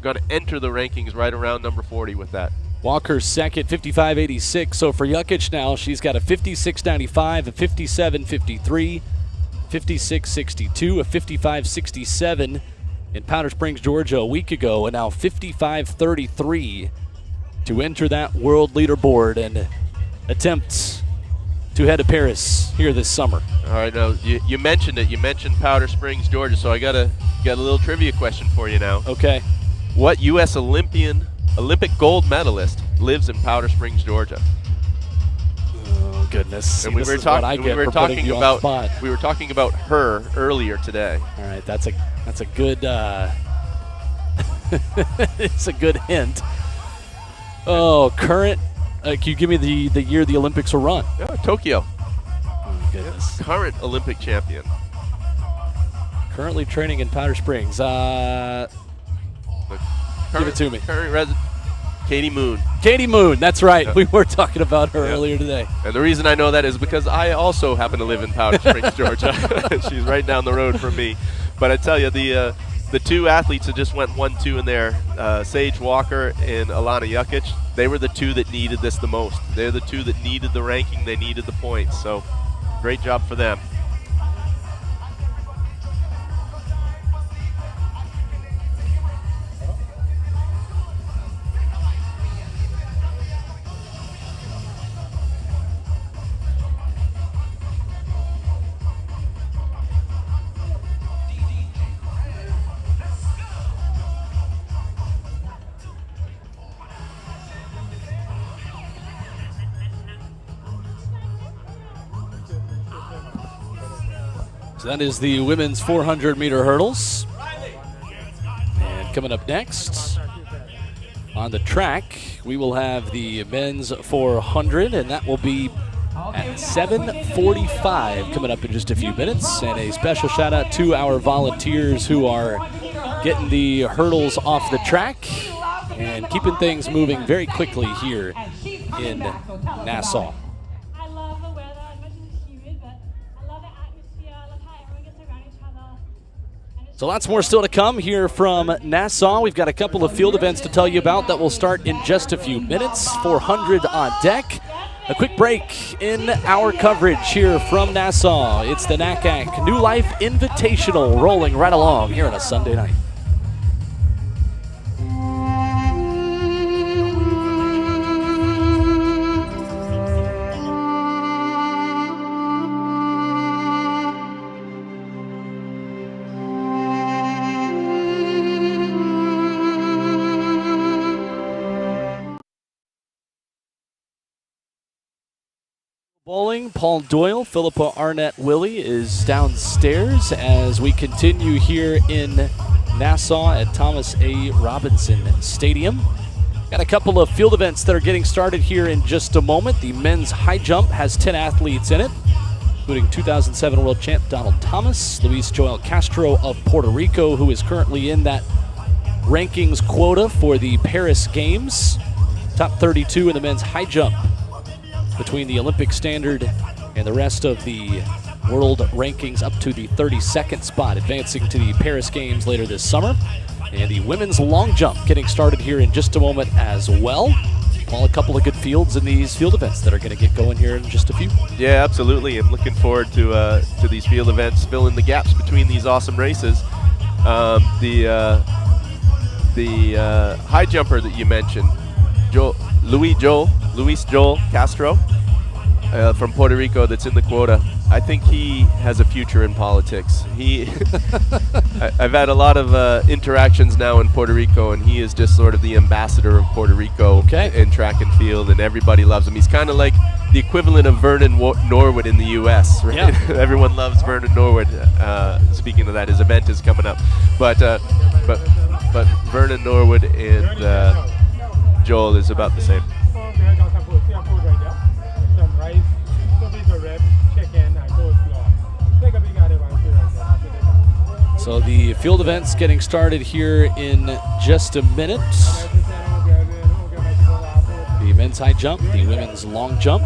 going to enter the rankings right around number 40 with that. Walker's 2nd, 55.86. So for Jukic now, she's got a 56.95, a 57.53, 56.62, a 55.67 in Powder Springs, Georgia a week ago, and now 55.33 to enter that world leaderboard and attempt to head to Paris here this summer. All right, now you mentioned it. You mentioned Powder Springs, Georgia, so I got a little trivia question for you now. Okay. What U.S. Olympic gold medalist lives in Powder Springs, Georgia? Oh goodness! And we were talking about her earlier today. All right, that's a good it's a good hint. Oh, current. Can you give me the year the Olympics were run? Tokyo. Oh goodness! Current Olympic champion. Currently training in Powder Springs. Give it to me. Current resident, Katie Moon. Katie Moon, that's right. Yeah. We were talking about her earlier today. And the reason I know that is because I also happen to live in Powder Springs, Georgia. She's right down the road from me. But I tell you, the 2 athletes that just went 1-2 in there, Sage Walker and Alana Jukic, they were the 2 that needed this the most. They're the 2 that needed the ranking. They needed the points. So great job for them. So that is the women's 400-meter hurdles. And coming up next on the track, we will have the men's 400, and that will be at 7:45 coming up in just a few minutes. And a special shout out to our volunteers who are getting the hurdles off the track and keeping things moving very quickly here in Nassau. I love the weather as much as it's humid, but I love the atmosphere. I love how everyone gets around each other. And it's So lots more still to come here from Nassau. We've got a couple of field events to tell you about that will start in just a few minutes. 400 on deck. A quick break in our coverage here from Nassau. It's the NACAC New Life Invitational rolling right along here on a Sunday night. Bowling, Paul Doyle, Philippa Arnett Willie is downstairs as we continue here in Nassau at Thomas A. Robinson Stadium. Got a couple of field events that are getting started here in just a moment. The men's high jump has 10 athletes in it, including 2007 world champ Donald Thomas, Luis Joel Castro of Puerto Rico, who is currently in that rankings quota for the Paris Games. Top 32 in the men's high jump between the Olympic standard and the rest of the world rankings up to the 32nd spot, advancing to the Paris Games later this summer. And the women's long jump getting started here in just a moment as well. Well, a couple of good fields in these field events that are going to get going here in just a few. Yeah, absolutely. I'm looking forward to these field events, filling the gaps between these awesome races. The high jumper that you mentioned, Luis Joel Castro from Puerto Rico, that's in the quota. I think he has a future in politics. I've had a lot of interactions now in Puerto Rico, and he is just sort of the ambassador of Puerto Rico in track and field, and everybody loves him. He's kind of like the equivalent of Vernon Norwood in the U.S., right? Yeah. Everyone loves Vernon Norwood. Speaking of that, his event is coming up. But Vernon Norwood and Joel is about the same. So the field events getting started here in just a minute. The men's high jump, the women's long jump.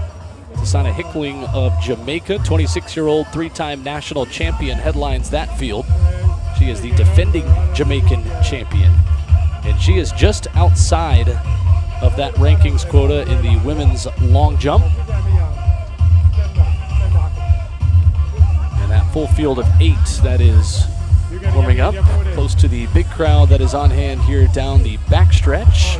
Tasana Hickling of Jamaica, 26-year-old three-time national champion, headlines that field. She is the defending Jamaican champion, and she is just outside of that rankings quota in the women's long jump. And that full field of 8 that is warming up close to the big crowd that is on hand here down the backstretch.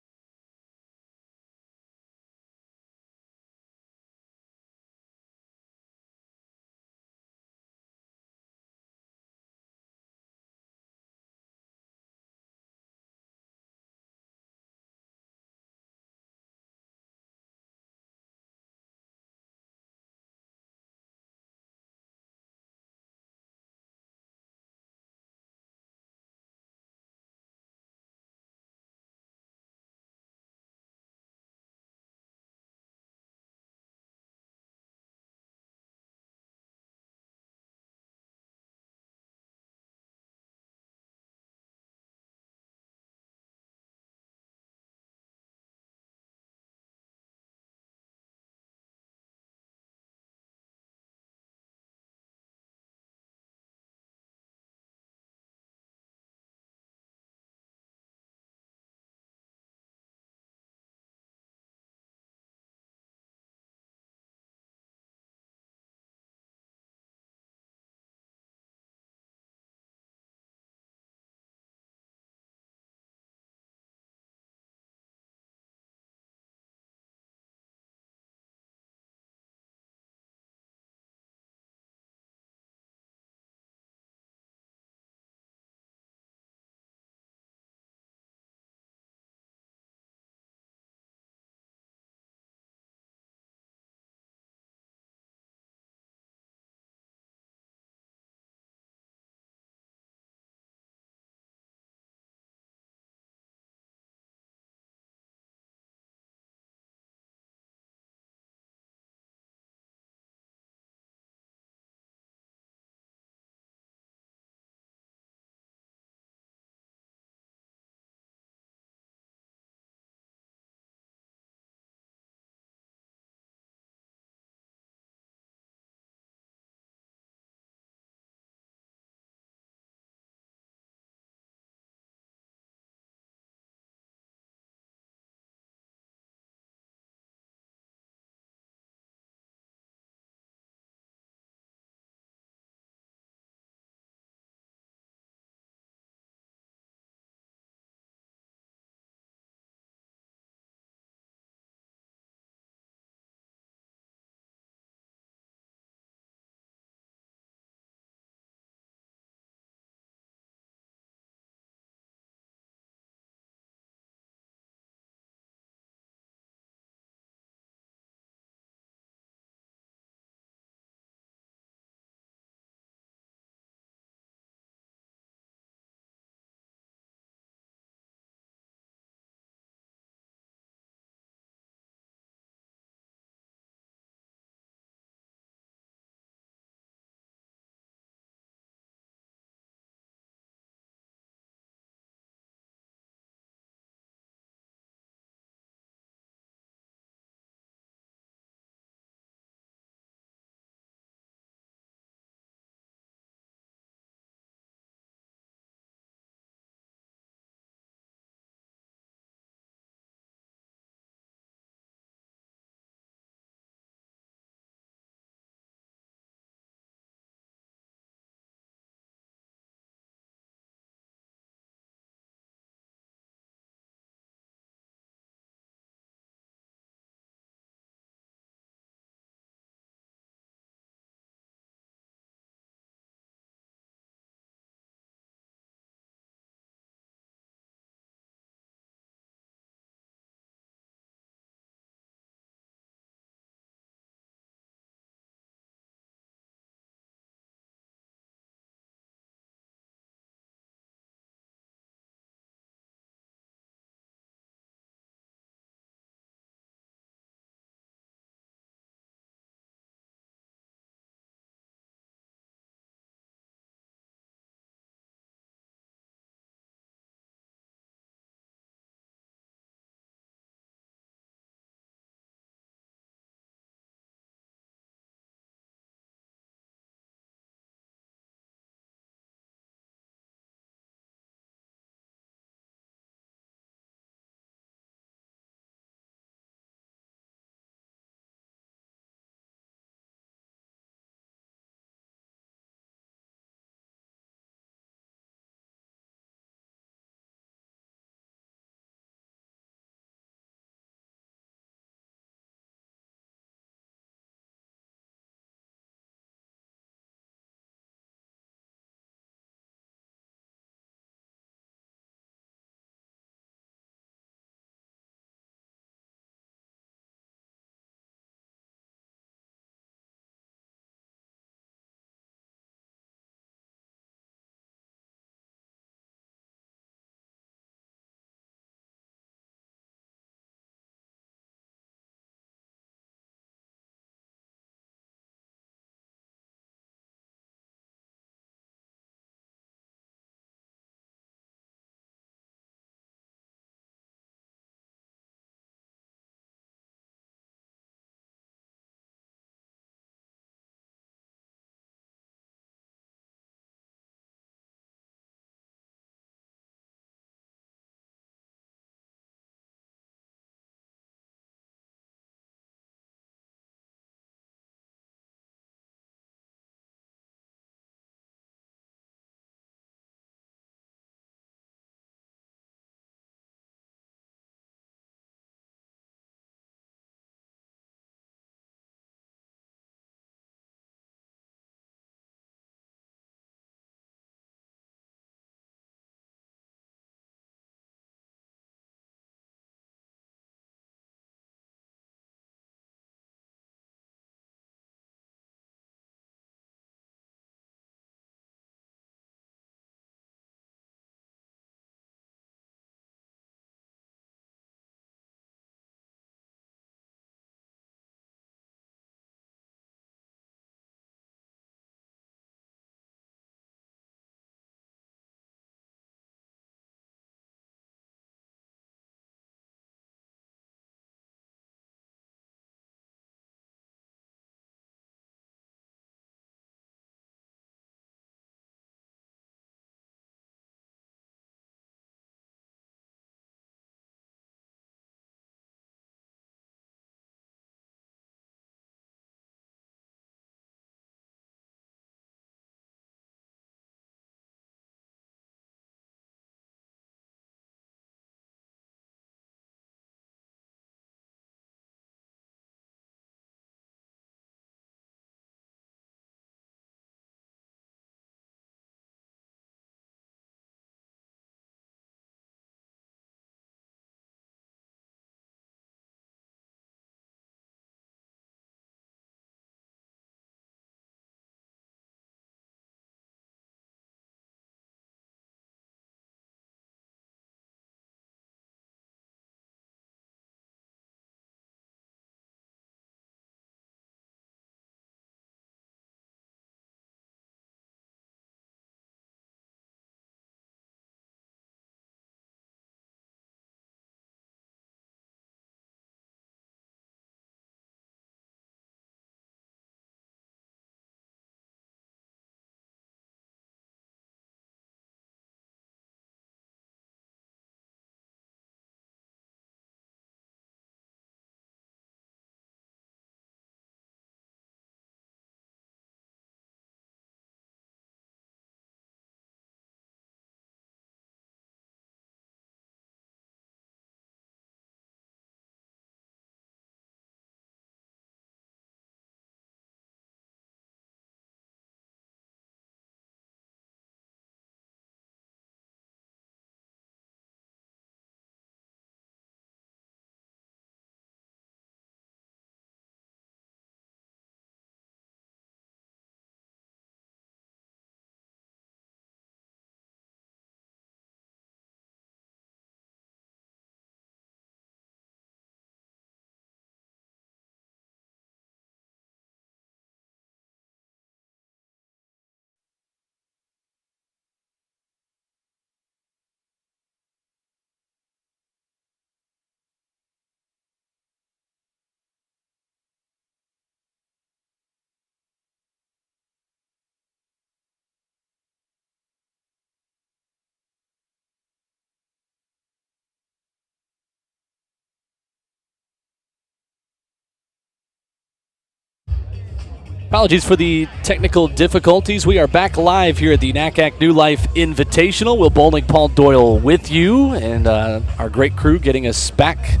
Apologies for the technical difficulties. We are back live here at the NACAC New Life Invitational. Will Bowling, Paul Doyle with you, and our great crew getting us back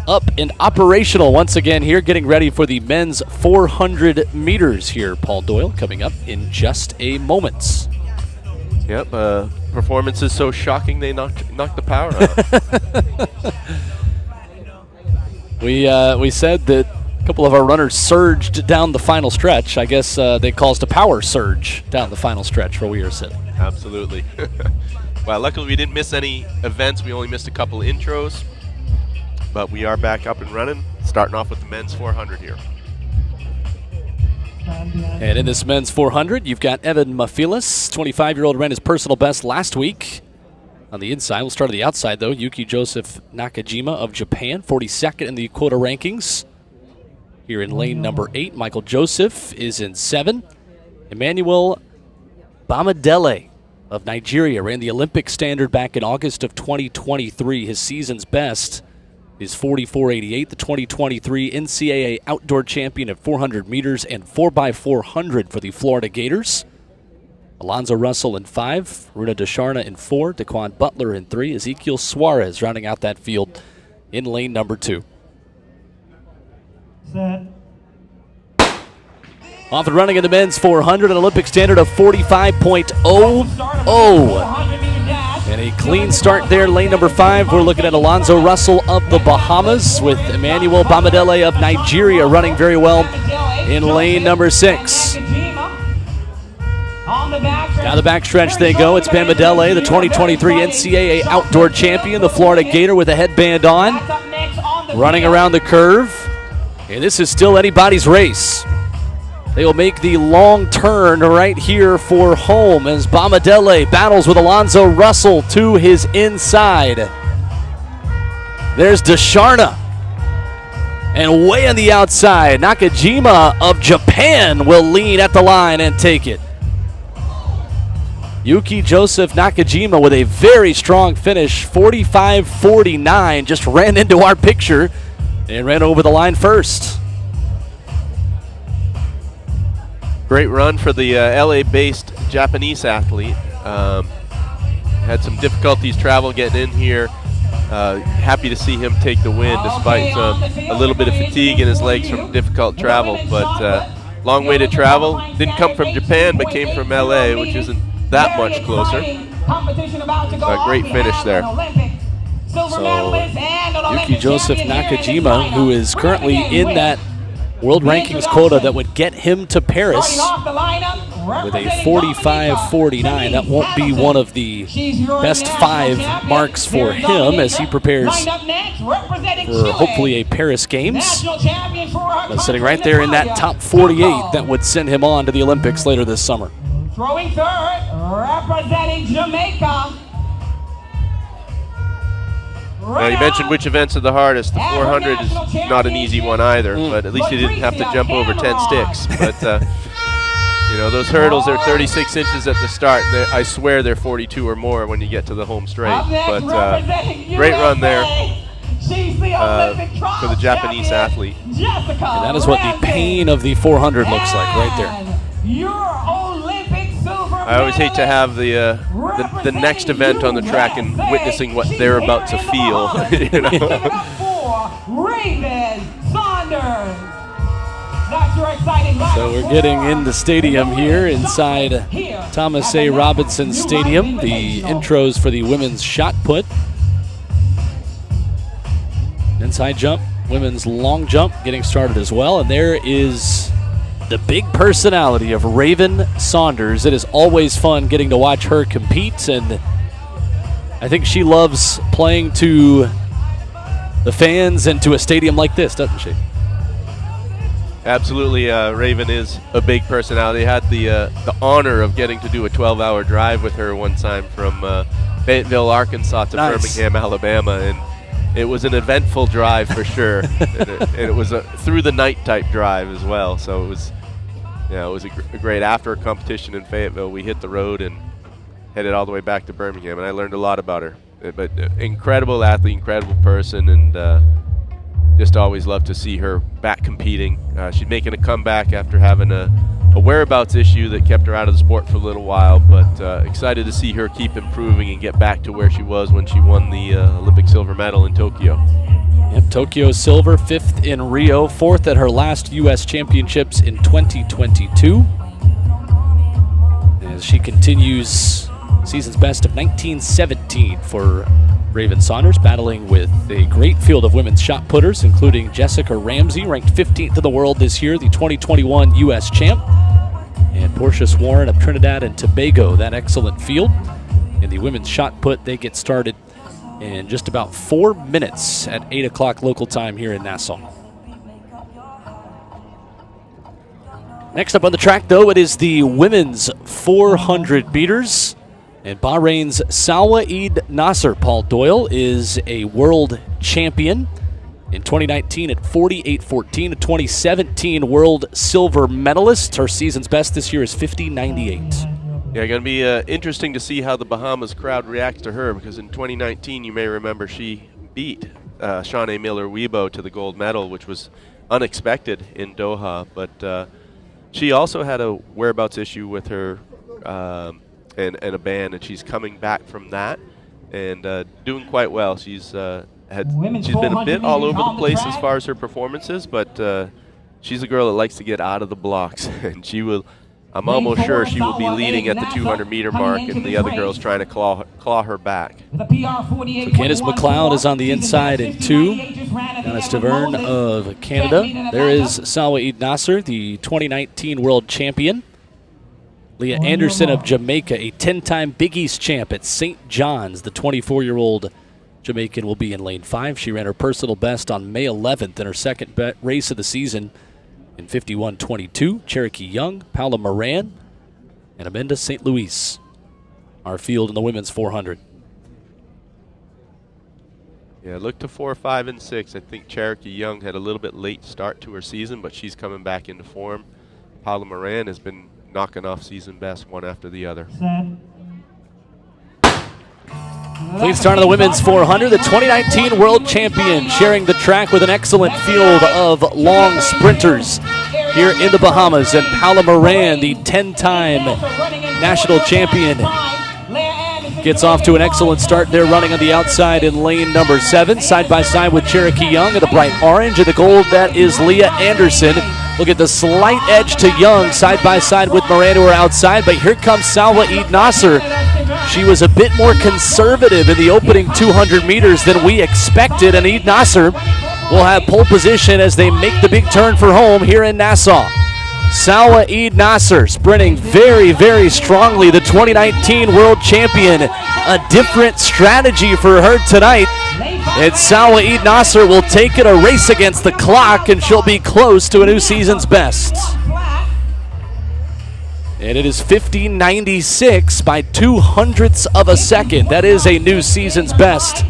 up and operational once again here, getting ready for the men's 400 meters here. Paul Doyle coming up in just a moment. Yep, performance is so shocking they knocked the power out. We said that a couple of our runners surged down the final stretch. I guess they caused a power surge down the final stretch where we are sitting. Absolutely. Well, luckily we didn't miss any events. We only missed a couple intros. But we are back up and running, starting off with the men's 400 here. And in this men's 400, you've got Evan Mafilis, 25-year-old, ran his personal best last week. On the inside, we'll start on the outside, though. Yuki Joseph Nakajima of Japan, 42nd in the quota rankings. Here in lane number 8, Michael Joseph is in 7. Emmanuel Bamadele of Nigeria ran the Olympic standard back in August of 2023. His season's best is 44.88, the 2023 NCAA outdoor champion at 400 meters and 4x400 for the Florida Gators. Alonzo Russell in 5, Runa Desharna in 4, Daquan Butler in 3, Ezekiel Suarez rounding out that field in lane number 2. Set. Off and running in the men's 400, an Olympic standard of 45.00. And a clean start there, lane number 5. We're looking at Alonzo Russell of the Bahamas with Emmanuel Bamadele of Nigeria running very well in lane number 6. Down the backstretch they go. It's Bamadele, the 2023 NCAA outdoor champion, the Florida Gator with a headband on, running around the curve. And this is still anybody's race. They will make the long turn right here for home as Bamadele battles with Alonzo Russell to his inside. There's Desharna. And way on the outside, Nakajima of Japan will lean at the line and take it. Yuki Joseph Nakajima with a very strong finish, 45.49, just ran into our picture and ran over the line first. Great run for the LA-based Japanese athlete. Had some difficulties traveling getting in here. Happy to see him take the win despite a little bit of fatigue in his legs from difficult travel. But long way to travel. Didn't come from Japan, but came from LA, which isn't that much closer. A great finish there. So Yuki Joseph Nakajima, who is currently in that world rankings quota that would get him to Paris with a 45.49. That won't be one of the best 5 marks for him as he prepares for hopefully a Paris Games. But sitting right there in that top 48, that would send him on to the Olympics later this summer. Throwing third, representing Jamaica. Now, you mentioned which events are the hardest. The 400 is not an easy one either, but at least you didn't have to jump over 10 sticks. But, you know, those hurdles are 36 inches at the start. I swear they're 42 or more when you get to the home straight. But great run there for the Japanese athlete. And that is what the pain of the 400 looks like right there. I always hate to have the next event on the track and witnessing what they're about to feel. You know? So we're getting in the stadium here inside Thomas A. Robinson Stadium. The intros for the women's shot put. Men's high jump, women's long jump getting started as well. And there is the big personality of Raven Saunders. It is always fun getting to watch her compete, and I think she loves playing to the fans and to a stadium like this, doesn't she? Absolutely. Raven is a big personality. I had the honor of getting to do a 12-hour drive with her one time from Fayetteville, Arkansas to Birmingham, Alabama, and it was an eventful drive for sure. and it was a through the night type drive as well. So it was, yeah, it was a great. After a competition in Fayetteville, we hit the road and headed all the way back to Birmingham, and I learned a lot about her. But incredible athlete, incredible person, and just always love to see her back competing. She's making a comeback after having a whereabouts issue that kept her out of the sport for a little while, but excited to see her keep improving and get back to where she was when she won the Olympic silver medal in Tokyo. Yep, Tokyo silver, 5th in Rio, 4th at her last U.S. Championships in 2022. As she continues season's best of 1917 for Raven Saunders, battling with a great field of women's shot putters, including Jessica Ramsey, ranked 15th in the world this year, the 2021 U.S. champ, and Portia Swarren of Trinidad and Tobago, that excellent field. In the women's shot put, they get started in just about 4 minutes at 8 o'clock local time here in Nassau. Next up on the track, though, it is the women's 400 meters. And Bahrain's Salwa Eid Nasser, Paul Doyle, is a world champion in 2019 at 48.14, a 2017 world silver medalist. Her season's best this year is 50.98. Yeah, going to be interesting to see how the Bahamas crowd reacts to her, because in 2019, you may remember, she beat Shawnee Miller-Weibo to the gold medal, which was unexpected in Doha. But she also had a whereabouts issue with her and a ban, and she's coming back from that and doing quite well. She's been a bit all over the place as far as her performances, but she's a girl that likes to get out of the blocks, and she will. I'm almost sure she will be leading at the 200-meter mark, and the other girls trying to claw her back. So Candace McLeod is on the inside in 2. Donna Stavern of Canada. There is Salwa Eid Nasser, the 2019 world champion. Leah Anderson of Jamaica, a 10-time Big East champ at St. John's. The 24-year-old Jamaican will be in lane 5. She ran her personal best on May 11th in her second race of the season in 51.22. Cherokee Young, Paula Moran, and Amanda St. Louis. Our field in the women's 400. Yeah, look to 4, 5, and 6. I think Cherokee Young had a little bit late start to her season, but she's coming back into form. Paula Moran has been knocking off season best one after the other. Clean start of the women's 400. The 2019 world champion sharing the track with an excellent field of long sprinters here in the Bahamas. And Paula Moran, the 10-time national champion, gets off to an excellent start there, running on the outside in lane number 7, side by side with Cherokee Young in the bright orange. And the gold, that is Leah Anderson. Look at the slight edge to Young, side by side with Moran, who are outside. But here comes Salwa Eid Nasser. She was a bit more conservative in the opening 200 meters than we expected, and Eid Nasser will have pole position as they make the big turn for home here in Nassau. Salwa Eid Nasser sprinting very, very strongly, the 2019 world champion. A different strategy for her tonight. And Salwa Eid Nasser will take it a race against the clock, and she'll be close to a new season's best. And it is 50.96 by 0.02 of a second. That is a new season's best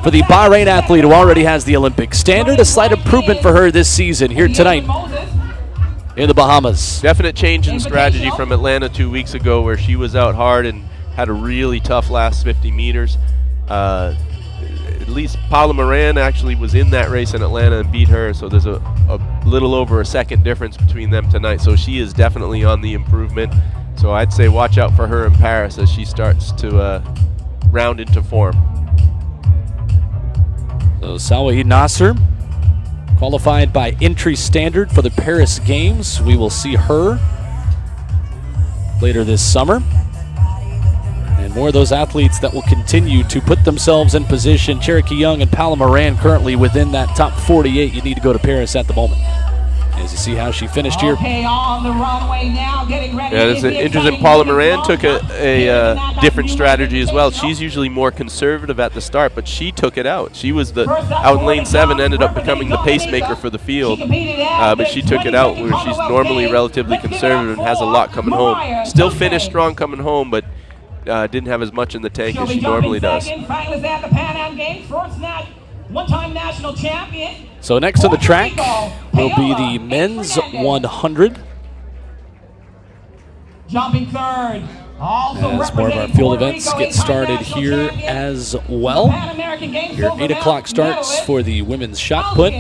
for the Bahrain athlete who already has the Olympic standard. A slight improvement for her this season here tonight in the Bahamas. Definite change in strategy from Atlanta 2 weeks ago, where she was out hard and had a really tough last 50 meters. At least Paula Moran actually was in that race in Atlanta and beat her, so there's a little over a second difference between them tonight. So she is definitely on the improvement. So I'd say watch out for her in Paris as she starts to round into form. So Salwa Eid Nasser qualified by entry standard for the Paris Games. We will see her later this summer. And more of those athletes that will continue to put themselves in position. Cherokee Young and Paula Moran currently within that top 48. You need to go to Paris at the moment. As you see how she finished here. On the runway now, getting ready. Yeah, it's interesting. Paula Moran took a different strategy as well. She's usually more conservative at the start, but she took it out. She was out in lane 7, ended up becoming the pacemaker for the field. But she took it out where she's normally relatively conservative and has a lot coming home. Still finished strong coming home, but didn't have as much in the tank as she normally does. One-time national champion. So next on the track will be the men's 100. Jumping third, as more of our field events get started here as well. Your 8 o'clock starts for the women's shot put.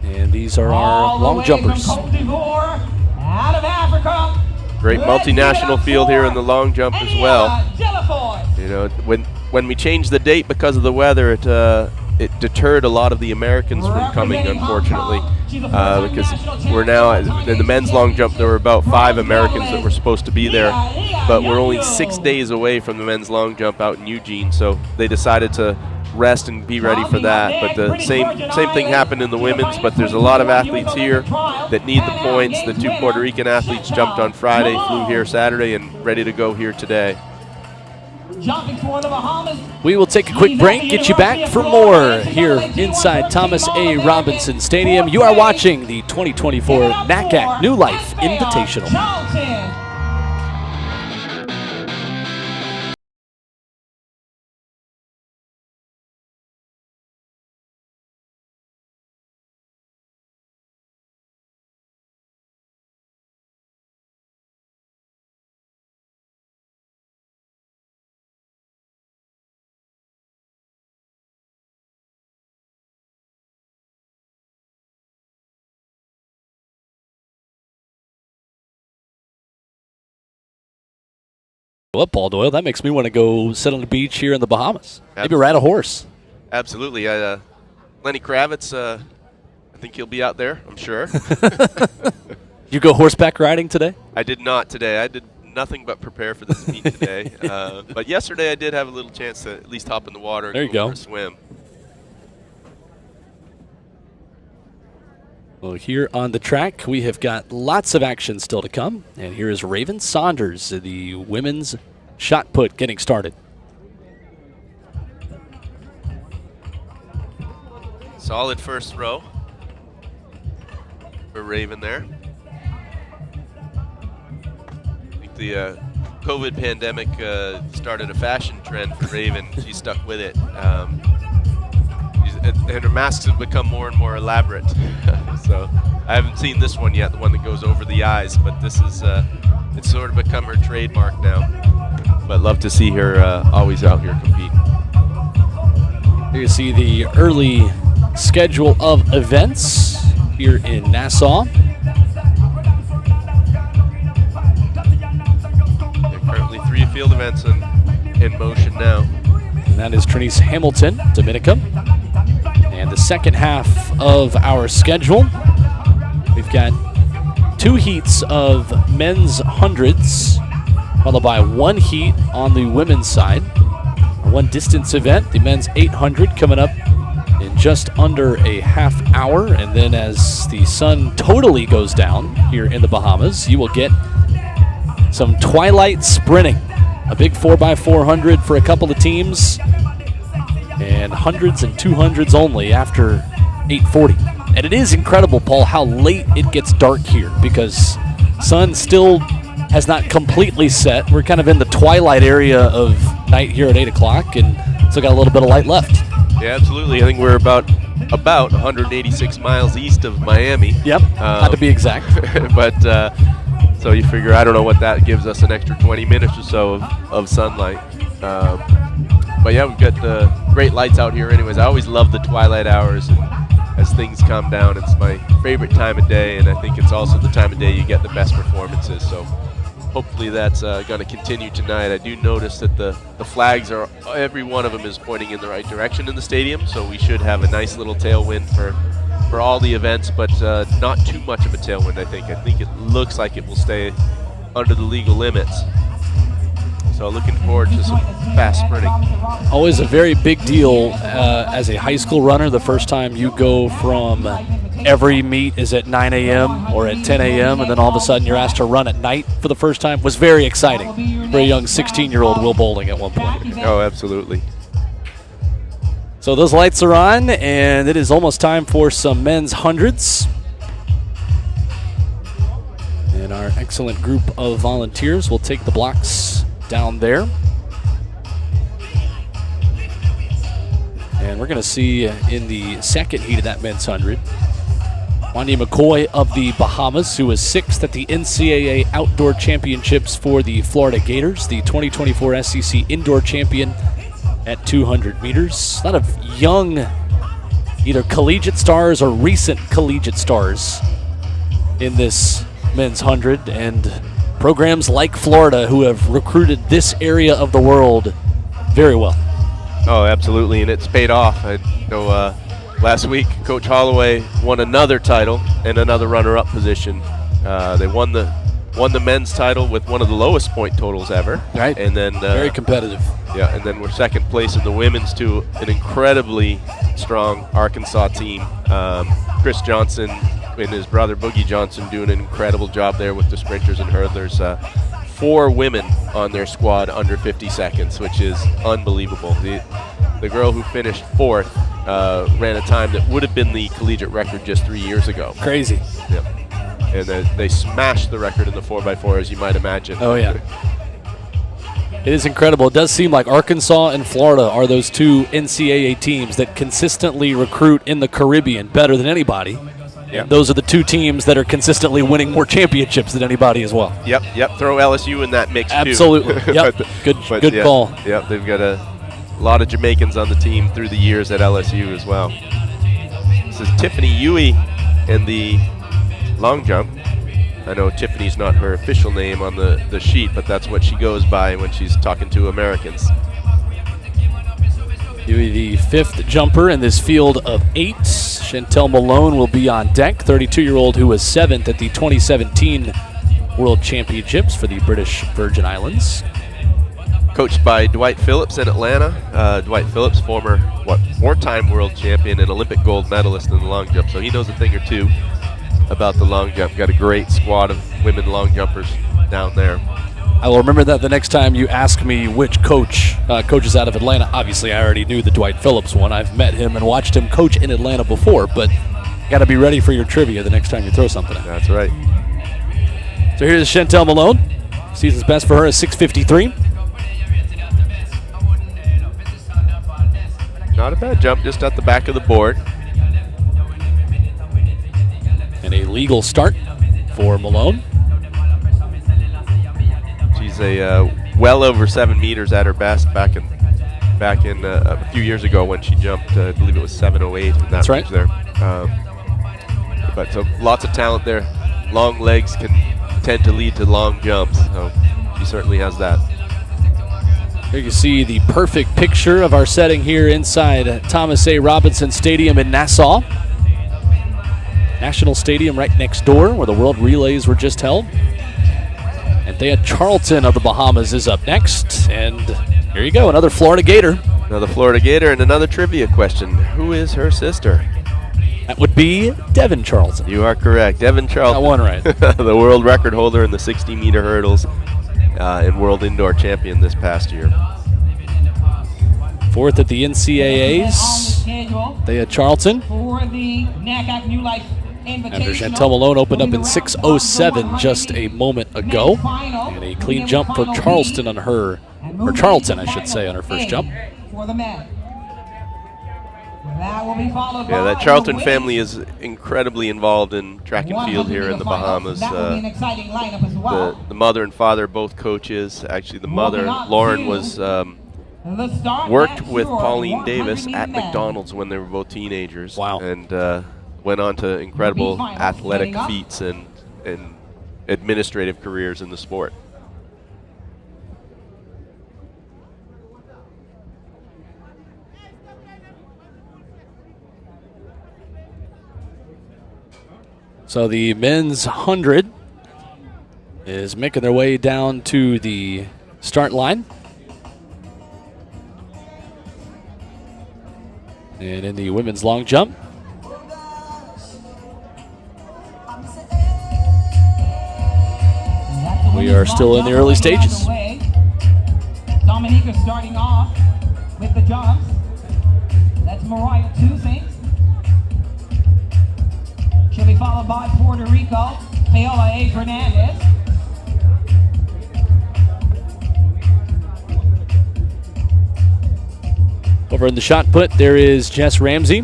And these are our long jumpers. Out of Africa. Great multinational field here in the long jump as well. You know, when we changed the date because of the weather, it deterred a lot of the Americans from coming, unfortunately, because we're now in the men's long jump. There were about 5 Americans that were supposed to be there, but we're only 6 days away from the men's long jump out in Eugene, so they decided to rest and be ready for that. But the same thing happened in the women's, but there's a lot of athletes here that need the points. The 2 Puerto Rican athletes jumped on Friday, flew here Saturday, and ready to go here today. We will take a quick break, get you back for more here inside Thomas A. Robinson Stadium. You are watching the 2024 NACAC New Life Invitational. Well, Paul Doyle, that makes me want to go sit on the beach here in the Bahamas. Maybe ride a horse. Absolutely. Lenny Kravitz, I think he'll be out there, I'm sure. You go horseback riding today? I did not today. I did nothing but prepare for this meet today. But yesterday I did have a little chance to at least hop in the water and go for a swim. Well, here on the track, we have got lots of action still to come. And here is Raven Saunders, the women's shot put, getting started. Solid first row for Raven there. I think the COVID pandemic started a fashion trend for Raven. She stuck with it. And her masks have become more and more elaborate. So I haven't seen this one yet, the one that goes over the eyes, but this is, it's sort of become her trademark now. But love to see her always out here competing. Here you see the early schedule of events here in Nassau. There are currently 3 field events in motion now. And that is Trinice Hamilton, Dominica. And the second half of our schedule, we've got 2 heats of men's hundreds, followed by 1 heat on the women's side. 1 distance event, the men's 800, coming up in just under a half hour. And then as the sun totally goes down here in the Bahamas, you will get some twilight sprinting. A big 4x400 for a couple of teams, and hundreds and 200s only after 8:40. And it is incredible, Paul, how late it gets dark here, because sun still has not completely set. We're kind of in the twilight area of night here at 8 o'clock, and still got a little bit of light left. Yeah, absolutely. I think we're about 186 miles east of Miami. Yep, not to be exact. But so you figure, I don't know what that gives us, an extra 20 minutes or so of sunlight. But yeah, we've got the great lights out here anyways. I always love the twilight hours, and as things calm down, it's my favorite time of day, and I think it's also the time of day you get the best performances. So hopefully that's going to continue tonight. I do notice that the flags are, every one of them is pointing in the right direction in the stadium, so we should have a nice little tailwind for all the events, but not too much of a tailwind, I think. I think it looks like it will stay under the legal limits. So looking forward to some fast sprinting. Always a very big deal as a high school runner, the first time you go from every meet is at 9 a.m. or at 10 a.m. and then all of a sudden you're asked to run at night for the first time, was very exciting for a young 16-year-old Will Bowling at one point. Oh, absolutely. So those lights are on, and it is almost time for some men's hundreds. And our excellent group of volunteers will take the blocks down there. And we're going to see in the second heat of that men's 100, Wendy McCoy of the Bahamas, who was 6th at the NCAA Outdoor Championships for the Florida Gators, the 2024 SEC Indoor Champion at 200 meters. A lot of young, either collegiate stars or recent collegiate stars in this men's 100, and programs like Florida who have recruited this area of the world very well. Oh, absolutely, and it's paid off. I know last week Coach Holloway won another title and another runner-up position. They won the men's title with one of the lowest point totals ever. Right. And then very competitive. Yeah, and then we're second place in the women's to an incredibly strong Arkansas team. Chris Johnson and his brother Boogie Johnson doing an incredible job there with the sprinters and hurdlers. 4 women on their squad under 50 seconds, which is unbelievable. The girl who finished 4th ran a time that would have been the collegiate record just 3 years ago. Crazy. Yep. And they smashed the record in the 4x4, as you might imagine. Oh, yeah. It is incredible. It does seem like Arkansas and Florida are those 2 NCAA teams that consistently recruit in the Caribbean better than anybody. Yep. And those are the 2 teams that are consistently winning more championships than anybody as well. Yep. Throw LSU in that mix, Absolutely. too. Yep. Good yeah, call. Yep, they've got a lot of Jamaicans on the team through the years at LSU as well. This is Tiffany Huey in the long jump. I know Tiffany's not her official name on the sheet, but that's what she goes by when she's talking to Americans. Huey, the 5th jumper in this field of 8. Chantel Malone will be on deck, 32-year-old who was 7th at the 2017 World Championships for the British Virgin Islands. Coached by Dwight Phillips in Atlanta. Dwight Phillips, former 4-time world champion and Olympic gold medalist in the long jump, so he knows a thing or two about the long jump. Got a great squad of women long jumpers down there. I will remember that the next time you ask me which coaches out of Atlanta. Obviously, I already knew the Dwight Phillips one. I've met him and watched him coach in Atlanta before, but got to be ready for your trivia the next time you throw something out. That's right. So here's Chantel Malone. Season's best for her is 6:53. Not a bad jump, just at the back of the board. And a legal start for Malone. She's well over 7 meters at her best back in a few years ago when she jumped. I believe it was 7:08 in that range there. But so lots of talent there. Long legs can tend to lead to long jumps, so she certainly has that. Here you see the perfect picture of our setting here inside Thomas A. Robinson Stadium in Nassau. National Stadium right next door where the World Relays were just held. Anthea Charlton of the Bahamas is up next. And here you go, another Florida Gator. Another Florida Gator and another trivia question. Who is her sister? That would be Devin Charlton. You are correct. Devin Charlton. Got one right. The world record holder in the 60-meter hurdles and world indoor champion this past year. 4th at the NCAAs. Anthea Charlton. For the NACAC New Life After Chantel Malone opened up in 6:07 just a moment ago. And a clean jump for Charleston on her, or Charlton, I should say, on her first jump. For the men. That will be followed Yeah, by that Charlton the family is incredibly involved in track and field here in the Bahamas. That will be an exciting lineup as well. The mother and father both coaches. Actually, the mother, Lauren, was The start worked at with your Pauline 100 Davis meter at men. McDonald's when they were both teenagers. Wow. And went on to incredible Finals athletic getting up. feats and administrative careers in the sport. So the men's 100 is making their way down to the start line. And in the women's long jump, we are still in the early stages. Dominica starting off with the jumps. That's Mariah Toussaint. She'll be followed by Puerto Rico, Paola A. Fernandez. Over in the shot put, there is Jess Ramsey.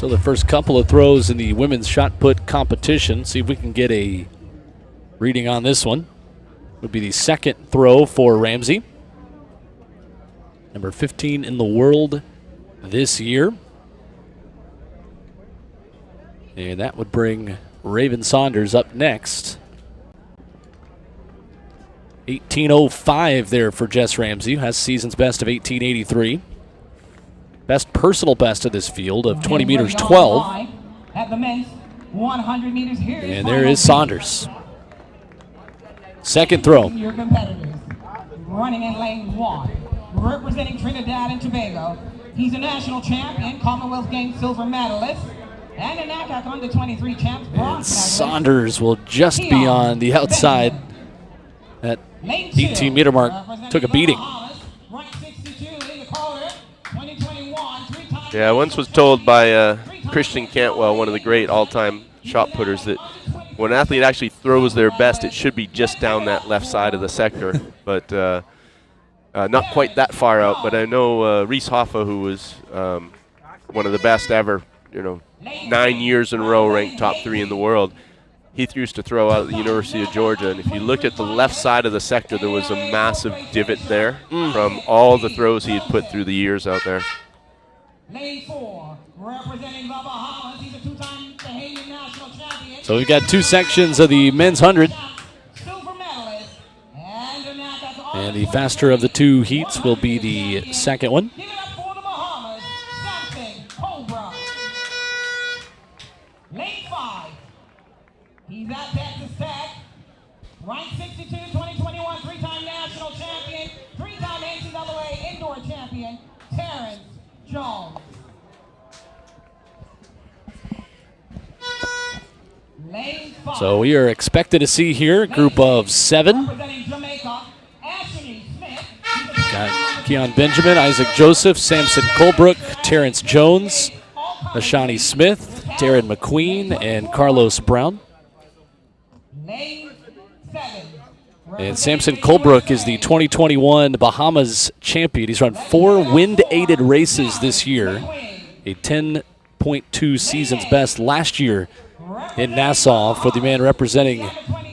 So the first couple of throws in the women's shot put competition. See if we can get a reading on this one. Would be the second throw for Ramsey. Number 15 in the world this year. And that would bring Raven Saunders up next. 18:05 there for Jess Ramsey, who has season's best of 18:83. Best personal best of this field of 20 meters 12. At the men's 100 meters here. And there is Saunders. Second throw. Your competitors running in lane 1, representing Trinidad and Tobago. He's a national champion, Commonwealth Games silver medalist, and a NACAC under 23 champ. And Saunders will just be on the outside. That 18-meter mark took a beating. Yeah, I once was told by Christian Cantwell, one of the great all-time shot putters, that when an athlete actually throws their best, it should be just down that left side of the sector, but not quite that far out. But I know Reese Hoffa, who was one of the best ever, 9 years in a row ranked top 3 in the world, he used to throw out at the University of Georgia, and if you looked at the left side of the sector, there was a massive divot there from all the throws he had put through the years out there. Lane 4, representing the Bahamas. He's a 2-time Bahamian national champion. So we've got 2 sections of the men's 100. Silver medalist. And the faster of the 2 heats will be the second one. Give it up for the Bahamas. Samson Cobra. Lane 5. He's at Texas Tech. Ranked 62, 2021, 3-time national champion, 3-time NCAA indoor champion, Terrence Jones. Lane 5. So we are expected to see here a group of 7. Representing Jamaica, Ashley Smith. Got Keon Benjamin, Isaac Joseph, Samson Colebrook, Terrence Jones, Ashani Smith, Darren McQueen, and Carlos Brown. Lane 7. And Samson Colebrook is the 2021 Bahamas champion. He's run 4 wind-aided races this year, a 10.2 season's best last year in Nassau for the man representing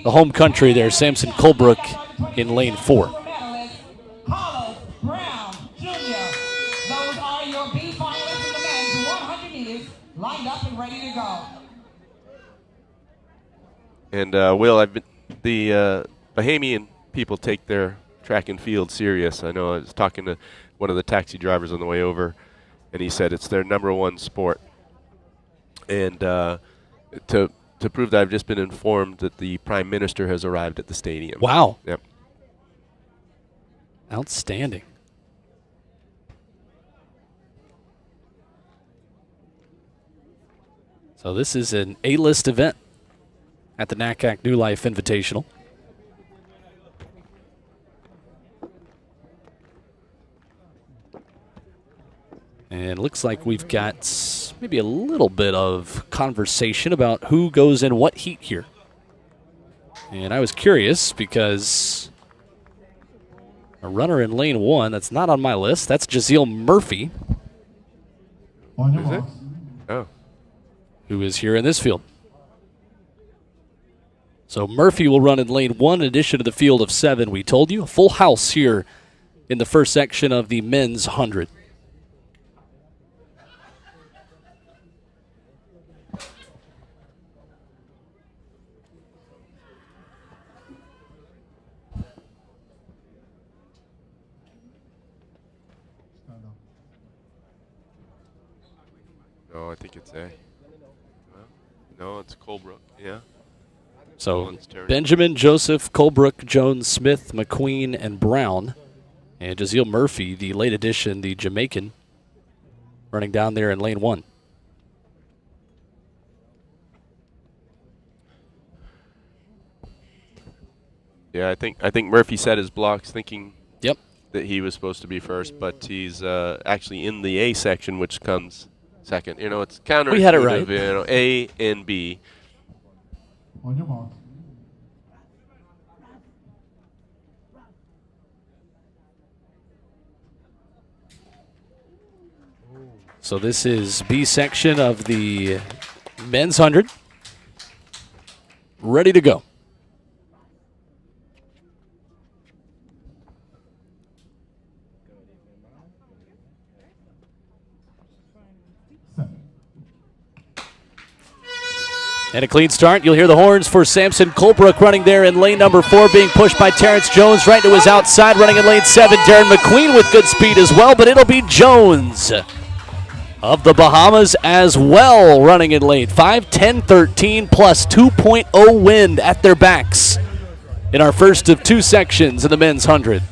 the home country there, Samson Colebrook, in lane 4. Carlos Brown Jr. Those are your B finalists in the men's 100 meters, lined up and ready to go. And Will, the Bahamian people take their track and field serious. I know I was talking to one of the taxi drivers on the way over, and he said it's their #1 sport. And to prove that, I've just been informed that the Prime Minister has arrived at the stadium. Wow. Yep. Outstanding. So this is an A-list event at the NACAC New Life Invitational. And it looks like we've got maybe a little bit of conversation about who goes in what heat here. And I was curious because a runner in lane 1 that's not on my list, that's Jazeel Murphy. Is it? Oh. Who is here in this field. So Murphy will run in lane 1 in addition to the field of 7, we told you. A full house here in the first section of the men's 100. No, I think it's A. No, it's Colebrook. Yeah. So Benjamin, Joseph, Colebrook, Jones, Smith, McQueen, and Brown. And Jazeel Murphy, the late addition, the Jamaican, running down there in lane 1. Yeah, I think Murphy set his blocks thinking Yep. that he was supposed to be first, but he's actually in the A section, which comes second. It's counterintuitive. We had it right. A and B. On your mark. So this is B section of the men's 100. Ready to go. And a clean start. You'll hear the horns for Samson Colebrook running there in lane number 4, being pushed by Terrence Jones right to his outside, running in lane 7. Darren McQueen with good speed as well, but it'll be Jones of the Bahamas as well running in lane 5. 10-13 plus 2.0 wind at their backs in our first of 2 sections in the men's 100.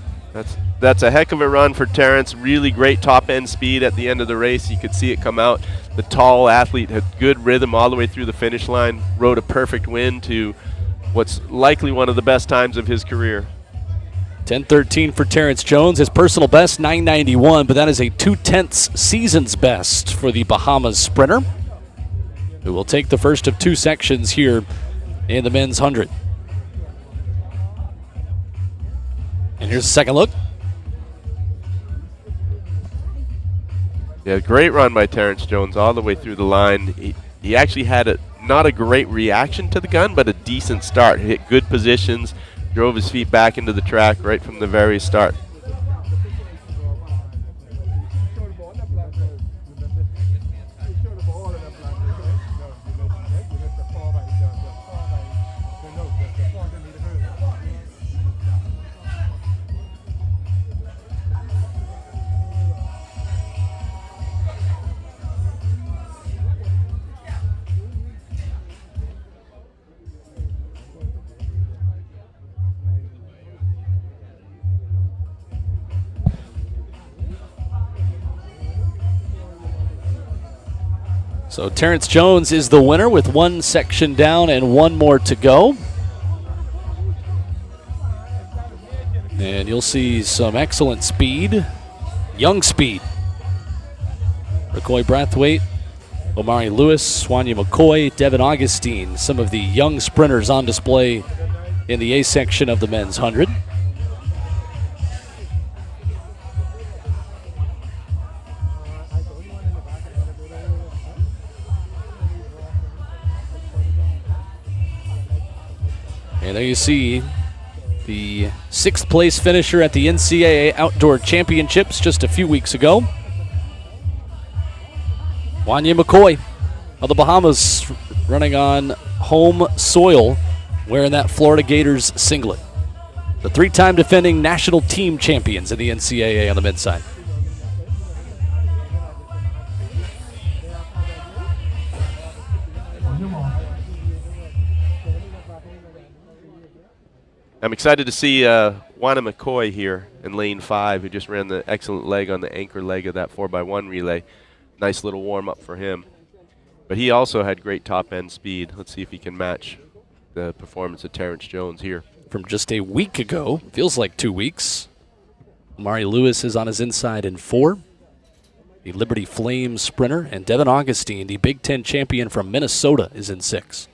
That's a heck of a run for Terrence. Really great top-end speed at the end of the race. You could see it come out. The tall athlete had good rhythm all the way through the finish line, rode a perfect win to what's likely one of the best times of his career. 10-13 for Terrence Jones. His personal best, 9:91, but that is a 2/10 season's best for the Bahamas sprinter, who will take the first of 2 sections here in the men's 100. And here's a second look. Yeah, great run by Terrence Jones all the way through the line. He actually had not a great reaction to the gun, but a decent start. Hit good positions, drove his feet back into the track right from the very start. So Terrence Jones is the winner with 1 section down and 1 more to go. And you'll see some excellent speed, young speed. McCoy Brathwaite, Omari Lewis, Swanya McCoy, Devin Augustine, some of the young sprinters on display in the A section of the men's 100. And there you see the 6th place finisher at the NCAA Outdoor Championships just a few weeks ago. Wanya McCoy of the Bahamas running on home soil wearing that Florida Gators singlet. The 3-time defending national team champions in the NCAA on the men's side. I'm excited to see Wana McCoy here in lane 5, who just ran the excellent leg on the anchor leg of that 4x1 relay. Nice little warm-up for him. But he also had great top-end speed. Let's see if he can match the performance of Terrence Jones here. From just a week ago, feels like 2 weeks. Omari Lewis is on his inside in 4. The Liberty Flames sprinter, and Devin Augustine, the Big Ten champion from Minnesota, is in 6.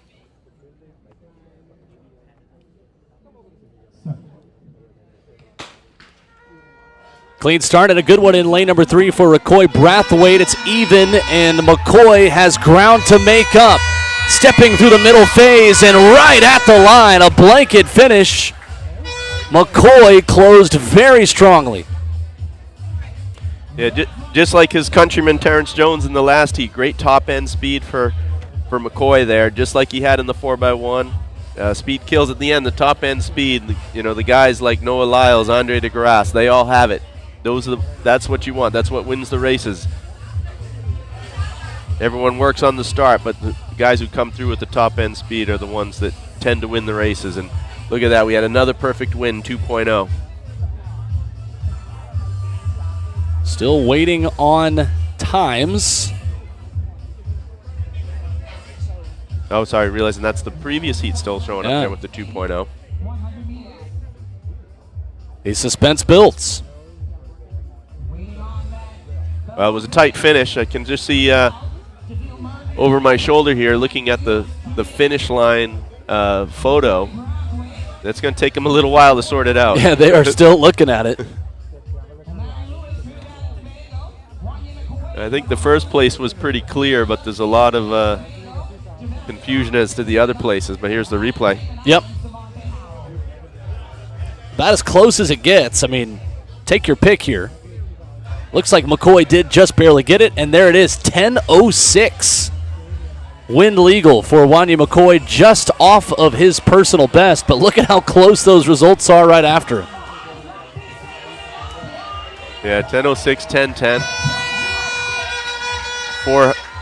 Clean start and a good one in lane number 3 for McCoy Brathwaite. It's even, and McCoy has ground to make up. Stepping through the middle phase and right at the line, a blanket finish. McCoy closed very strongly. Yeah, just like his countryman Terrence Jones in the last heat. Great top-end speed for McCoy there, just like he had in the 4x1. Speed kills at the end, the top-end speed. You know, the guys like Noah Lyles, Andre DeGrasse, they all have it. That's what you want. That's what wins the races. Everyone works on the start, but the guys who come through with the top-end speed are the ones that tend to win the races. And look at that. We had another perfect win, 2.0. Still waiting on times. Oh, sorry, realizing that's the previous heat still showing up there with the 2.0. The suspense builds. Well, it was a tight finish. I can just see over my shoulder here, looking at the finish line photo. That's going to take them a little while to sort it out. Yeah, they are still looking at it. I think the first place was pretty clear, but there's a lot of confusion as to the other places. But here's the replay. Yep. About as close as it gets. I mean, take your pick here. Looks like McCoy did just barely get it, and there it is, 10:06. Wind legal for Wanya McCoy, just off of his personal best, but look at how close those results are right after it. Yeah, 10:06, 10:10.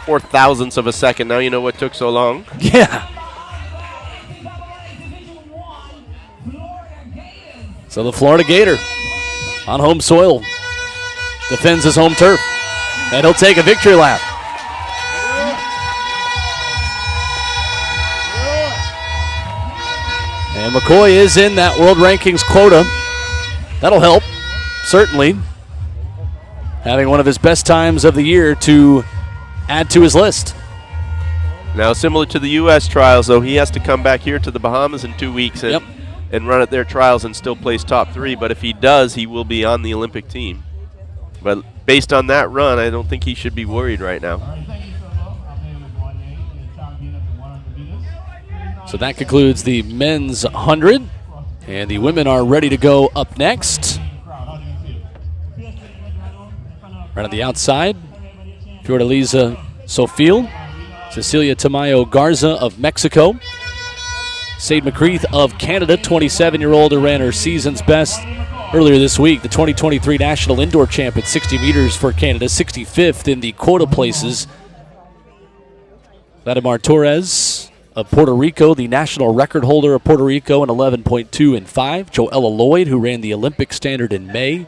4 thousandths of a second. Now you know what took so long. Yeah. So the Florida Gator on home soil defends his home turf, and he'll take a victory lap. And McCoy is in that world rankings quota. That'll help, certainly. Having one of his best times of the year to add to his list. Now, similar to the U.S. trials, though, he has to come back here to the Bahamas in 2 weeks and run at their trials and still place top 3. But if he does, he will be on the Olympic team. But based on that run, I don't think he should be worried right now. So that concludes the men's 100, and the women are ready to go up next. Right on the outside, Fiordaliza Sofil, Cecilia Tamayo Garza of Mexico, Sade McCreath of Canada, 27-year-old who ran her season's best earlier this week, the 2023 National Indoor Champ at 60 meters for Canada, 65th in the quota places. Vladimir Torres of Puerto Rico, the national record holder of Puerto Rico in 11.2 and 5. Joella Lloyd, who ran the Olympic standard in May,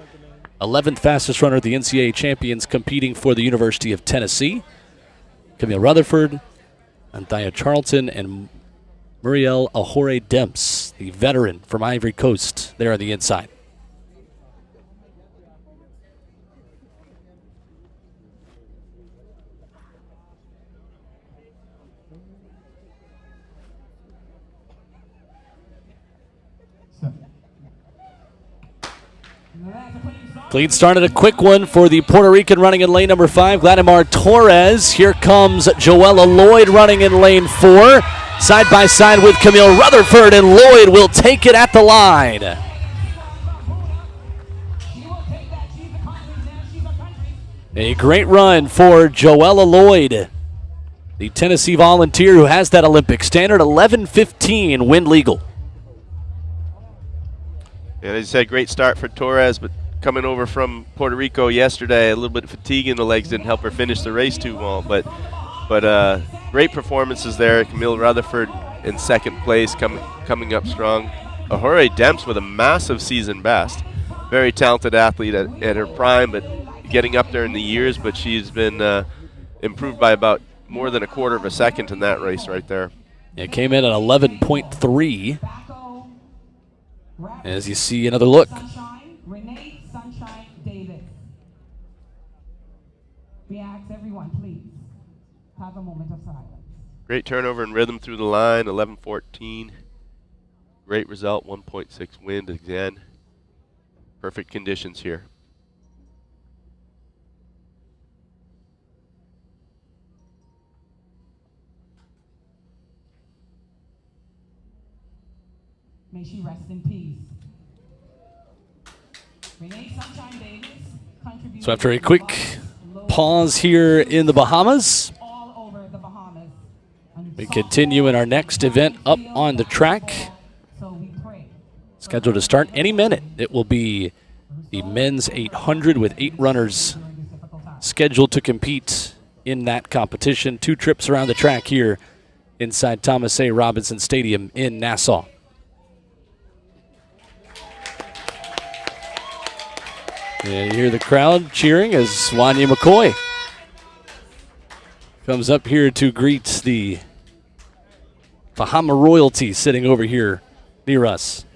11th fastest runner at the NCAA champions competing for the University of Tennessee. Camille Rutherford, Anthea Charlton, and Muriel Ahore Demps, the veteran from Ivory Coast, there on the inside. Lead started a quick one for the Puerto Rican running in lane number 5, Vladimir Torres. Here comes Joella Lloyd running in lane 4. Side by side with Camille Rutherford, and Lloyd will take it at the line. A great run for Joella Lloyd, the Tennessee Volunteer who has that Olympic standard, 11:15 wind legal. And as you said, great start for Torres, but coming over from Puerto Rico yesterday, a little bit of fatigue in the legs didn't help her finish the race too well. But great performances there. Camille Rutherford in second place, coming up strong. Ahore Demps with a massive season best. Very talented athlete at her prime, but getting up there in the years. But she's been improved by about more than a quarter of a second in that race right there. It came in at 11.3. As you see another look. Renee Sunshine Davis. We ask everyone, please, have a moment of silence. Great turnover and rhythm through the line, 11:14. Great result, 1.6 wind again. Perfect conditions here. May she rest in peace. Renee Sunshine Davis contributed. So after a quick pause here in the Bahamas, All over the Bahamas. we continue in our next event up on the track. So we pray. Scheduled to start any minute. It will be the men's 800 with 8 runners scheduled to compete in that competition. 2 trips around the track here inside Thomas A. Robinson Stadium in Nassau. And you hear the crowd cheering as Wanya McCoy comes up here to greet the Bahama royalty sitting over here near us.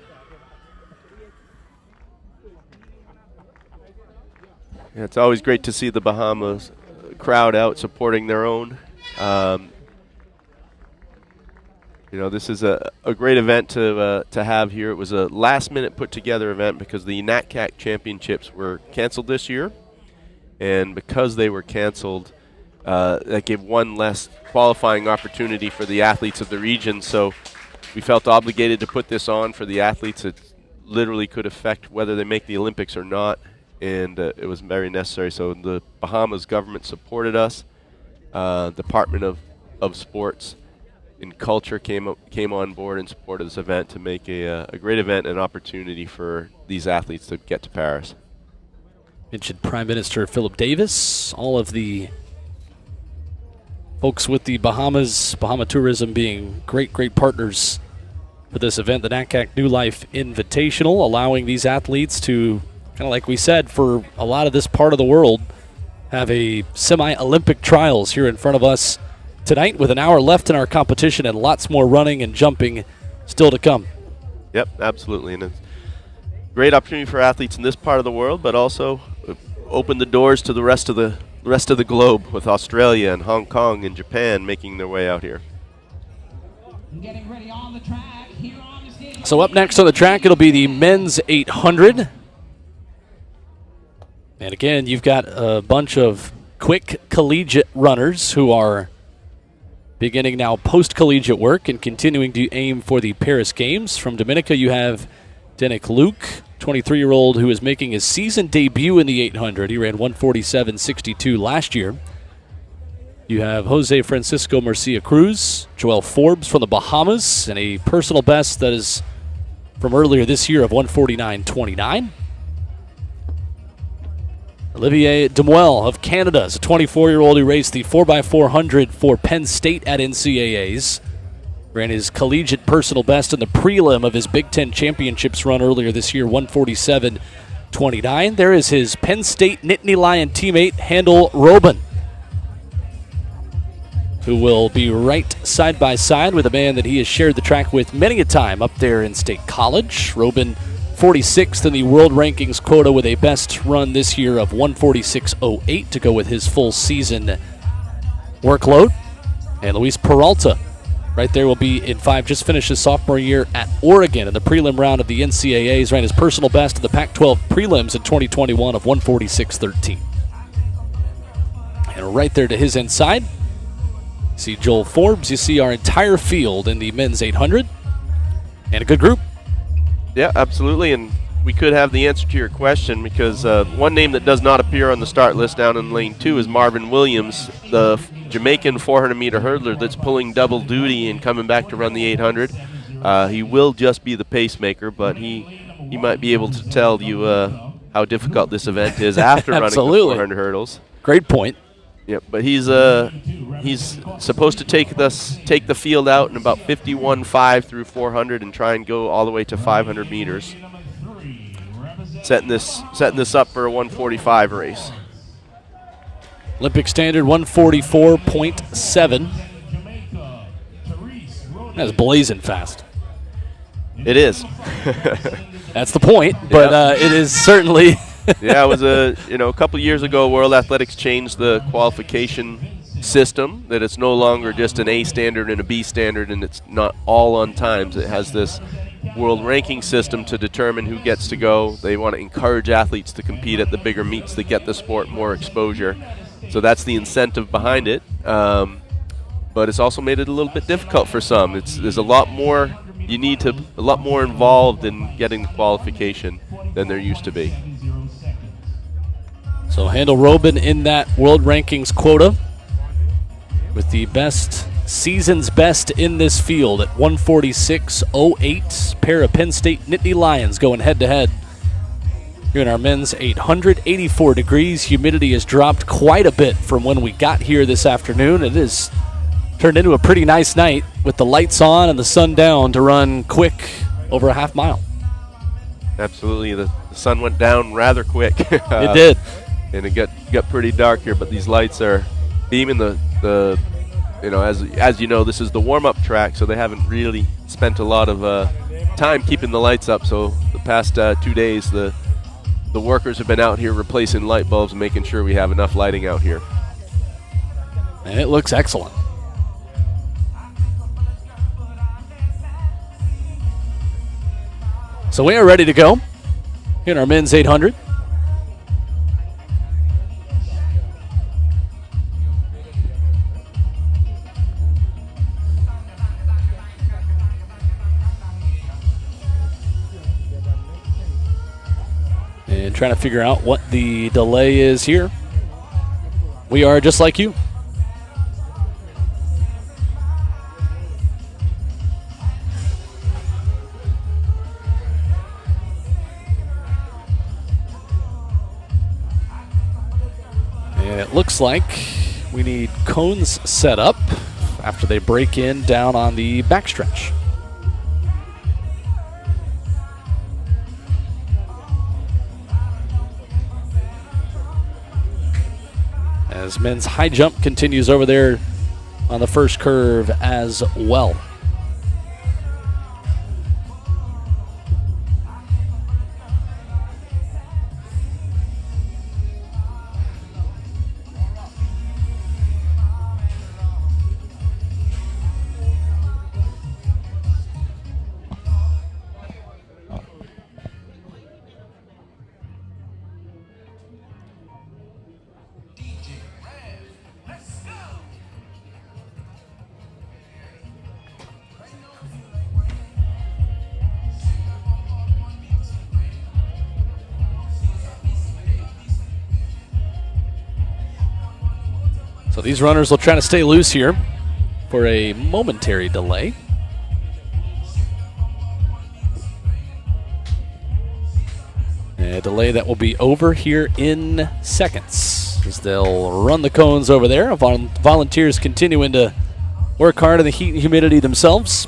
Yeah, it's always great to see the Bahamas crowd out supporting their own. This is a great event to have here. It was a last-minute put-together event because the NACAC championships were canceled this year, And because they were canceled, that gave one less qualifying opportunity for the athletes of the region. So we felt obligated to put this on for the athletes. It literally could affect whether they make the Olympics or not, and it was very necessary. So the Bahamas government supported us. Department of Sports and Culture came on board and supported this event to make a great event and an opportunity for these athletes to get to Paris. Mentioned Prime Minister Philip Davis, all of the folks with the Bahamas, Bahama Tourism being great partners for this event, the NACAC New Life Invitational, allowing these athletes to, kind of like we said, for a lot of this part of the world, have a semi-Olympic trials here in front of us tonight with an hour left in our competition and lots more running and jumping still to come. Yep, absolutely. And it's a great opportunity for athletes in this part of the world, but also open the doors to the rest of the globe, with Australia and Hong Kong and Japan making their way out here. Getting ready on the track here on the stage. So up next on the track, it'll be the men's 800. And again, you've got a bunch of quick collegiate runners who are beginning now post-collegiate work and continuing to aim for the Paris Games. From Dominica, you have Denick Luke, 23-year-old who is making his season debut in the 800. He ran 147.62 last year. You have Jose Francisco Murcia Cruz, Joel Forbes from the Bahamas, and a personal best that is from earlier this year of 149.29. Olivier Demuel of Canada is a 24-year-old who raced the 4x400 for Penn State at NCAAs. Ran his collegiate personal best in the prelim of his Big Ten Championships run earlier this year, 147.29. There is his Penn State Nittany Lion teammate, Handel Robin, who will be right side by side with a man that he has shared the track with many a time up there in State College. Robin, 46th in the world rankings quota with a best run this year of 146.08 to go with his full season workload. And Luis Peralta right there will be in 5, just finished his sophomore year at Oregon in the prelim round of the NCAAs. Ran his personal best in the Pac-12 prelims in 2021 of 146.13. And right there to his inside, see Joel Forbes. You see our entire field in the men's 800. And a good group. Yeah, absolutely, and we could have the answer to your question, because one name that does not appear on the start list down in lane 2 is Marvin Williams, the Jamaican 400-meter hurdler that's pulling double duty and coming back to run the 800. He will just be the pacemaker, but he might be able to tell you how difficult this event is after running the 400 hurdles. Great point. Yep, but he's supposed to take the field out in about 51.5 through 400 and try and go all the way to 500 meters. Setting this up for a 145 race. Olympic standard 144.7. That's blazing fast. It is. That's the point, but it is certainly. Yeah, it was a couple years ago, World Athletics changed the qualification system, that it's no longer just an A standard and a B standard, and it's not all on times. It has this world ranking system to determine who gets to go. They want to encourage athletes to compete at the bigger meets to get the sport more exposure. So that's the incentive behind it. But it's also made it a little bit difficult for some. There's a lot more. You need a lot more involved in getting the qualification than there used to be. So Handel Robin in that world rankings quota with the season's best in this field at 146.08. Pair of Penn State Nittany Lions going head-to-head here in our men's 800. 84 degrees. Humidity has dropped quite a bit from when we got here this afternoon. It has turned into a pretty nice night with the lights on and the sun down to run quick over a half mile. Absolutely. The sun went down rather quick. It did. And it got pretty dark here, but these lights are beaming as you know, this is the warm-up track, so they haven't really spent a lot of time keeping the lights up. So the past 2 days, the workers have been out here replacing light bulbs and making sure we have enough lighting out here. And it looks excellent. So we are ready to go in our men's 800. trying to figure out what the delay is here. We are just like you. And it looks like we need cones set up after they break in down on the backstretch. As men's high jump continues over there on the first curve as well. So these runners will try to stay loose here for a momentary delay. A delay that will be over here in seconds as they'll run the cones over there. Volunteers continuing to work hard in the heat and humidity themselves.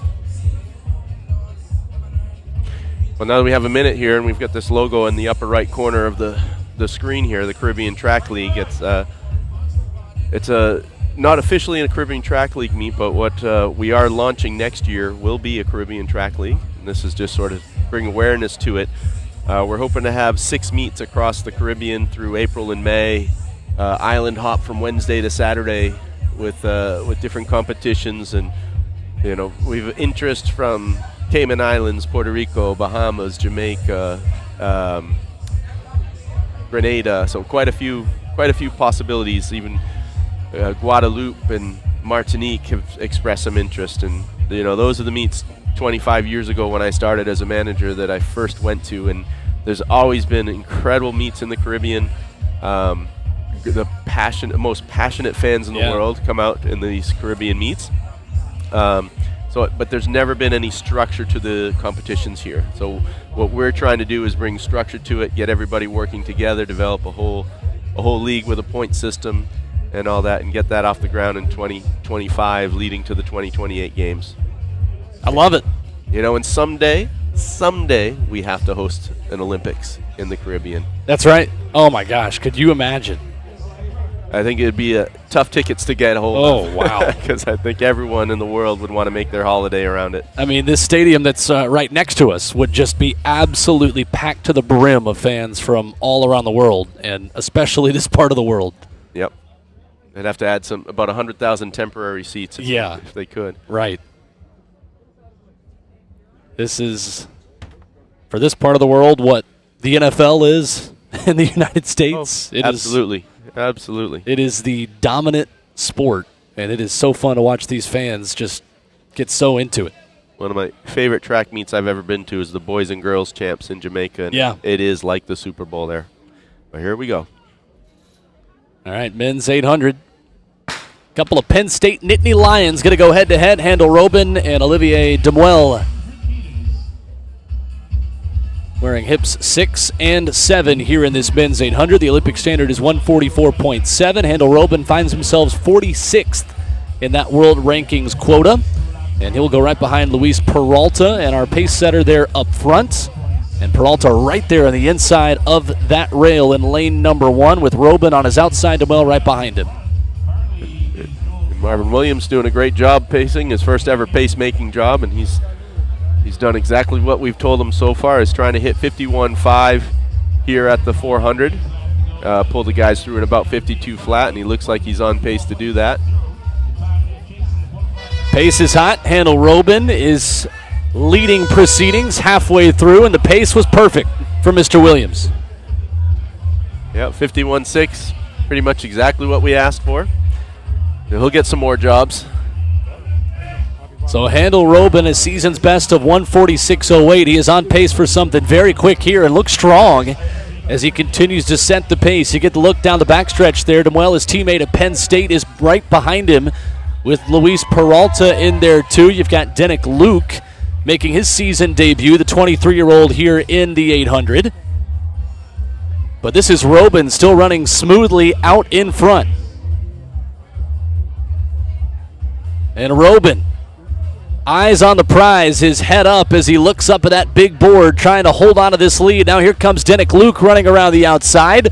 Well, now that we have a minute here and we've got this logo in the upper right corner of the screen here, the Caribbean Track League, it's not officially a Caribbean Track League meet, but what we are launching next year will be a Caribbean Track League. And this is just sort of bring awareness to it. We're hoping to have 6 meets across the Caribbean through April and May. Island hop from Wednesday to Saturday with different competitions, and we've interest from Cayman Islands, Puerto Rico, Bahamas, Jamaica, Grenada. So quite a few possibilities. Even Guadeloupe and Martinique have expressed some interest, and those are the meets 25 years ago when I started as a manager that I first went to, and there's always been incredible meets in the Caribbean. The most passionate fans in the world come out in these Caribbean meets. But there's never been any structure to the competitions here. So what we're trying to do is bring structure to it, get everybody working together, develop a whole league with a point system and all that, and get that off the ground in 2025, leading to the 2028 games. I love it. And someday we have to host an Olympics in the Caribbean. That's right. Oh my gosh, could you imagine? I think it'd be tough tickets to get a hold of. Oh, wow. Because I think everyone in the world would want to make their holiday around it. I mean, this stadium that's right next to us would just be absolutely packed to the brim of fans from all around the world, and especially this part of the world. Yep. They'd have to add about 100,000 temporary seats if they could. Right. This is, for this part of the world, what the NFL is in the United States. Absolutely. Absolutely. It is the dominant sport, and it is so fun to watch these fans just get so into it. One of my favorite track meets I've ever been to is the Boys and Girls Champs in Jamaica. And it is like the Super Bowl there. But here we go. All right, men's 800. Couple of Penn State Nittany Lions going to go head-to-head. Handel Robin and Olivier Demuel wearing hips 6 and 7 here in this men's 800. The Olympic standard is 144.7. Handel Robin finds himself 46th in that world rankings quota. And he'll go right behind Luis Peralta and our pace setter there up front. And Peralta right there on the inside of that rail in lane number 1 with Robin on his outside, Demuel right behind him. Marvin Williams doing a great job pacing, his first ever pacemaking job, and he's done exactly what we've told him so far, is trying to hit 51.5 here at the 400. Pulled the guys through at about 52 flat, and he looks like he's on pace to do that. Pace is hot. Handel Robin is leading proceedings halfway through, and the pace was perfect for Mr. Williams. Yeah, 51.6, pretty much exactly what we asked for. He'll get some more jobs. So Handel Robin, a season's best of 146.08. He is on pace for something very quick here and looks strong as he continues to set the pace. You get the look down the backstretch there. Demuel, his teammate at Penn State, is right behind him with Luis Peralta in there too. You've got Denick Luke making his season debut, the 23-year-old here in the 800. But this is Robin still running smoothly out in front. And Robin, eyes on the prize, his head up as he looks up at that big board, trying to hold on to this lead. Now here comes Denick Luke running around the outside.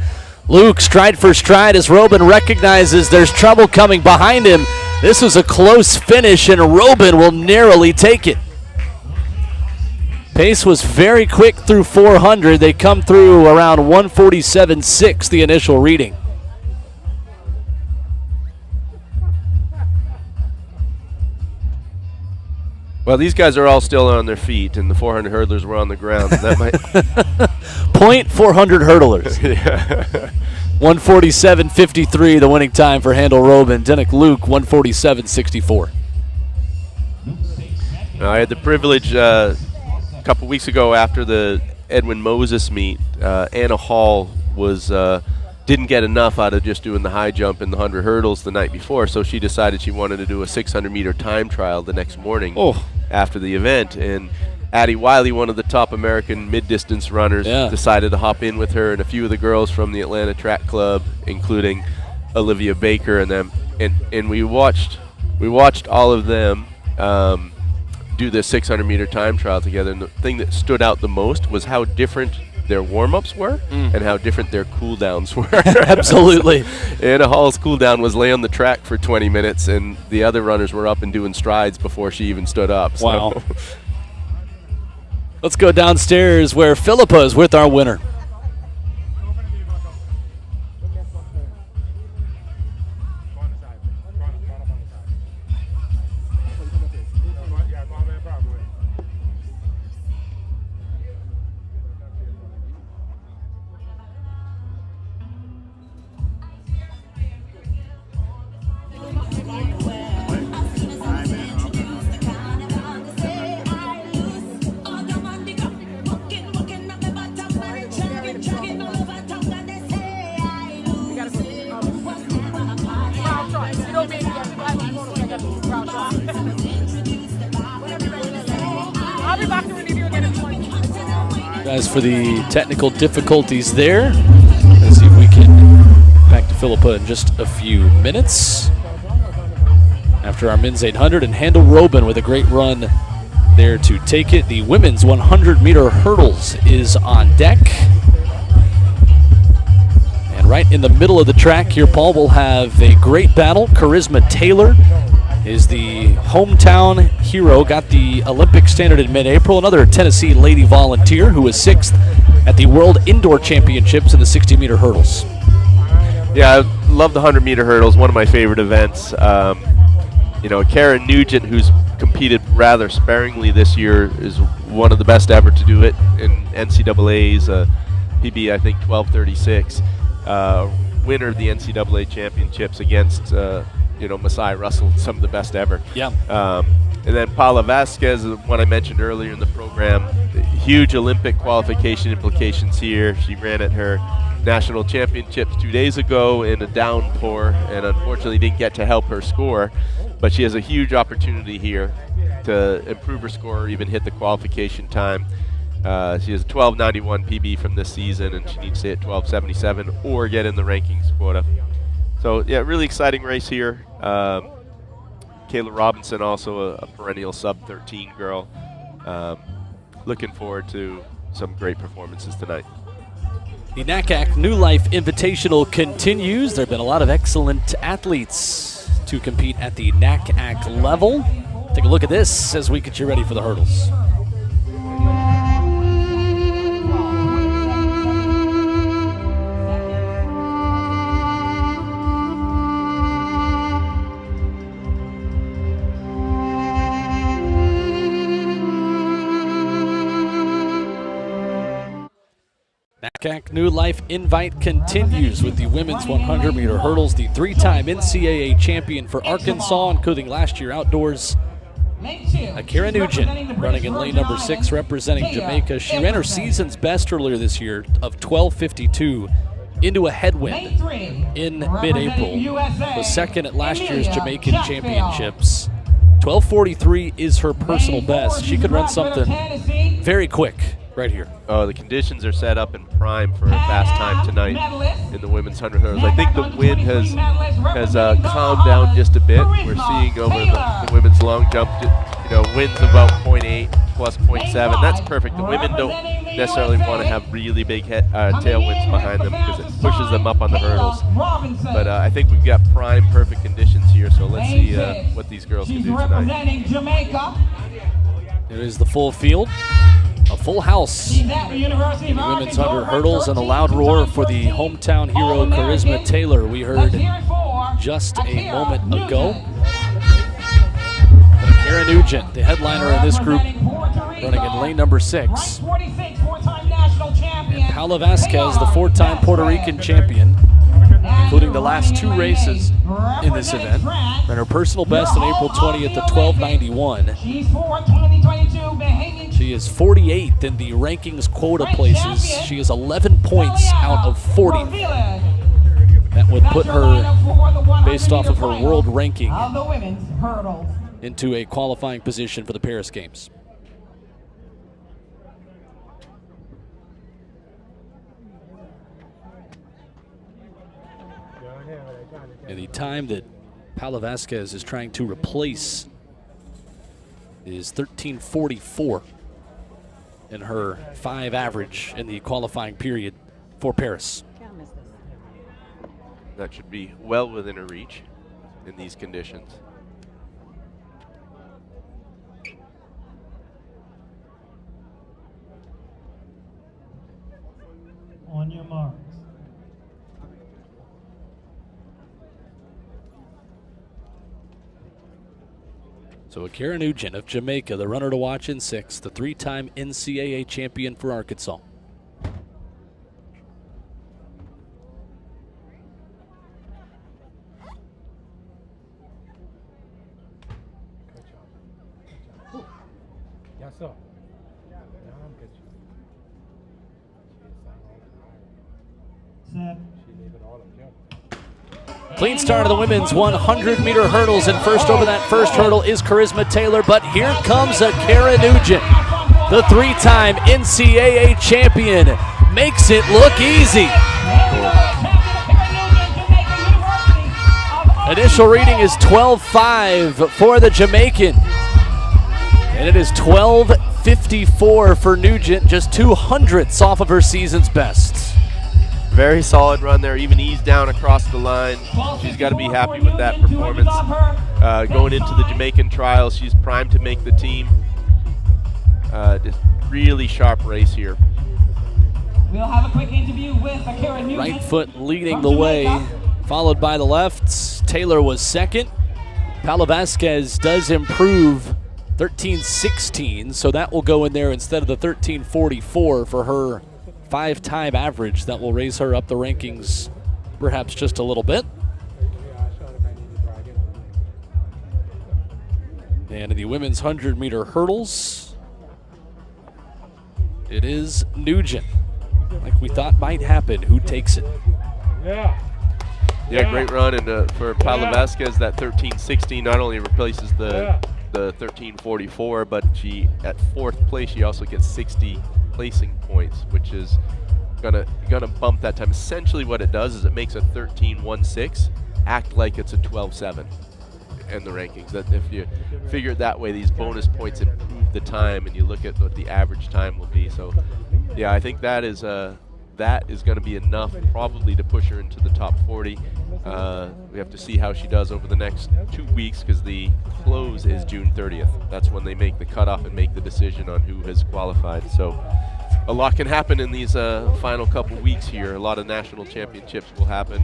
Luke stride for stride as Robin recognizes there's trouble coming behind him. This was a close finish, and Robin will narrowly take it. Pace was very quick through 400. They come through around 147.6, the initial reading. Well, these guys are all still on their feet, and the 400 hurdlers were on the ground. That might 400 hurdlers. Yeah. 147.53, the winning time for Handel Robin. Denick Luke, 147.64. I had the privilege a couple weeks ago after the Edwin Moses meet. Anna Hall was didn't get enough out of just doing the high jump and the 100 hurdles the night before, so she decided she wanted to do a 600-meter time trial the next morning after the event. And Addie Wiley, one of the top American mid-distance runners, decided to hop in with her and a few of the girls from the Atlanta Track Club, including Olivia Baker and them. And we watched all of them do this 600-meter time trial together. And the thing that stood out the most was how different their warm-ups were and how different their cool-downs were. Absolutely. Anna Hall's cool-down was lay on the track for 20 minutes, and the other runners were up and doing strides before she even stood up. So. Wow. Let's go downstairs where Philippa is with our winner. Guys, for the technical difficulties there. Let's see if we can back to Philippa in just a few minutes. After our men's 800, and Handel Robin with a great run there to take it. The women's 100-meter hurdles is on deck. And right in the middle of the track here, Paul, will have a great battle. Charisma Taylor is the hometown hero, got the Olympic standard in mid-April. Another Tennessee lady volunteer who was 6th at the World Indoor Championships in the 60-meter hurdles. Yeah, I love the 100-meter hurdles, one of my favorite events. You know, Karen Nugent, who's competed rather sparingly this year, is one of the best ever to do it in NCAA's PB, I think, 12:36. Winner of the NCAA championships against Masai Russell, some of the best ever. Yeah. And then Paula Vasquez, the one I mentioned earlier in the program, huge Olympic qualification implications here. She ran at her national championships 2 days ago in a downpour and unfortunately didn't get to help her score. But she has a huge opportunity here to improve her score or even hit the qualification time. She has a 12:91 PB from this season, and she needs to hit 12:77 or get in the rankings quota. So, yeah, really exciting race here. Kayla Robinson, also a perennial sub-13 girl. Looking forward to some great performances tonight. The NACAC New Life Invitational continues. There have been a lot of excellent athletes to compete at the NACAC level. Take a look at this as we get you ready for the hurdles. NACAC New Life Invite continues with the women's 100-meter hurdles. The three-time NCAA champion for Arkansas, including last year outdoors, Akira Nugent running in lane number 6, representing Jamaica. She ran her season's best earlier this year of 12:52 into a headwind in mid-April. Was second at last year's Jamaican Championships. 12:43 is her personal best. She could run something very quick right here. Oh, the conditions are set up in prime for a fast time tonight in the women's 100 hurdles. I think the wind has calmed down just a bit. We're seeing over the women's long jump, winds about 0.8 plus 0.7. That's perfect. The women don't necessarily want to have really big tailwinds behind them because it pushes them up on the hurdles. But I think we've got prime perfect conditions here, so let's see what these girls can do tonight. There is the full field. A full house in the women's 100 hurdles, and a loud roar for the hometown hero Charisma Taylor we heard just a moment ago. But Akira Nugent, the headliner in this group, running in lane number 6. And Paula Vasquez, the 4-time Puerto Rican champion, including the last 2 races in this event, ran her personal best on April 20th at 12:91. She is 48th in the rankings quota places. She is 11 points out of 40. That would put her, based off of her world ranking, into a qualifying position for the Paris Games. And the time that Paula Vasquez is trying to replace is 13:44 in her 5 average in the qualifying period for Paris. That should be well within her reach in these conditions. On your marks. So Akira Nugent of Jamaica, the runner to watch in 6, the 3-time NCAA champion for Arkansas. Yes, sir. Clean start of the women's 100-meter hurdles, and first over that first hurdle is Charisma Taylor, but here comes Akira Nugent, the 3-time NCAA champion, makes it look easy. Initial reading is 12:05 for the Jamaican, and it is 12:54 for Nugent, just 200ths off of her season's best. Very solid run there, even eased down across the line. She's got to be happy with that performance. Going into the Jamaican trials, she's primed to make the team. Just really sharp race here. We'll have a quick interview with Akira Nugent. Right foot leading the way, followed by the left. Taylor was second. Paula Vasquez does improve 13:16, so that will go in there instead of the 13:44 for her 5-time average. That will raise her up the rankings perhaps just a little bit. And in the women's 100-meter hurdles, it is Nugent. Like we thought might happen. Who takes it? Yeah, great run. And for Paula Vasquez, that 13:16 not only replaces the 13:44, but she, at 4th place, she also gets 60 placing points, which is gonna bump that time. Essentially what it does is it makes a 13:16 act like it's a 12:7 in the rankings. That if you figure it that way, these bonus points improve the time, and you look at what the average time will be. So yeah, I think that is going to be enough probably to push her into the top 40. We have to see how she does over the next 2 weeks, because the close is June 30th. That's when they make the cutoff and make the decision on who has qualified. So a lot can happen in these final couple weeks here. A lot of national championships will happen.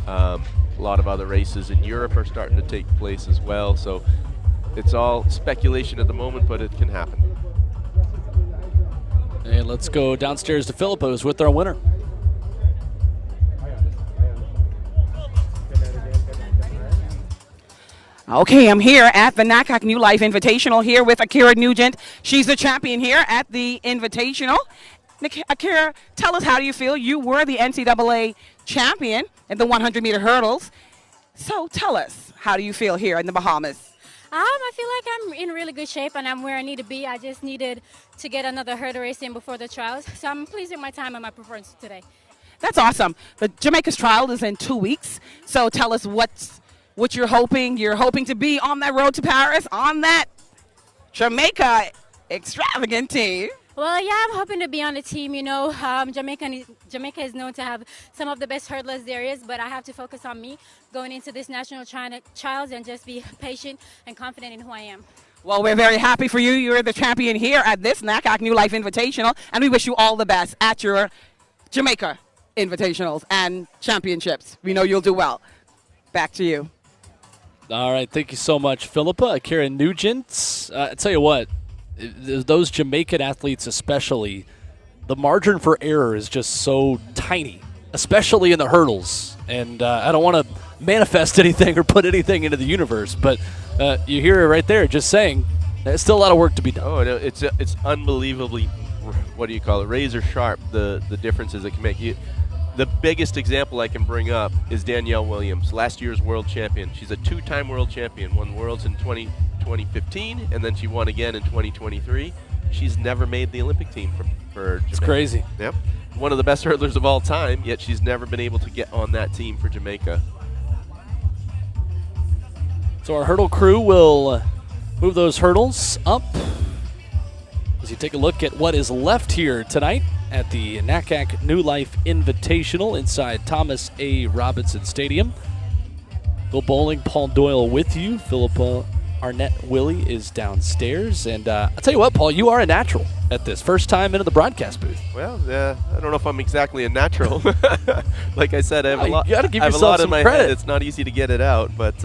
A lot of other races in Europe are starting to take place as well. So it's all speculation at the moment, but it can happen. And let's go downstairs to Philippos with our winner. Okay, I'm here at the NACAC New Life Invitational here with Akira Nugent. She's the champion here at the Invitational. Akira, tell us, how do you feel? You were the NCAA champion in the 100-meter hurdles. So tell us, how do you feel here in the Bahamas? I feel like I'm in really good shape and I'm where I need to be. I just needed to get another hurdle race in before the trials. So I'm pleased with my time and my performance today. That's awesome. The Jamaica's trial is in 2 weeks. So tell us what you're hoping. You're hoping to be on that road to Paris, on that Jamaica extravagant team. Well, yeah, I'm hoping to be on the team. You know, Jamaica is known to have some of the best hurdlers there is, but I have to focus on me going into this national trials and just be patient and confident in who I am. Well, we're very happy for you. You're the champion here at this NACAC New Life Invitational, and we wish you all the best at your Jamaica Invitationals and championships. We know you'll do well. Back to you. All right, thank you so much, Philippa. Akira Nugent. I tell you what, those Jamaican athletes especially, the margin for error is just so tiny, especially in the hurdles. And I don't want to manifest anything or put anything into the universe, but you hear it right there just saying there's still a lot of work to be done. Oh, no, it's unbelievably, what do you call it, razor sharp, the differences it can make. The biggest example I can bring up is Danielle Williams, last year's world champion. She's a 2-time world champion, won Worlds in 2015, and then she won again in 2023. She's never made the Olympic team for Jamaica. It's crazy. Yep. One of the best hurdlers of all time, yet she's never been able to get on that team for Jamaica. So our hurdle crew will move those hurdles up as you take a look at what is left here tonight at the NACAC New Life Invitational inside Thomas A. Robinson Stadium. Bill Bowling, Paul Doyle with you. Philippa Arnett Willie is downstairs. And I'll tell you what, Paul, you are a natural at this. First time into the broadcast booth. Well, I don't know if I'm exactly a natural. Like I said, I have a lot, you gotta give I have a yourself lot in some my credit. head. It's not easy to get it out. But,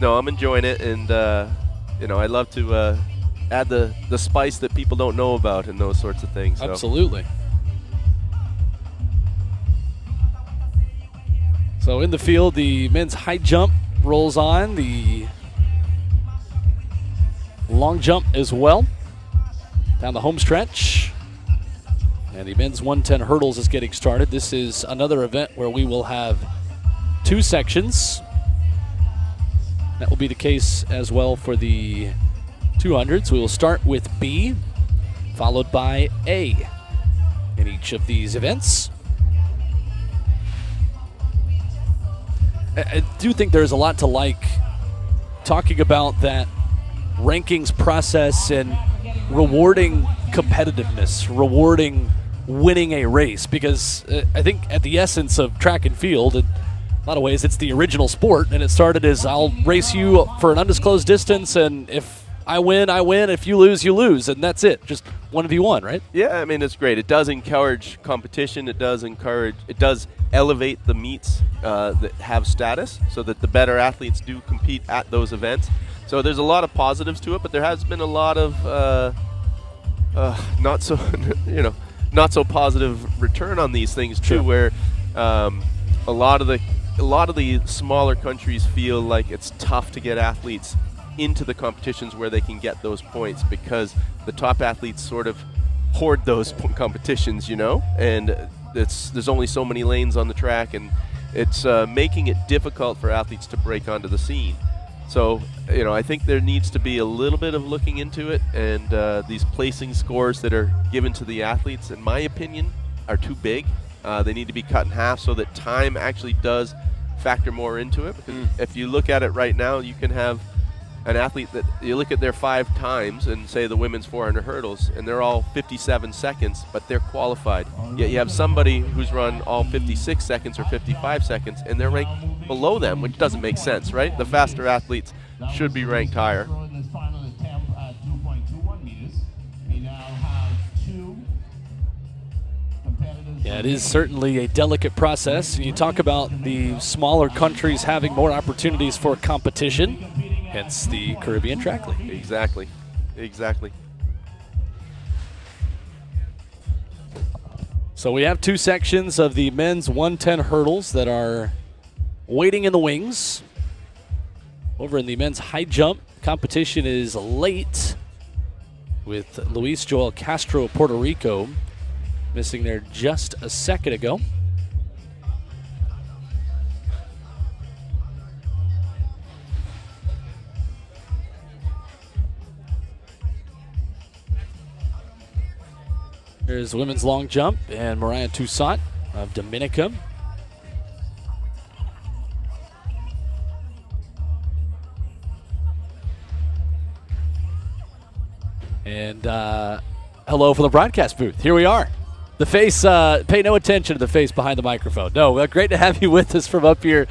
no, I'm enjoying it. And, I love to add the spice that people don't know about and those sorts of things. So. Absolutely. So in the field, the men's high jump rolls on. The long jump as well. Down the home stretch. And the men's 110 hurdles is getting started. This is another event where we will have 2 sections. That will be the case as well for the 200s. We will start with B, followed by A in each of these events. I do think there's a lot to like talking about that rankings process and rewarding competitiveness, rewarding winning a race, because I think at the essence of track and field, in a lot of ways, it's the original sport, and it started as I'll race you for an undisclosed distance, and if I win, I win. If you lose, you lose, and that's it. Just 1v1, right? Yeah, I mean, it's great. It does encourage competition. It does elevate the meets that have status so that the better athletes do compete at those events. So there's a lot of positives to it, but there has been a lot of not so positive return on these things too, sure. Where a lot of the smaller countries feel like it's tough to get athletes into the competitions where they can get those points because the top athletes sort of hoard those competitions, and there's only so many lanes on the track, and it's making it difficult for athletes to break onto the scene. So, I think there needs to be a little bit of looking into it, and these placing scores that are given to the athletes, in my opinion, are too big. They need to be cut in half so that time actually does factor more into it, because if you look at it right now, you can have an athlete that you look at their 5 times and say the women's 400 hurdles, and they're all 57 seconds, but they're qualified. Yet you have somebody who's run all 56 seconds or 55 seconds, and they're ranked below them, which doesn't make sense, right? The faster athletes should be ranked higher. Yeah, it is certainly a delicate process. You talk about the smaller countries having more opportunities for competition, hence the Caribbean Track League. Exactly. So we have 2 sections of the men's 110 hurdles that are waiting in the wings. Over in the men's high jump, competition is late with Luis Joel Castro of Puerto Rico missing there just a second ago. There's women's long jump and Mariah Toussaint of Dominica. And hello from the broadcast booth. Here we are. The face, pay no attention to the face behind the microphone. No, great to have you with us from up here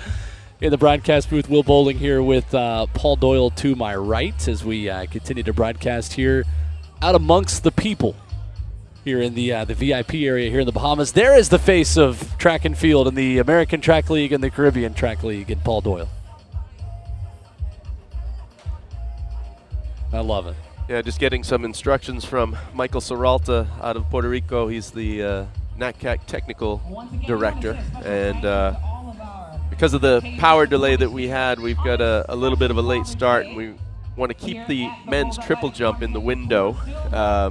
in the broadcast booth. Will Bowling here with Paul Doyle to my right as we continue to broadcast here out amongst the people here in the VIP area here in the Bahamas. There is the face of track and field in the American Track League and the Caribbean Track League in Paul Doyle. I love it. Yeah, just getting some instructions from Michael Serralta out of Puerto Rico. He's the NACAC technical director. And because of the power delay that we had, we've got a little bit of a late start, and we want to keep the men's triple jump in the window.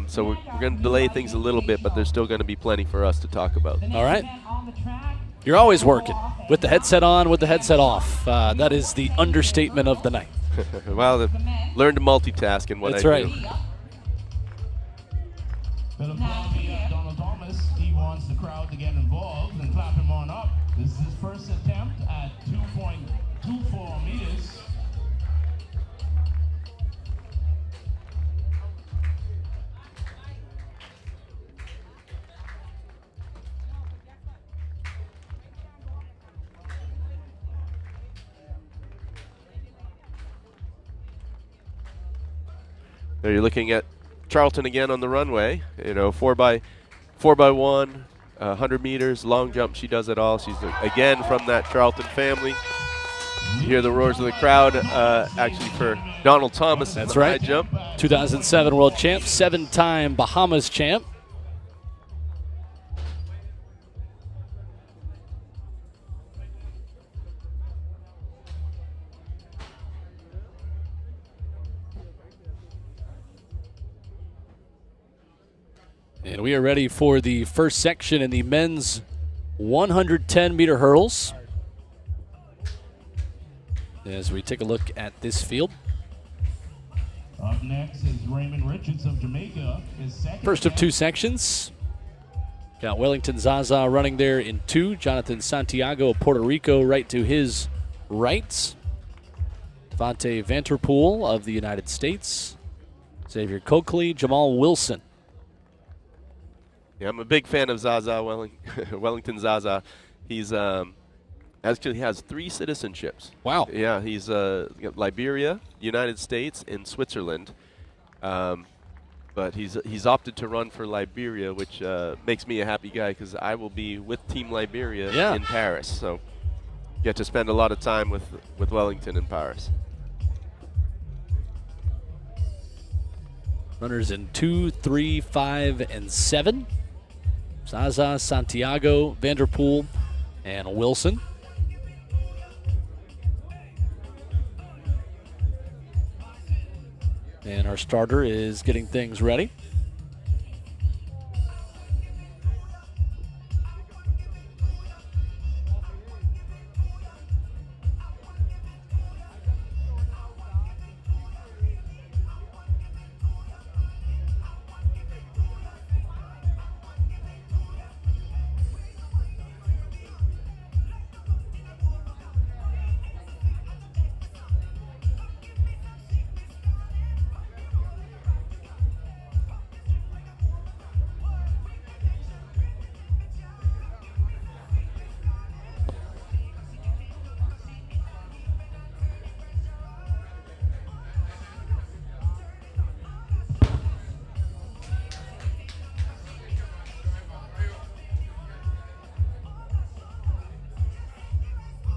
So we're going to delay things a little bit, but there's still going to be plenty for us to talk about. All right. You're always working with the headset on, with the headset off. That is the understatement of the night. Well, learn to multitask in what That's I right. do. Donald Thomas, he wants the crowd to get involved and clap him on up. This is his first attempt at 2.24 meters. There you're looking at Charlton again on the runway. You know, 4x1, 100 meters, long jump. She does it all. She's again from that Charlton family. You hear the roars of the crowd. Actually, for Donald Thomas, that's right. High jump, 2007 world champ, 7-time Bahamas champ. And we are ready for the first section in the men's 110-meter hurdles. As we take a look at this field. Up next is Raymond Richards of Jamaica. His second First of two sections. Got Wellington Zaza running there in 2. Jonathan Santiago of Puerto Rico right to his right. Devontae Vanterpool of the United States. Xavier Coakley, Jamal Wilson. Yeah, I'm a big fan of Zaza Wellington Zaza. He's actually has 3 citizenships. Wow. Yeah, he's got Liberia, United States, and Switzerland. But he's opted to run for Liberia, which makes me a happy guy because I will be with Team Liberia in Paris. So get to spend a lot of time with Wellington in Paris. Runners in 2, 3, 5, and 7. Zaza, Santiago, Vanderpool, and Wilson. And our starter is getting things ready.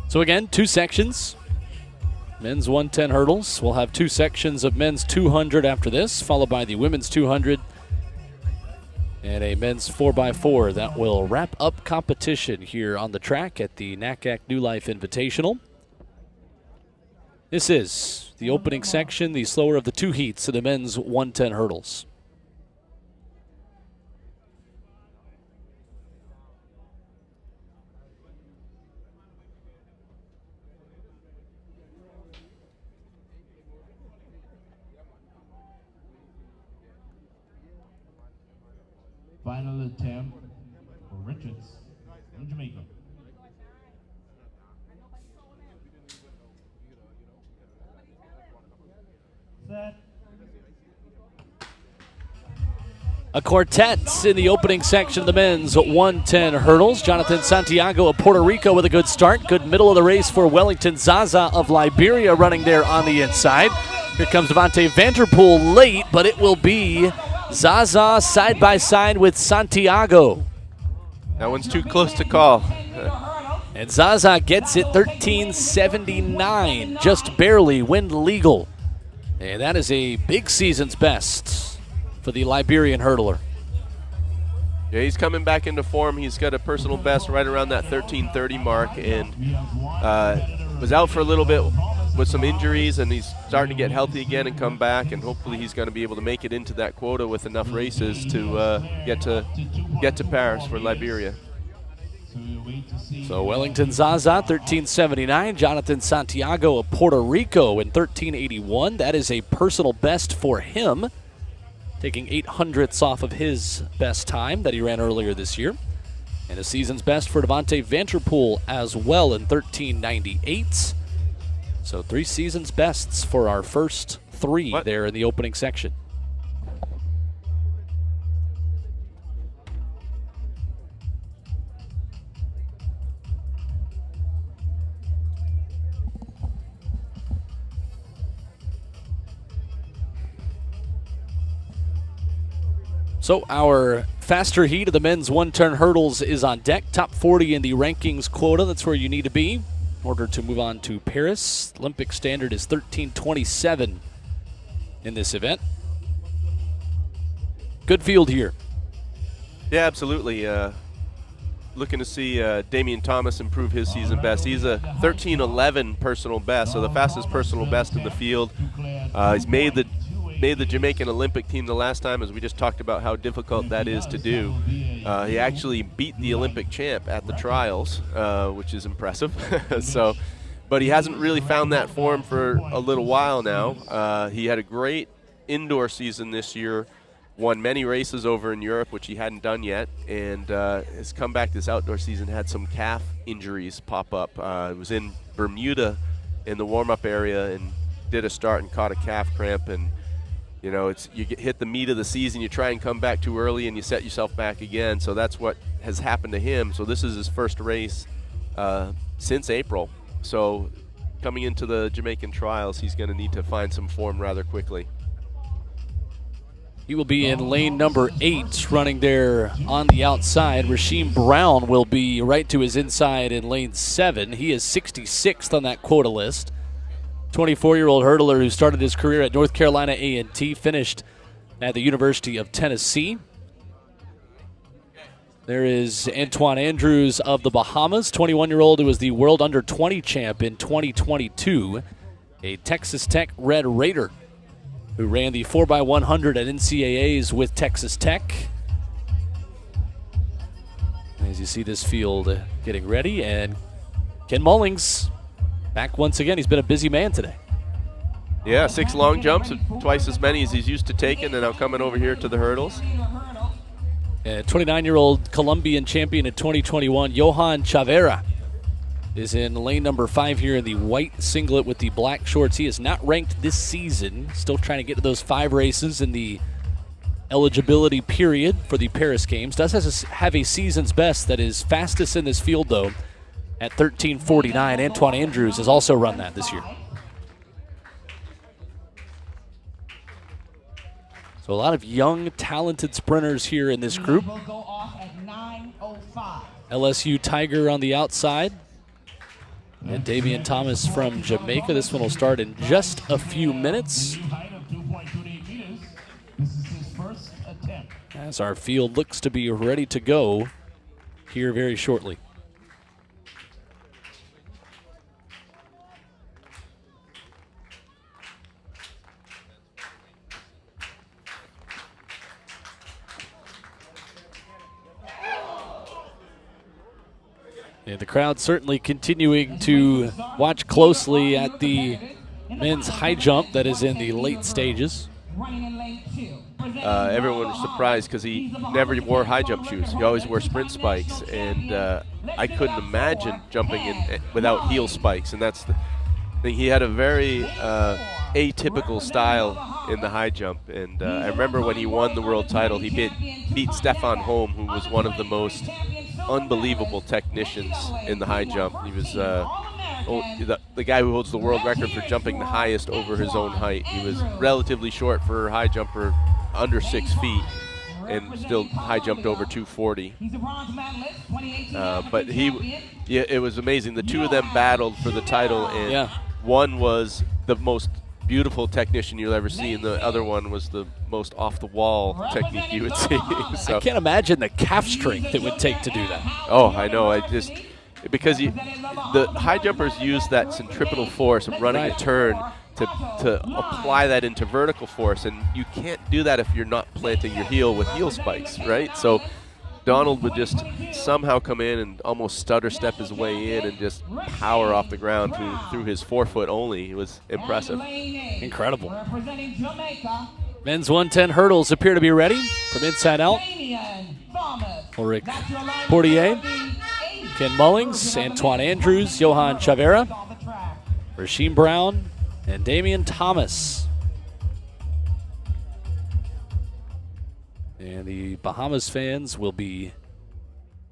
So again, 2 sections. Men's 110 hurdles. We'll have 2 sections of men's 200 after this, followed by the women's 200 and a men's 4x4. That will wrap up competition here on the track at the NACAC New Life Invitational. This is the opening section, the slower of the two heats of the men's 110 hurdles. Final attempt for Richards from Jamaica. Set. A quartet in the opening section of the men's 110 hurdles. Jonathan Santiago of Puerto Rico with a good start. Good middle of the race for Wellington Zaza of Liberia running there on the inside. Here comes Devontae Vanderpool late, but it will be Zaza side by side with Santiago. That one's too close to call. And Zaza gets it 13:79, just barely wind legal. And that is a big season's best for the Liberian hurdler. Yeah, he's coming back into form. He's got a personal best right around that 13:30 mark, and was out for a little bit with some injuries, and he's starting to get healthy again and come back, and hopefully he's going to be able to make it into that quota with enough races to get to Paris for Liberia. So Wellington Zaza, 13:79. Jonathan Santiago of Puerto Rico in 13:81. That is a personal best for him, taking 800ths off of his best time that he ran earlier this year. And a season's best for Devontae Vanderpool as well in 13:98. So 3 seasons bests for our first 3 there in the opening section. So our faster heat of the men's 110 hurdles is on deck. Top 40 in the rankings quota. That's where you need to be in order to move on to Paris. Olympic standard is 13:27 in this event. Good field here. Yeah, absolutely. Looking to see Damian Thomas improve his season best. He's a 13:11 personal best, so the fastest personal best in the field. He's made the Jamaican Olympic team the last time, as we just talked about how difficult that is to do. He actually beat the Olympic champ at the trials, which is impressive. But he hasn't really found that form for a little while now. He had a great indoor season this year, won many races over in Europe, which he hadn't done yet, and has come back this outdoor season, had some calf injuries pop up. He was in Bermuda in the warm-up area and did a start and caught a calf cramp, and you know, you hit the meat of the season, you try and come back too early and you set yourself back again. So that's what has happened to him. So this is his first race since April. So coming into the Jamaican trials, he's going to need to find some form rather quickly. He will be in lane number 8, running there on the outside. Rasheem Brown will be right to his inside in lane 7. He is 66th on that quota list. 24-year-old hurdler who started his career at North Carolina A&T, finished at the University of Tennessee. There is Antoine Andrews of the Bahamas, 21-year-old who was the World Under-20 champ in 2022, a Texas Tech Red Raider who ran the 4x100 at NCAAs with Texas Tech. As you see this field getting ready, and Ken Mullings back once again. He's been a busy man today. Yeah, 6 long jumps, twice as many as he's used to taking, and now coming over here to the hurdles. 29-year-old Colombian champion in 2021, Johan Chavera, is in lane number 5 here in the white singlet with the black shorts. He is not ranked this season. Still trying to get to those 5 races in the eligibility period for the Paris Games. Does have a season's best that is fastest in this field, though, at 13:49. Antoine Andrews has also run that this year. So a lot of young, talented sprinters here in this group. LSU Tiger on the outside. And Damian Thomas from Jamaica. This one will start in just a few minutes, as our field looks to be ready to go here very shortly. And the crowd certainly continuing to watch closely at the men's high jump that is in the late stages. Everyone was surprised because he never wore high jump shoes. He always wore sprint spikes, and I couldn't imagine jumping in without heel spikes. And that's the thing. He had a very atypical style in the high jump. And I remember when he won the world title, he beat Stefan Holm, who was one of the most unbelievable technicians in the high jump. He was the guy who holds the world record for jumping the highest over his own height. He was relatively short for a high jumper, under 6 feet, and still high jumped over 240. But it was amazing. The two of them battled for the title, and one was the most beautiful technician you'll ever see, and the other one was the most off-the-wall technique you would see. So I can't imagine the calf strength it would take to do that. Oh, I know. Because the high jumpers use that centripetal force of running a turn to apply that into vertical force, and you can't do that if you're not planting your heel with heel spikes, right? So Donald would just somehow come in and almost stutter step his way in and just power off the ground through his 4 foot only. It was impressive. Incredible. Men's 110 hurdles appear to be ready from inside out. Ulrich Portier, Ken Mullings, Antoine Andrews, Johan Chavera, Rasheem Brown, and Damian Thomas. And the Bahamas fans will be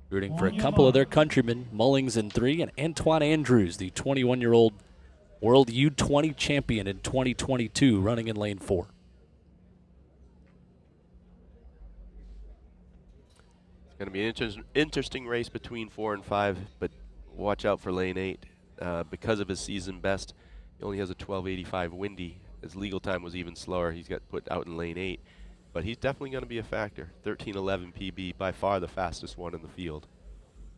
rooting for a couple of their countrymen, Mullings in 3, and Antoine Andrews, the 21-year-old World U20 champion in 2022, running in lane 4. It's going to be an interesting race between 4 and 5, but watch out for lane 8. Because of his season best, he only has a 12.85 windy. His legal time was even slower. He's got put out in lane 8. But he's definitely going to be a factor. 13:11 PB, by far the fastest one in the field.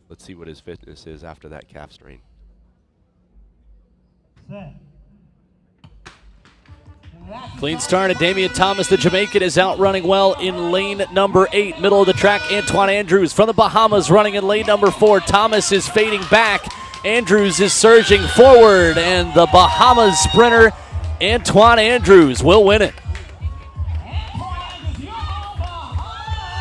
Let's see what his fitness is after that calf strain. Clean start at Damian Thomas. The Jamaican is out running well in lane number 8. Middle of the track, Antoine Andrews from the Bahamas running in lane number 4. Thomas is fading back. Andrews is surging forward, and the Bahamas sprinter, Antoine Andrews, will win it.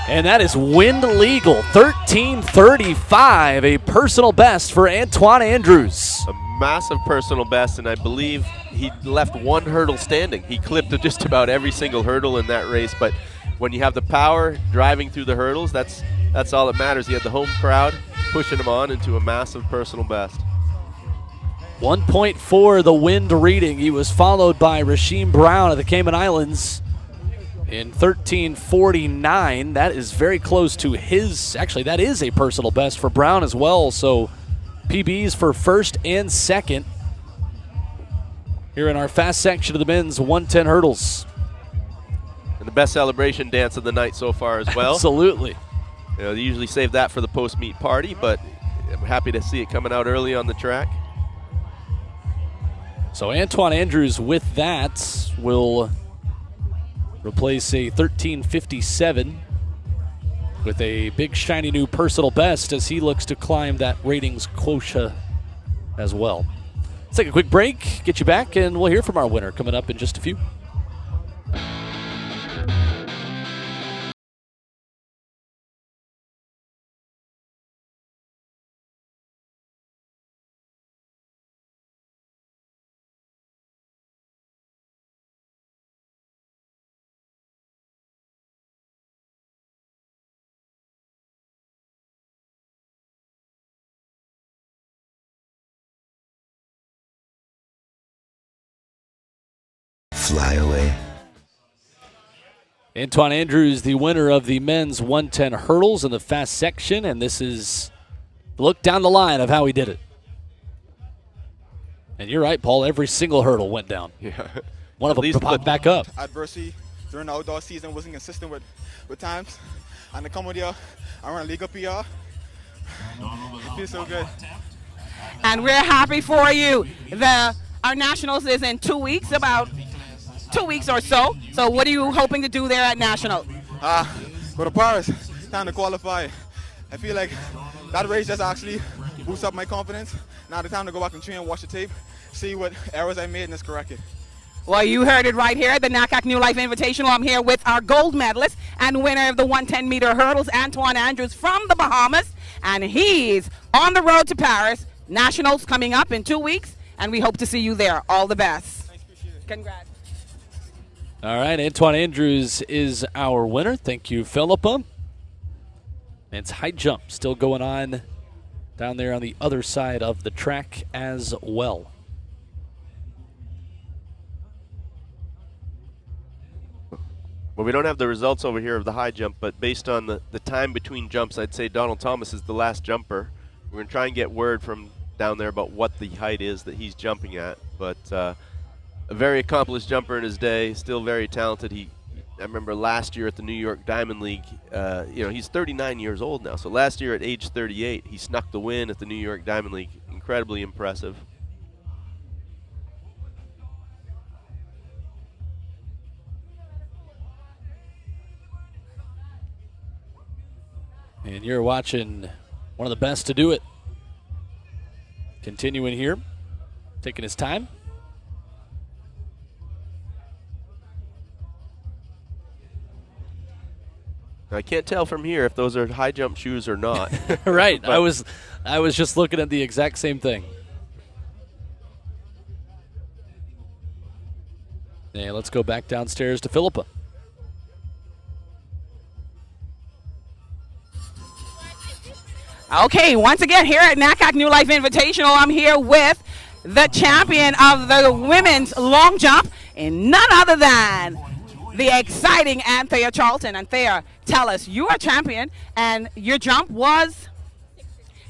And that is wind legal, 13:35, a personal best for Antoine Andrews. A massive personal best, and I believe he left one hurdle standing. He clipped just about every single hurdle in that race, but when you have the power driving through the hurdles, that's all that matters. He had the home crowd pushing him on into a massive personal best. 1.4 the wind reading. He was followed by Rasheem Brown of the Cayman Islands in 13:49. That is very close to his, actually that is a personal best for Brown as well, so PBs for first and second here in our fast section of the men's 110 hurdles. And the best celebration dance of the night so far as well. Absolutely. You know, they usually save that for the post-meet party, but I'm happy to see it coming out early on the track. So Antoine Andrews with that will replace a 13:57 with a big shiny new personal best as he looks to climb that ratings quota as well. Let's take a quick break, get you back, and we'll hear from our winner coming up in just a few. Fly away. Antoine Andrews, the winner of the men's 110 hurdles in the fast section, and this is a look down the line of how he did it. And you're right, Paul, every single hurdle went down. Yeah. One of them popped back up. Adversity during the outdoor season wasn't consistent with times. And to come with you, I run a league up here. It feels so good. And we're happy for you. Our nationals is in 2 weeks, about 2 weeks or so. So what are you hoping to do there at national? Go to Paris, time to qualify. I feel like that race just actually boost up my confidence. Now the time to go back and train and watch the tape, see what errors I made and let's correct it. Well, you heard it right here at the NACAC New Life Invitational. I'm here with our gold medalist and winner of the 110-meter hurdles, Antoine Andrews from the Bahamas. And he's on the road to Paris. Nationals coming up in 2 weeks, and we hope to see you there. All the best. Thanks, appreciate it. Congrats. All right, Antoine Andrews is our winner. Thank you, Philippa. It's high jump still going on down there on the other side of the track as well. Well, we don't have the results over here of the high jump, but based on the time between jumps, I'd say Donald Thomas is the last jumper. We're going to try and get word from down there about what the height is that he's jumping at. But a very accomplished jumper in his day, still very talented. I remember last year at the New York Diamond League, he's 39 years old now. So last year at age 38, he snuck the win at the New York Diamond League. Incredibly impressive. And you're watching one of the best to do it. Continuing here, taking his time. I can't tell from here if those are high jump shoes or not. Right. I was just looking at the exact same thing. Yeah, let's go back downstairs to Philippa. Okay, once again here at NACAC New Life Invitational, I'm here with the champion of the women's long jump, and none other than the exciting Anthea Charlton. Anthea, tell us, you are champion, and your jump was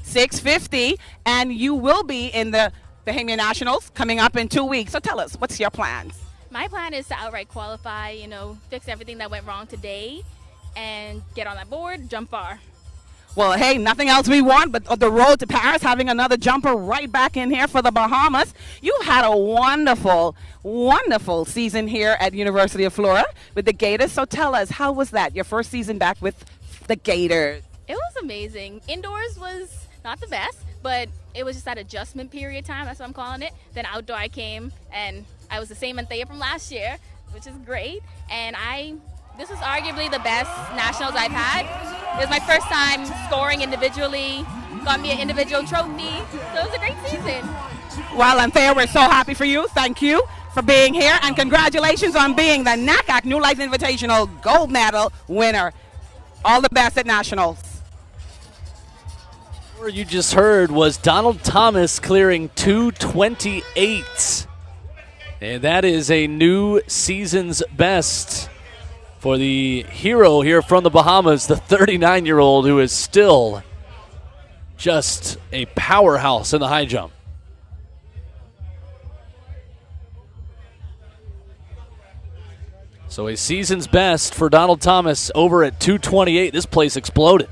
650, and you will be in the Bahamian Nationals coming up in 2 weeks. So tell us, what's your plans? My plan is to outright qualify, fix everything that went wrong today, and get on that board, jump far. Well, hey, nothing else we want but the road to Paris, having another jumper right back in here for the Bahamas. You've had a wonderful, wonderful season here at University of Florida with the Gators. So tell us, how was that, your first season back with the Gators? It was amazing. Indoors was not the best, but it was just that adjustment period time. That's what I'm calling it. Then outdoor I came, and I was the same Anthea from last year, which is great. And this was arguably the best nationals I've had. It was my first time scoring individually, got me an individual trophy, so it was a great season. Well, Anthea, we're so happy for you. Thank you for being here, and congratulations on being the NACAC New Life Invitational gold medal winner. All the best at nationals. What you just heard was Donald Thomas clearing 2:28, and that is a new season's best for the hero here from the Bahamas, the 39-year-old who is still just a powerhouse in the high jump. So a season's best for Donald Thomas over at 2:28. This place exploded.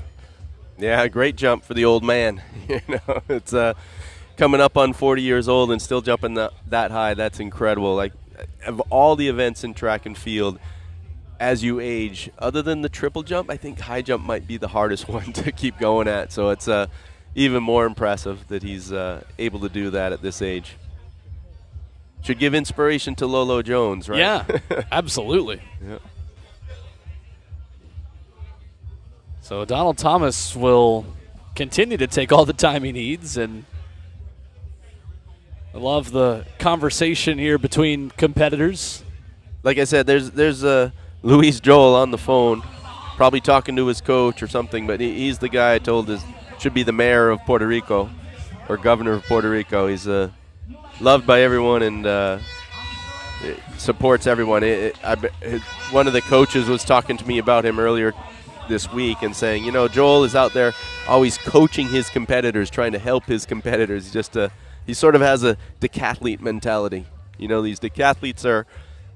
Yeah, great jump for the old man. It's coming up on 40 years old and still jumping that high. That's incredible. Like, of all the events in track and field, as you age, other than the triple jump, I think high jump might be the hardest one to keep going at. So it's even more impressive that he's able to do that at this age. Should give inspiration to Lolo Jones, right? Yeah, absolutely. Yeah. So Donald Thomas will continue to take all the time he needs, and I love the conversation here between competitors. Like I said, there's Luis Joel on the phone, probably talking to his coach or something, but he's the guy I told should be the mayor of Puerto Rico or governor of Puerto Rico. He's loved by everyone and supports everyone. One of the coaches was talking to me about him earlier this week and saying, Joel is out there always coaching his competitors, trying to help his competitors. He sort of has a decathlete mentality. These decathletes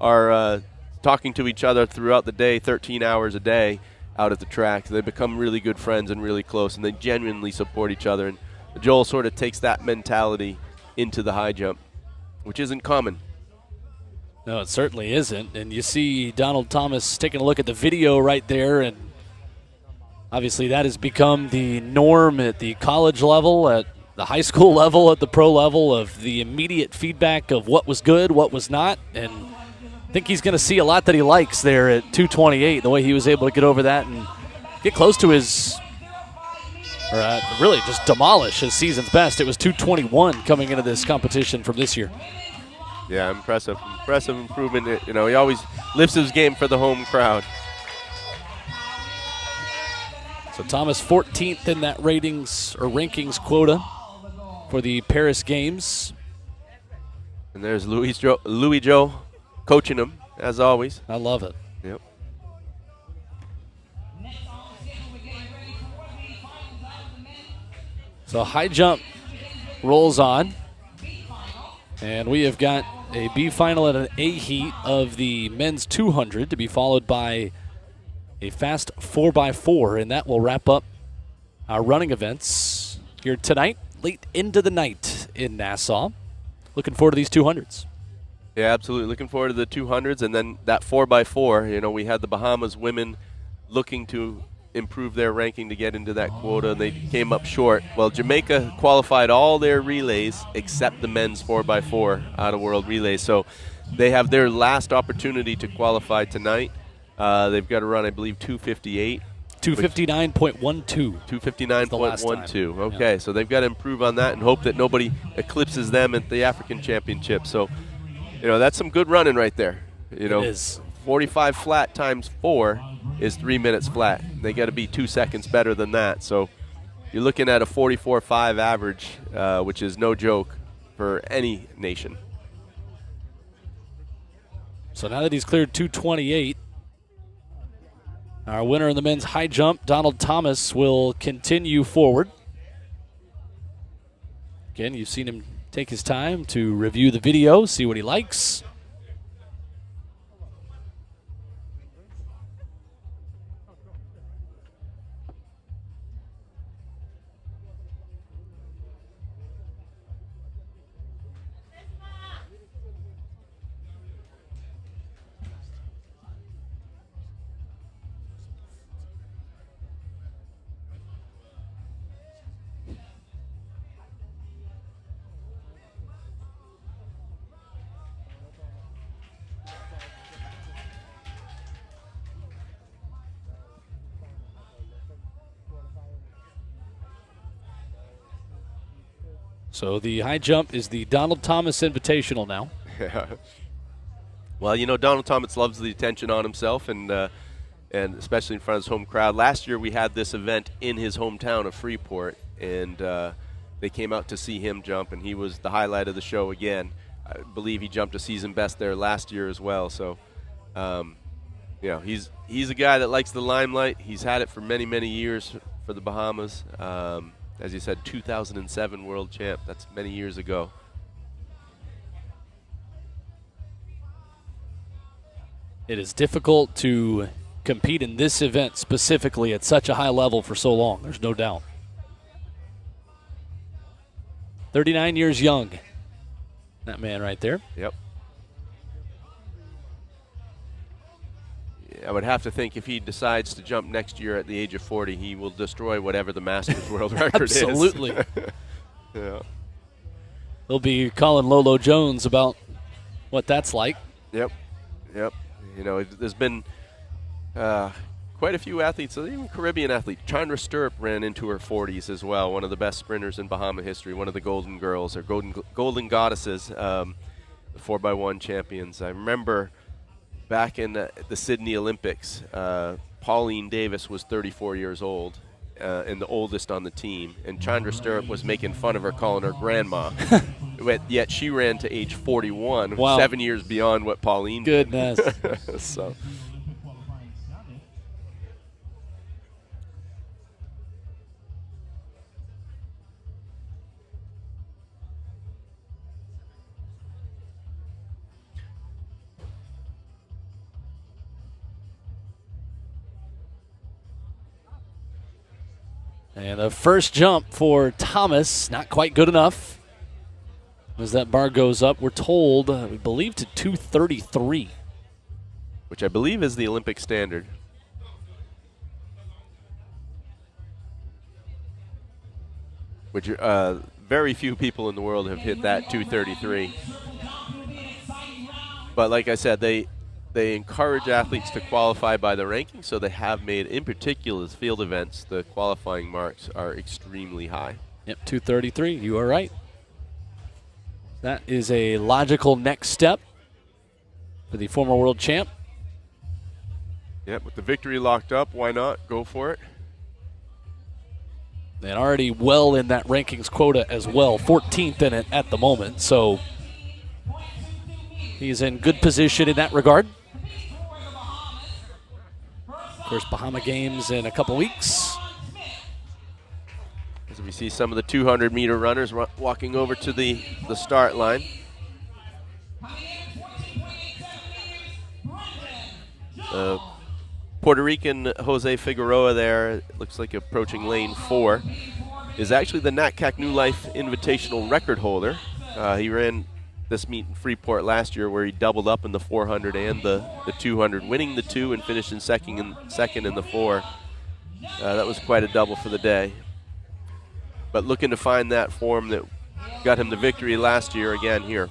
are talking to each other throughout the day, 13 hours a day out at the track. They become really good friends and really close, and they genuinely support each other. And Joel sort of takes that mentality into the high jump, which isn't common. No, it certainly isn't. And you see Donald Thomas taking a look at the video right there, and obviously that has become the norm at the college level, at the high school level, at the pro level, of the immediate feedback of what was good, what was not, and I think he's going to see a lot that he likes there at 228, the way he was able to get over that and get close to his, or really just demolish his season's best. It was 221 coming into this competition from this year. Yeah, impressive improvement. You know, he always lifts his game for the home crowd. So Thomas 14th in that rankings quota for the Paris Games. And there's Louis Joe coaching him, as always. I love it. Yep. So high jump rolls on. And we have got a B final and an A heat of the men's 200 to be followed by a fast 4x4, and that will wrap up our running events here tonight, late into the night in Nassau. Looking forward to these 200s. Yeah, absolutely. Looking forward to the 200s, and then that 4x4. You know, we had the Bahamas women looking to improve their ranking to get into that quota, and they came up short. Well, Jamaica qualified all their relays except the men's 4x4 out of world relays, so they have their last opportunity to qualify tonight. They've got to run, I believe, 258. 259.12. 259.12. Okay, yeah. So they've got to improve on that and hope that nobody eclipses them at the African Championship. So, you know, that's some good running right there. You know, it is. 45 flat times 4 is 3 minutes flat. They got to be 2 seconds better than that. So you're looking at a 44.5 average, which is no joke for any nation. So now that he's cleared 228, our winner in the men's high jump, Donald Thomas, will continue forward. Again, you've seen him take his time to review the video, see what he likes. So the high jump is the Donald Thomas Invitational now. Yeah. Well, you know, Donald Thomas loves the attention on himself, and especially in front of his home crowd. Last year we had this event in his hometown of Freeport, and they came out to see him jump, and he was the highlight of the show again. I believe he jumped a season best there last year as well. So, you know, he's a guy that likes the limelight. He's had it for many, many years for the Bahamas. As you said, 2007 world champ. That's many years ago. It is difficult to compete in this event specifically at such a high level for so long. There's no doubt. 39 years young, that man right there. Yep. I would have to think if he decides to jump next year at the age of 40, he will destroy whatever the Masters world record Absolutely. is. Yeah. They'll be calling Lolo Jones about what that's like. Yep. Yep. You know, there's been quite a few athletes, even Caribbean athlete. Chandra Stirrup ran into her 40s as well, one of the best sprinters in Bahama history, one of the Golden Girls, or Golden Goddesses, the 4x1 champions. I remember back in the Sydney Olympics, Pauline Davis was 34 years old and the oldest on the team, and Chandra Stirrup was making fun of her, calling her grandma. Yet she ran to age 41, wow. 7 years beyond what Pauline did. Goodness. So. And the first jump for Thomas, not quite good enough. As that bar goes up, we're told, we believe, to 233. Which I believe is the Olympic standard. Which very few people in the world have hit that 2:33. But like I said, they encourage athletes to qualify by the rankings, so they have made, in particular, the field events, the qualifying marks are extremely high. Yep, 2:33. You are right. That is a logical next step for the former world champ. Yep, with the victory locked up, why not? Go for it. And already well in that rankings quota as well, 14th in it at the moment. So he's in good position in that regard. Of course, Bahama Games in a couple weeks. As we see some of the 200-meter runners walking over to the start line. Puerto Rican Jose Figueroa there, looks like approaching lane 4, is actually the NACAC New Life Invitational record holder. He ran this meet in Freeport last year where he doubled up in the 400 and the 200, winning the 2 and finishing second in the 4. That was quite a double for the day. But looking to find that form that got him the victory last year again here.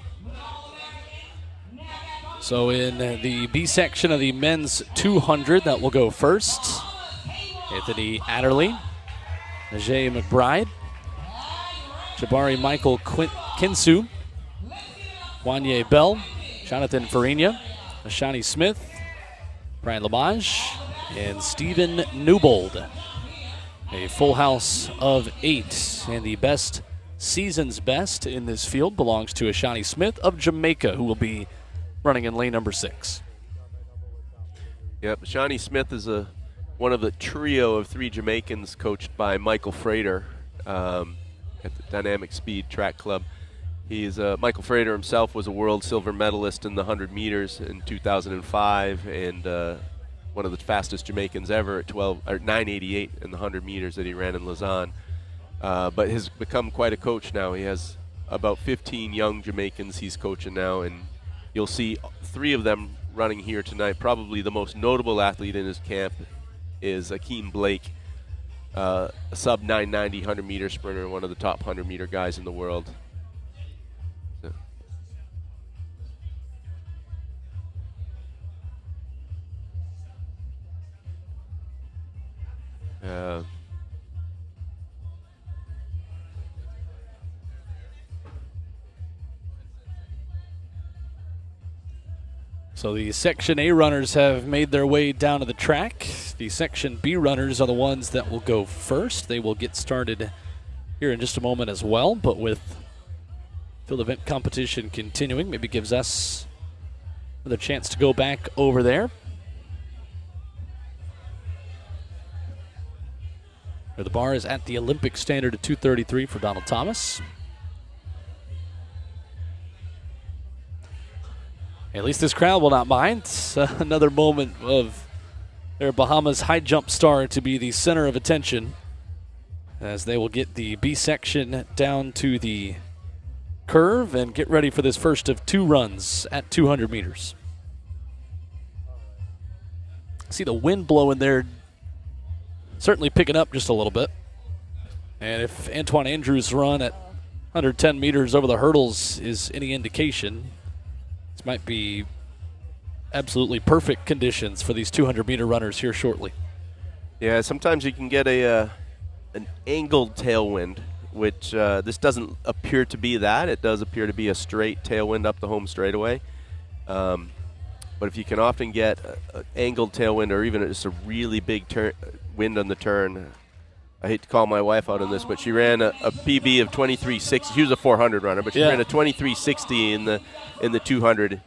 So in the B section of the men's 200, that will go first. Anthony Adderley, Ajay McBride, Jabari Michael Kinsu, Wanye Bell, Jonathan Farina, Ashani Smith, Brian Lamage, and Stephen Newbold. A full house of 8, and the best season's best in this field belongs to Ashani Smith of Jamaica, who will be running in lane number 6. Yep, Ashani Smith is one of the trio of 3 Jamaicans coached by Michael Frater at the Dynamic Speed Track Club. Michael Frater himself was a world silver medalist in the 100 meters in 2005, and one of the fastest Jamaicans ever at 9:88 in the 100 meters that he ran in Lausanne. But has become quite a coach now. He has about 15 young Jamaicans he's coaching now, and you'll see 3 of them running here tonight. Probably the most notable athlete in his camp is Akeem Blake, a sub 990 100-meter sprinter, one of the top 100-meter guys in the world. So the Section A runners have made their way down to the track. The Section B runners are the ones that will go first. They will get started here in just a moment as well, but with field event competition continuing, maybe gives us another chance to go back over there. The bar is at the Olympic standard of 2:33 for Donald Thomas. At least this crowd will not mind. It's another moment of their Bahamas high jump star to be the center of attention as they will get the B section down to the curve and get ready for this first of 2 runs at 200 meters. See the wind blowing there, certainly picking up just a little bit. And if Antoine Andrews' run at 110 meters over the hurdles is any indication, this might be absolutely perfect conditions for these 200-meter runners here shortly. Yeah, sometimes you can get an angled tailwind, which this doesn't appear to be that. It does appear to be a straight tailwind up the home straightaway. But if you can often get an angled tailwind or even just a really big wind on the turn, I hate to call my wife out on this, but she ran a PB of 23.60. She was a 400 runner, but she ran a 23.60 in the 200.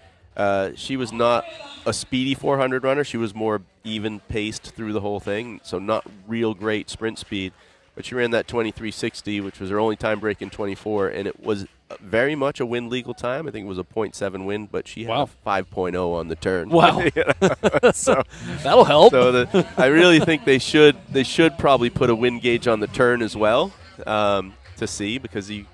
She was not a speedy 400 runner. She was more even paced through the whole thing, so not real great sprint speed. But she ran that 23.60, which was her only time break in 24, and it was very much a wind legal time. I think it was a 0.7 wind, but she had a 5.0 on the turn. Wow. So that'll help. So I really think they should probably put a wind gauge on the turn as well to see, because I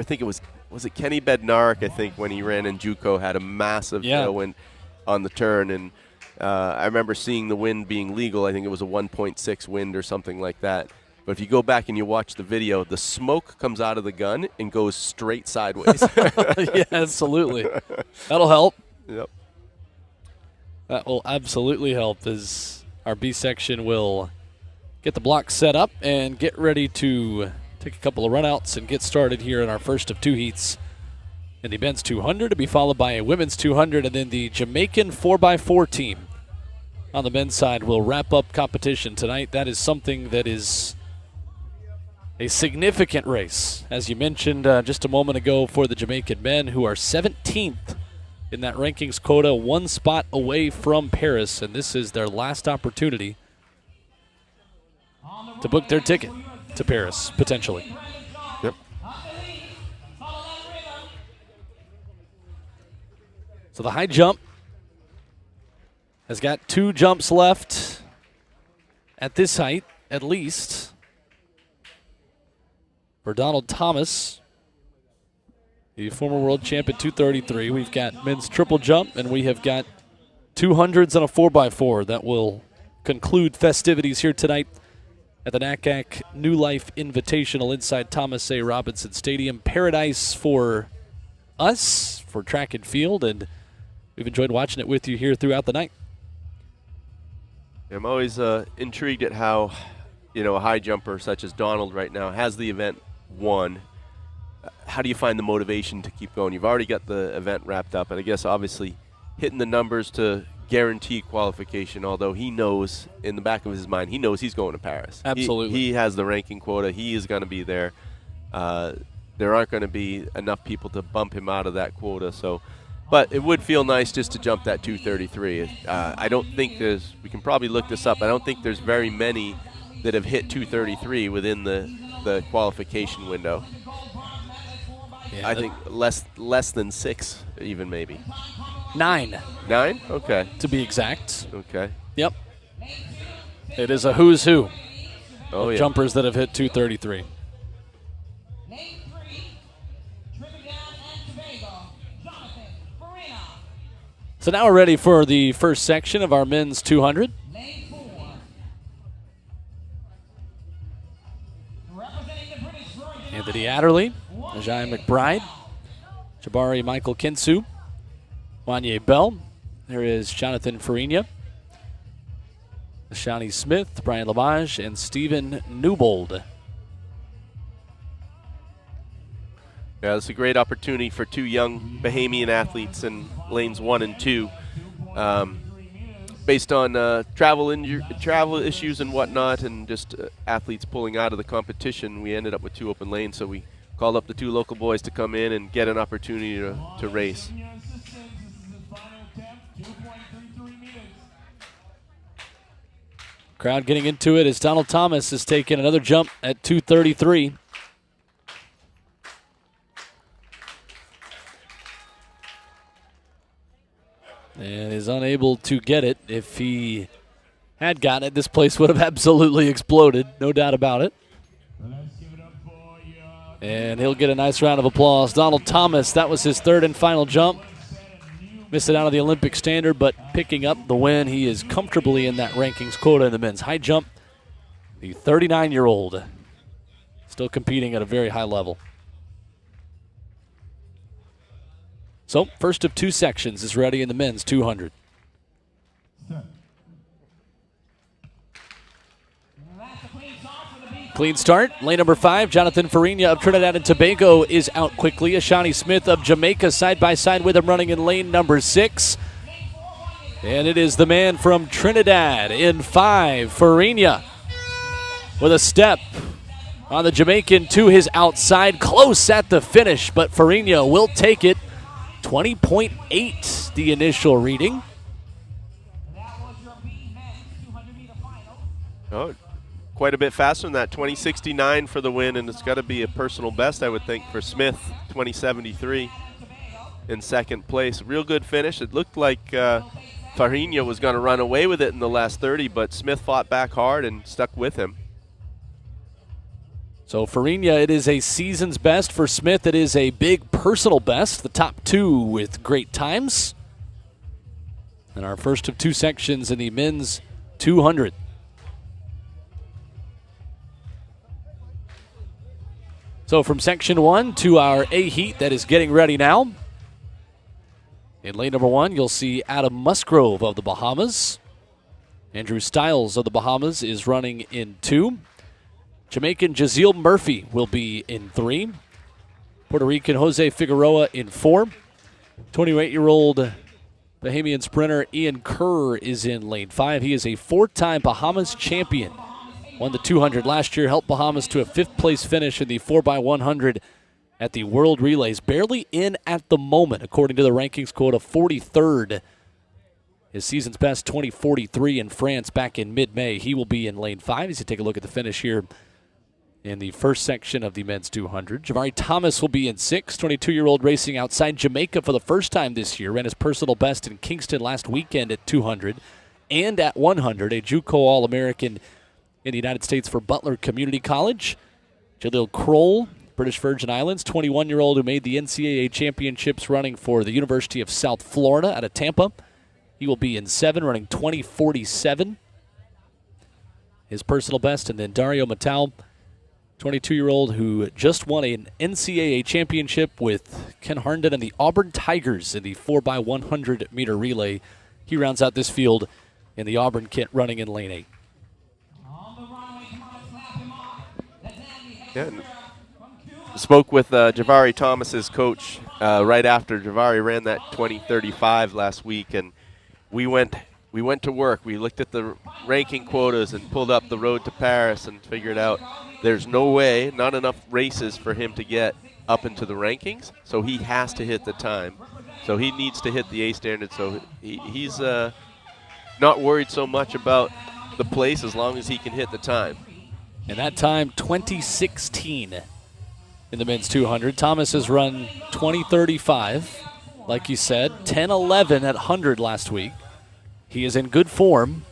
think it was it Kenny Bednarik, I think, when he ran in JUCO, had a massive tailwind on the turn, and I remember seeing the wind being legal. I think it was a 1.6 wind or something like that. But if you go back and you watch the video, the smoke comes out of the gun and goes straight sideways. Yeah, absolutely. That'll help. Yep. That will absolutely help as our B section will get the block set up and get ready to take a couple of runouts and get started here in our first of 2 heats in the men's 200, to be followed by a women's 200, and then the Jamaican 4x4 team on the men's side will wrap up competition tonight. That is something that is a significant race, as you mentioned just a moment ago, for the Jamaican men, who are 17th in that rankings quota, 1 spot away from Paris, and this is their last opportunity to book their ticket to Paris, potentially. Yep. So the high jump has got 2 jumps left at this height, at least, for Donald Thomas, the former world champ at 233. We've got men's triple jump, and we have got 200s and a 4x4. That will conclude festivities here tonight at the NACAC New Life Invitational inside Thomas A. Robinson Stadium. Paradise for us, for track and field, and we've enjoyed watching it with you here throughout the night. I'm always intrigued at how, a high jumper such as Donald right now has the event won. How do you find the motivation to keep going? You've already got the event wrapped up, and I guess obviously hitting the numbers to guarantee qualification, although he knows in the back of his mind, he knows he's going to Paris. Absolutely. He has the ranking quota. He is going to be there. There aren't going to be enough people to bump him out of that quota. But it would feel nice just to jump that 233. I don't think we can probably look this up, I don't think there's very many that have hit 233 within the qualification window. Yeah, I think less than 6 even, maybe. 9. 9? Okay. To be exact. Okay. Yep. It is a who's who of yeah. jumpers that have hit 233. So now we're ready for the first section of our men's 200. Anthony Adderley, Ajay McBride, Jabari Michael Kinsu, Wanye Bell. There is Jonathan Farina, Shawnee Smith, Brian Lamage, and Stephen Newbold. Yeah, it's a great opportunity for 2 young Bahamian athletes in lanes 1 and 2. Based on travel issues and whatnot, and just athletes pulling out of the competition, we ended up with 2 open lanes, so we called up the 2 local boys to come in and get an opportunity to race. Crowd getting into it as Donald Thomas is taking another jump at 233. And is unable to get it. If he had gotten it, this place would have absolutely exploded, no doubt about it. And he'll get a nice round of applause. Donald Thomas, that was his 3rd and final jump. Missed it out of the Olympic standard, but picking up the win. He is comfortably in that rankings quota in the men's high jump. The 39-year-old still competing at a very high level. So, first of 2 sections is ready in the men's 200. Clean start. Lane number 5, Jonathan Farina of Trinidad and Tobago is out quickly. Ashani Smith of Jamaica side by side with him running in lane number 6. And it is the man from Trinidad in 5, Farina, with a step on the Jamaican to his outside. Close at the finish, but Farina will take it. 20.8 the initial reading. Oh, quite a bit faster than that. 2069 for the win, and it's got to be a personal best, I would think, for Smith. 2073 in second place. Real good finish. It looked like Farina was going to run away with it in the last 30, but Smith fought back hard and stuck with him. So Farina, it is a season's best. For Smith, it is a big personal best. The top 2 with great times. And our first of 2 sections in the men's 200. So from Section 1 to our A heat that is getting ready now. In lane number 1, you'll see Adam Musgrove of the Bahamas. Andrew Stiles of the Bahamas is running in 2. Jamaican Jaziel Murphy will be in 3. Puerto Rican Jose Figueroa in 4. 28-year-old Bahamian sprinter Ian Kerr is in lane 5. He is a 4-time Bahamas champion. Won the 200 last year, helped Bahamas to a 5th-place finish in the 4x100 at the World Relays. Barely in at the moment, according to the rankings quota, 43rd. His season's best, 20:43 in France back in mid-May. He will be in lane 5 as you take a look at the finish here in the first section of the men's 200. Javari Thomas will be in 6, 22-year-old racing outside Jamaica for the first time this year. Ran his personal best in Kingston last weekend at 200 and at 100. A JUCO All-American in the United States for Butler Community College. Jaleel Kroll, British Virgin Islands, 21-year-old who made the NCAA championships running for the University of South Florida out of Tampa. He will be in 7, running 20:47. His personal best. And then Dario Matau, 22-year-old who just won an NCAA championship with Ken Harnden and the Auburn Tigers in the 4x100 meter relay. He rounds out this field in the Auburn kit running in lane 8. Yeah. Spoke with Javari Thomas's coach right after Javari ran that 20:35 last week, and we went to work. We looked at the ranking quotas and pulled up the road to Paris and figured out there's no way, not enough races for him to get up into the rankings, so he has to hit the time. So he needs to hit the A standard, so he's not worried so much about the place as long as he can hit the time. And that time, 2016 in the men's 200. Thomas has run 20:35, like you said, 10:11 at 100 last week. He is in good form,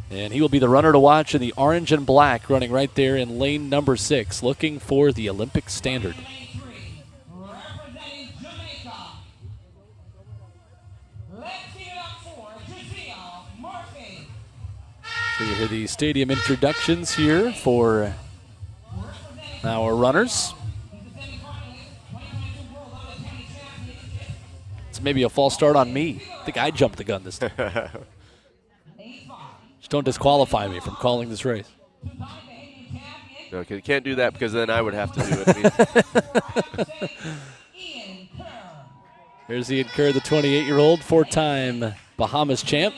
and he will be the runner to watch in the orange and black, running right there in lane number 6, looking for the Olympic standard. So you hear the stadium introductions here for our runners. It's maybe a false start on me. I think I jumped the gun this time. Just don't disqualify me from calling this race. No, you can't do that because then I would have to do it. Here's Ian Kerr, the 28-year-old, 4-time Bahamas champ.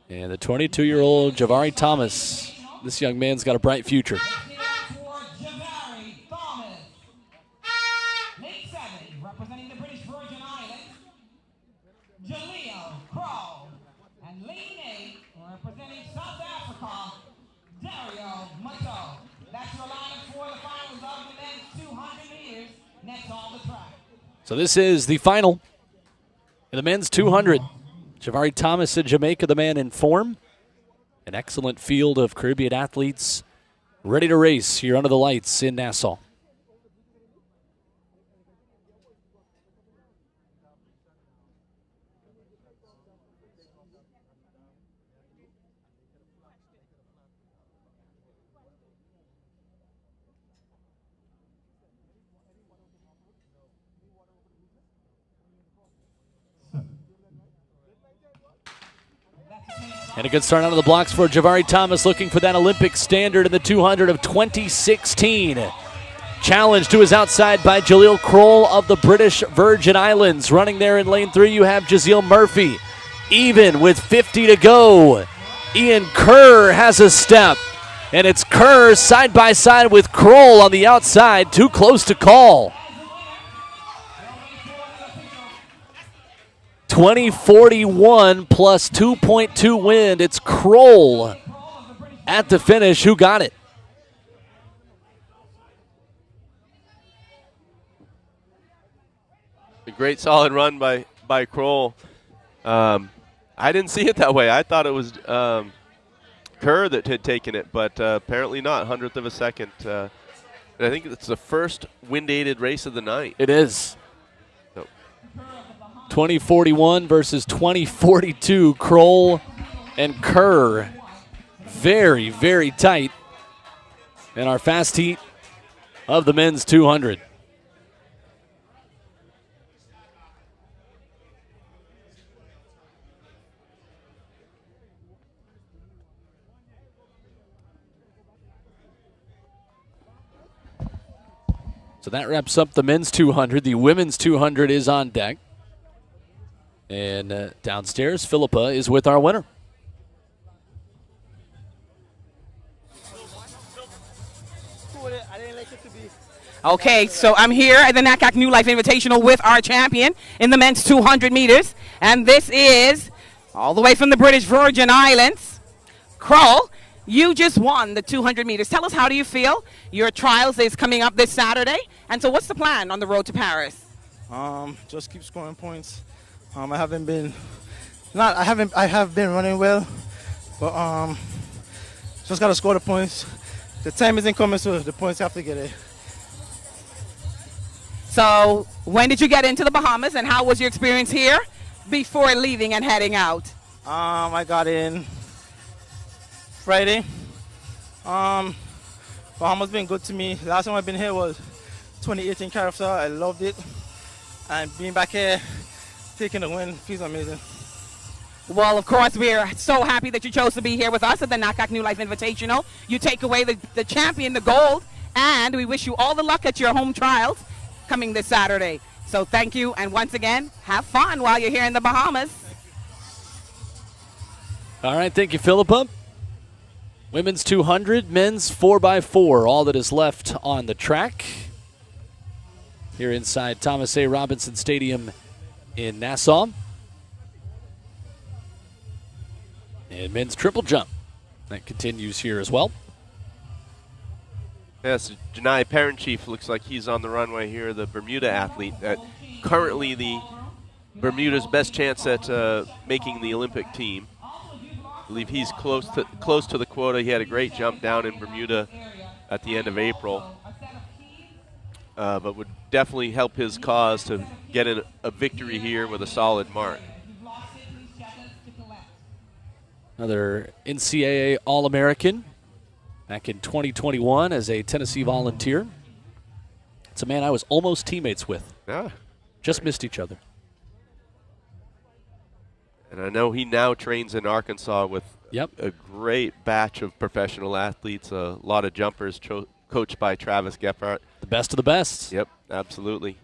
And the 22-year-old Javari Thomas. This young man's got a bright future. Representing the British Virgin Islands, Jaleel Kroll. And lane 8, representing South Africa, Dario Matau. That's your lineup for the finals of the men's 200 meters. Next on the track. So this is the final in the men's 200. Javari Thomas in Jamaica, the man in form. An excellent field of Caribbean athletes ready to race here under the lights in Nassau. And a good start out of the blocks for Javari Thomas, looking for that Olympic standard in the 200 of 2016. Challenge to his outside by Jaleel Kroll of the British Virgin Islands. Running there in lane 3, you have Jaziel Murphy. Even with 50 to go. Ian Kerr has a step. And it's Kerr side by side with Kroll on the outside. Too close to call. 20:41 plus 2.2 wind. It's Kroll at the finish. Who got it? A great solid run by Kroll. I didn't see it that way. I thought it was Kerr that had taken it, but apparently not. 100th of a second. And I think it's the first wind-aided race of the night. It is. 20:41 versus 20:42. Kroll and Kerr very, very tight. And our fast heat of the men's 200. So that wraps up the men's 200. The women's 200 is on deck. And downstairs, Philippa is with our winner. Okay, so I'm here at the NACAC New Life Invitational with our champion in the men's 200 meters. And this is all the way from the British Virgin Islands. Kroll, you just won the 200 meters. Tell us, how do you feel? Your trials is coming up this Saturday. And so what's the plan on the road to Paris? Just keep scoring points. I have been running well, but just got to score the points. The time isn't coming, so the points have to get it. So when did you get into the Bahamas, and how was your experience here before leaving and heading out? I got in Friday. Bahamas been good to me. Last time I've been here was 2018 Caribbean. I loved it, and being back here, taking the win, feels amazing. Well, of course, we're so happy that you chose to be here with us at the NACAC New Life Invitational. You take away the champion, the gold, and we wish you all the luck at your home trials coming this Saturday. So thank you, and once again, have fun while you're here in the Bahamas. All right, thank you, Philippa. Women's 200, men's 4x4, all that is left on the track here inside Thomas A. Robinson Stadium in Nassau. And men's triple jump, that continues here as well. Yes, Janai Parenchief looks like he's on the runway here, the Bermuda athlete. Currently Bermuda's best chance at making the Olympic team. I believe he's close to the quota. He had a great jump down in Bermuda at the end of April. But would definitely help his cause to get a victory here with a solid mark. Another NCAA All-American back in 2021 as a Tennessee Volunteer. It's a man I was almost teammates with. Yeah. Just missed each other. And I know he now trains in Arkansas with a great batch of professional athletes, a lot of jumpers coached by Travis Gephardt. The best of the best. Yep, absolutely.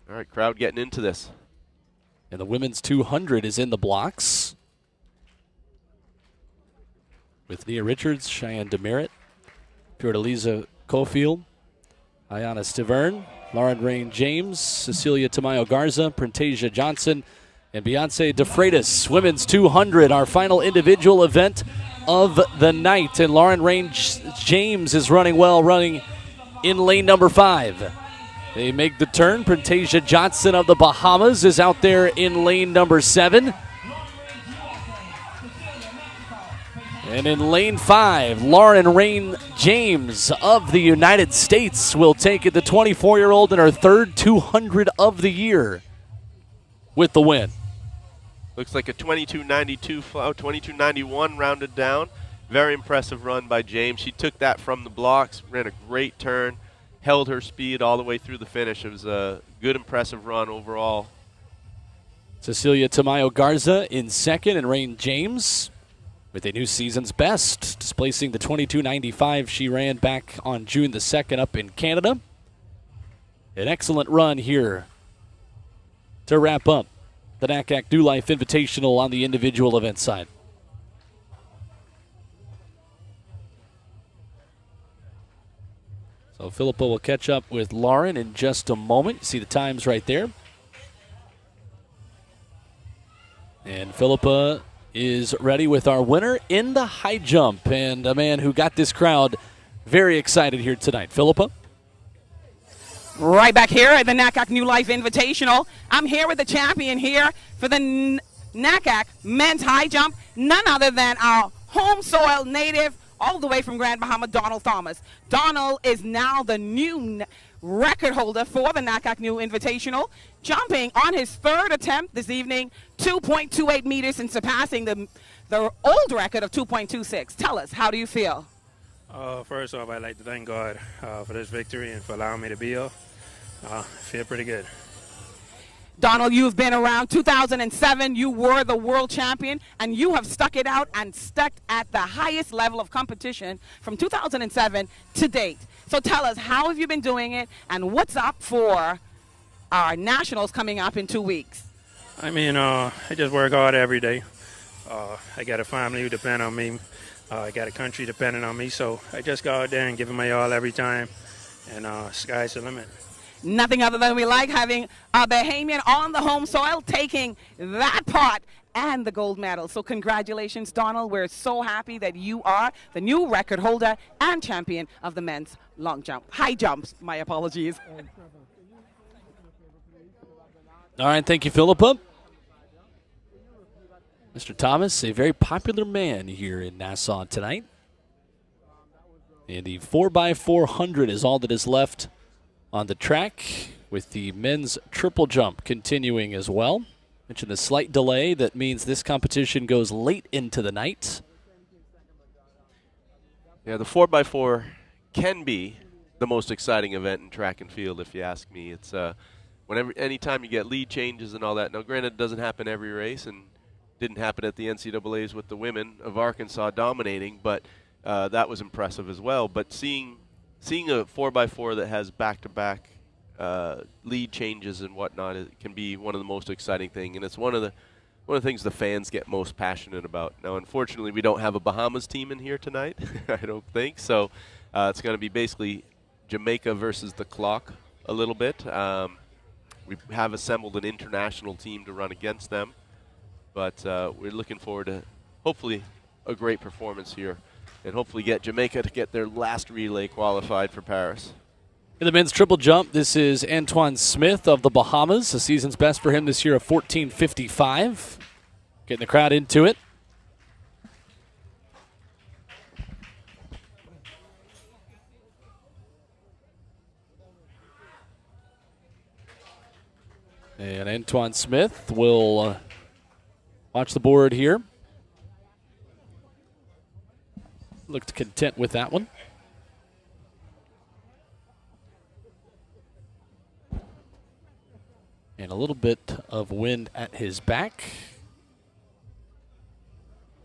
All right, crowd getting into this. And the women's 200 is in the blocks with Nia Richards, Cheyenne Demerit, Fiordaliza Cofield, Ayana Stiverne, Lauren Rain James, Cecilia Tamayo Garza, Printasia Johnson, and Beyonce DeFreitas. Women's 200, our final individual event of the night. And Lauren Rain James is running well, running in lane number 5. They make the turn. Printasia Johnson of the Bahamas is out there in lane number 7. And in lane 5, Lauren Rain James of the United States will take it, the 24-year-old in her third 200 of the year with the win. Looks like a 22.92 flow, 22.91 rounded down. Very impressive run by James. She took that from the blocks, ran a great turn, held her speed all the way through the finish. It was a good, impressive run overall. Cecilia Tamayo Garza in second, and Rain James with a new season's best, displacing the 22.95 she ran back on June the 2nd up in Canada. An excellent run here to wrap up the NACAC New Life Invitational on the individual event side. So Philippa will catch up with Lauren in just a moment. You see the times right there. And Philippa is ready with our winner in the high jump, and a man who got this crowd very excited here tonight. Philippa? Right back here at the NACAC New Life Invitational. I'm here with the champion here for the NACAC men's high jump, none other than our home soil native all the way from Grand Bahama, Donald Thomas. Donald is now the new record holder for the NACAC New Invitational, jumping on his third attempt this evening, 2.28 meters, and surpassing the old record of 2.26. Tell us, how do you feel? First off, I'd like to thank God for this victory and for allowing me to be here. Feel pretty good. Donald, you've been around 2007. You were the world champion, and you have stuck it out and stuck at the highest level of competition from 2007 to date. So tell us, how have you been doing it, and what's up for our nationals coming up in 2 weeks? I mean, I just work hard every day. I got a family who depend on me. I got a country depending on me, so I just go out there and give it my all every time, and sky's the limit. Nothing other than we like having a Bahamian on the home soil taking that pot and the gold medal. So congratulations, Donald. We're so happy that you are the new record holder and champion of the men's long jump. High jumps, my apologies. All right, thank you, Philippa. Mr. Thomas, a very popular man here in Nassau tonight. And the 4x400 is all that is left on the track, with the men's triple jump continuing as well. Mentioned the slight delay. That means this competition goes late into the night. Yeah, the 4x4 can be the most exciting event in track and field, if you ask me. It's anytime you get lead changes and all that. Now, granted, it doesn't happen every race, and didn't happen at the NCAAs with the women of Arkansas dominating, but that was impressive as well. But seeing a 4x4 that has back-to-back lead changes and whatnot, it can be one of the most exciting things, and it's one of the things the fans get most passionate about. Now, unfortunately, we don't have a Bahamas team in here tonight, I don't think, so it's going to be basically Jamaica versus the clock a little bit. We have assembled an international team to run against them, but we're looking forward to hopefully a great performance here, and hopefully get Jamaica to get their last relay qualified for Paris. In the men's triple jump, this is Antoine Smith of the Bahamas. The season's best for him this year of 14:55. Getting the crowd into it. And Antoine Smith will watch the board here. Looked content with that one. And a little bit of wind at his back.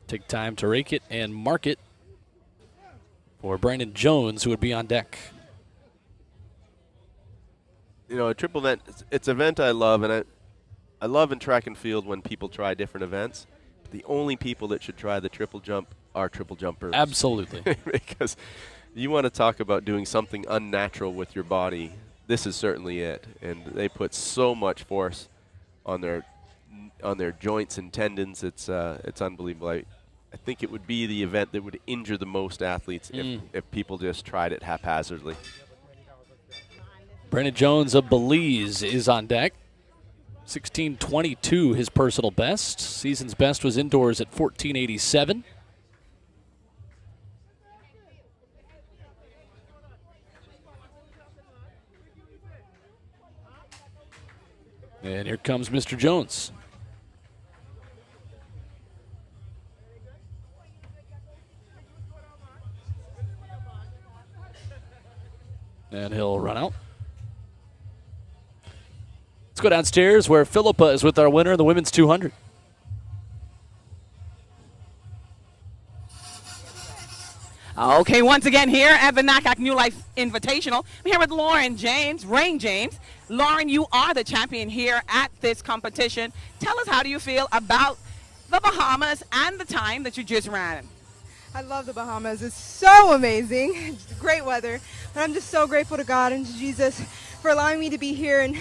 Take time to rake it and mark it for Brandon Jones, who would be on deck. You know, a triple event, it's an event I love, and I love in track and field when people try different events. But the only people that should try the triple jump are triple jumpers. Absolutely. Because you want to talk about doing something unnatural with your body. This is certainly it, and they put so much force on their joints and tendons. It's unbelievable. I think it would be the event that would injure the most athletes if people just tried it haphazardly. Brandon Jones of Belize is on deck. 16:22, his personal best. Season's best was indoors at 14:87. And here comes Mr. Jones. And he'll run out. Let's go downstairs where Philippa is with our winner of the women's 200. Okay, once again here at the NACAC New Life Invitational, I'm here with Lauren James, Rain James. Lauren, you are the champion here at this competition. Tell us, how do you feel about the Bahamas and the time that you just ran? I love the Bahamas. It's so amazing. It's great weather. And I'm just so grateful to God and to Jesus for allowing me to be here. And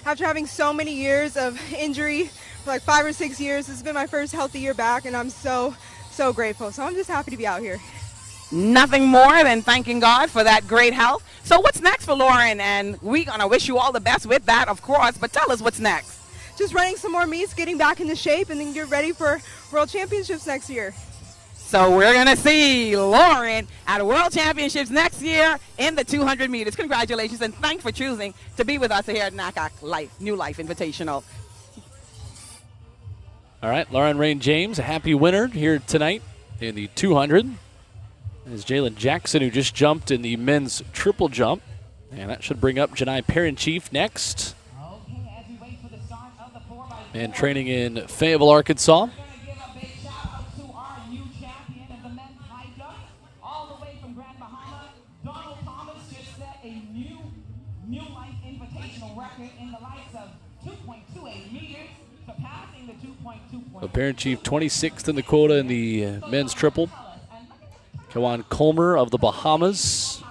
after having so many years of injury, for like 5 or 6 years, this has been my first healthy year back, and I'm so, so grateful. So I'm just happy to be out here. Nothing more than thanking God for that great health. So what's next for Lauren? And we're going to wish you all the best with that, of course, but tell us what's next. Just running some more meets, getting back into shape, and then get ready for World Championships next year. So we're going to see Lauren at World Championships next year in the 200 meters. Congratulations, and thanks for choosing to be with us here at NACAC New Life Invitational. All right, Lauren Rain James, a happy winner here tonight in the 200. is Jalen Jackson, who just jumped in the men's triple jump. And that should bring up Janai Parent-Chief next. And training in Fayetteville, Arkansas. So Parent-Chief 26th in the quota in the men's triple. Kawan Colmer of the Bahamas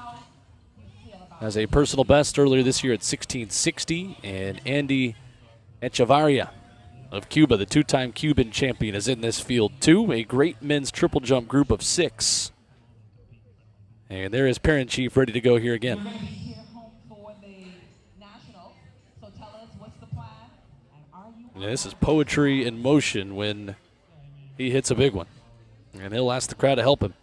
has a personal best earlier this year at 1660. And Andy Echevarria of Cuba, the two-time Cuban champion, is in this field too. A great men's triple jump group of 6. And there is Parent-Chief ready to go here again. And this is poetry in motion when he hits a big one. And he'll ask the crowd to help him.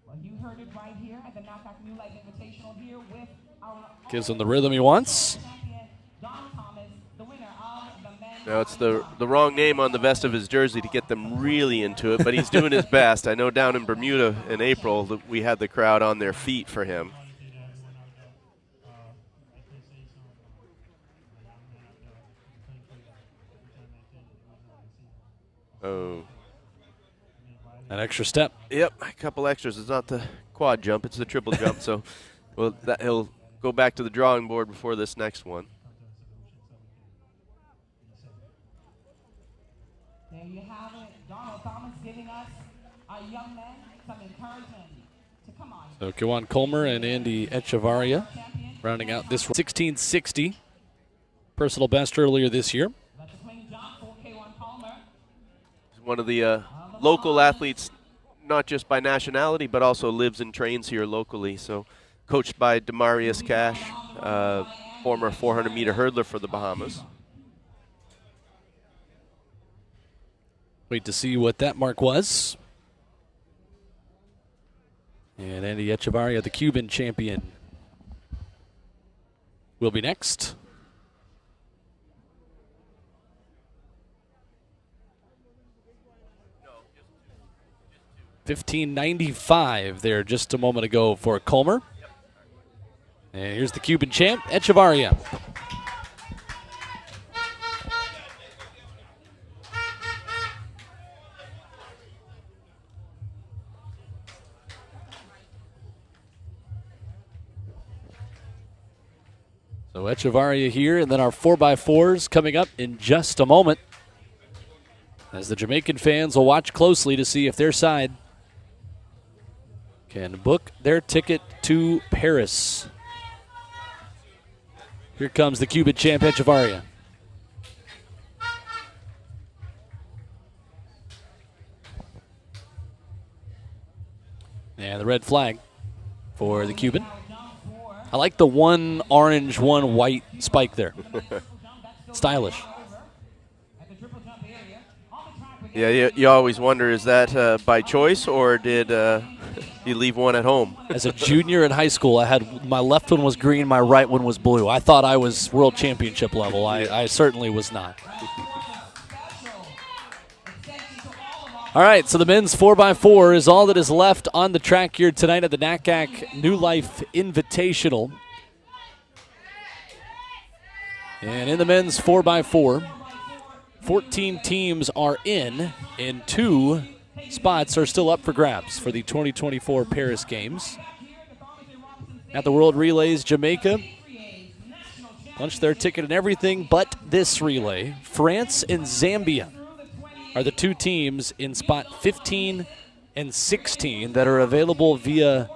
Well, you heard it right here at the NACAC New Life Invitational here with our Gives him the rhythm he wants. No, it's the wrong name on the vest of his jersey to get them really into it, but he's doing his best. I know down in Bermuda in April that we had the crowd on their feet for him. Oh. An extra step. Yep, a couple extras. It's not the quad jump, it's the triple jump. So he'll go back to the drawing board before this next one. There you have it. Donald Thomas giving us our young men some encouragement to come on. So Kawan Colmer and Andy Echevarria rounding out this 1660. Personal best earlier this year. One of the local athletes, not just by nationality, but also lives and trains here locally. So coached by Demarius Cash, former 400-meter hurdler for the Bahamas. Wait to see what that mark was. And Andy Echevarria, the Cuban champion, will be next. 1595 there just a moment ago for Colmer. And here's the Cuban champ, Echevarria. So Echevarria here, and then our 4x4s coming up in just a moment, as the Jamaican fans will watch closely to see if their side can book their ticket to Paris. Here comes the Cuban champ, Echevarria. And the red flag for the Cuban. I like the one orange, one white spike there. Stylish. Yeah, you always wonder, is that by choice, or did you leave one at home? As a junior in high school, I had my left one was green, my right one was blue. I thought I was world championship level. I certainly was not. All right, so the men's 4x4 is all that is left on the track here tonight at the NACAC New Life Invitational. And in the men's 4x4, 14 teams are in, and 2 spots are still up for grabs for the 2024 Paris Games. At the World Relays, Jamaica punched their ticket and everything but this relay. France and Zambia are the 2 teams in spot 15 and 16 that are available via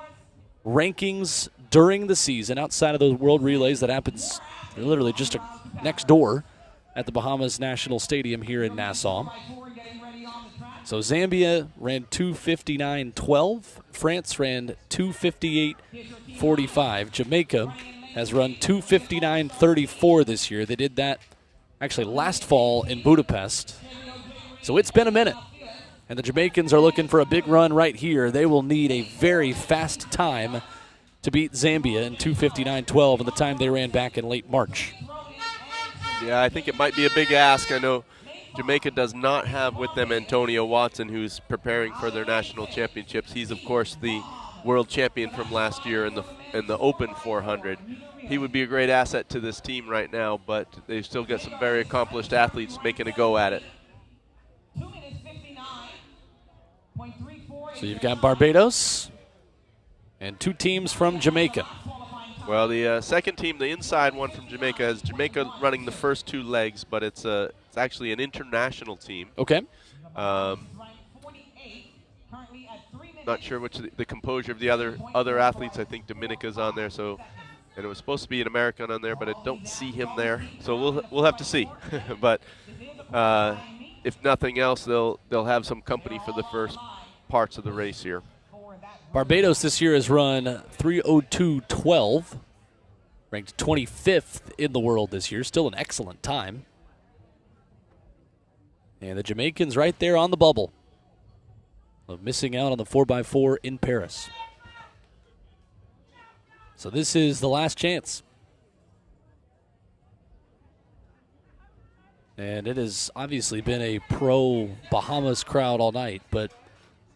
rankings during the season outside of those World Relays that happens literally just next door at the Bahamas National Stadium here in Nassau. So Zambia ran 2:59.12. France ran 2:58.45. Jamaica has run 2:59.34 this year. They did that actually last fall in Budapest. So it's been a minute, and the Jamaicans are looking for a big run right here. They will need a very fast time to beat Zambia in 2:59.12 in the time they ran back in late March. Yeah, I think it might be a big ask. I know Jamaica does not have with them Antonio Watson, who's preparing for their national championships. He's, of course, the world champion from last year in the Open 400. He would be a great asset to this team right now, but they've still got some very accomplished athletes making a go at it. So you've got Barbados and 2 teams from Jamaica. Well, the second team, the inside one from Jamaica, has Jamaica running the first 2 legs, but it's actually an international team. Okay. Not sure which the composure of the other athletes. I think Dominica's on there, and it was supposed to be an American on there, but I don't see him there. So we'll have to see. But if nothing else, they'll have some company for the first parts of the race here. Barbados this year has run 3:02.12, ranked 25th in the world this year. Still an excellent time. And the Jamaicans right there on the bubble of missing out on the 4x4 in Paris. So this is the last chance. And it has obviously been a pro-Bahamas crowd all night, but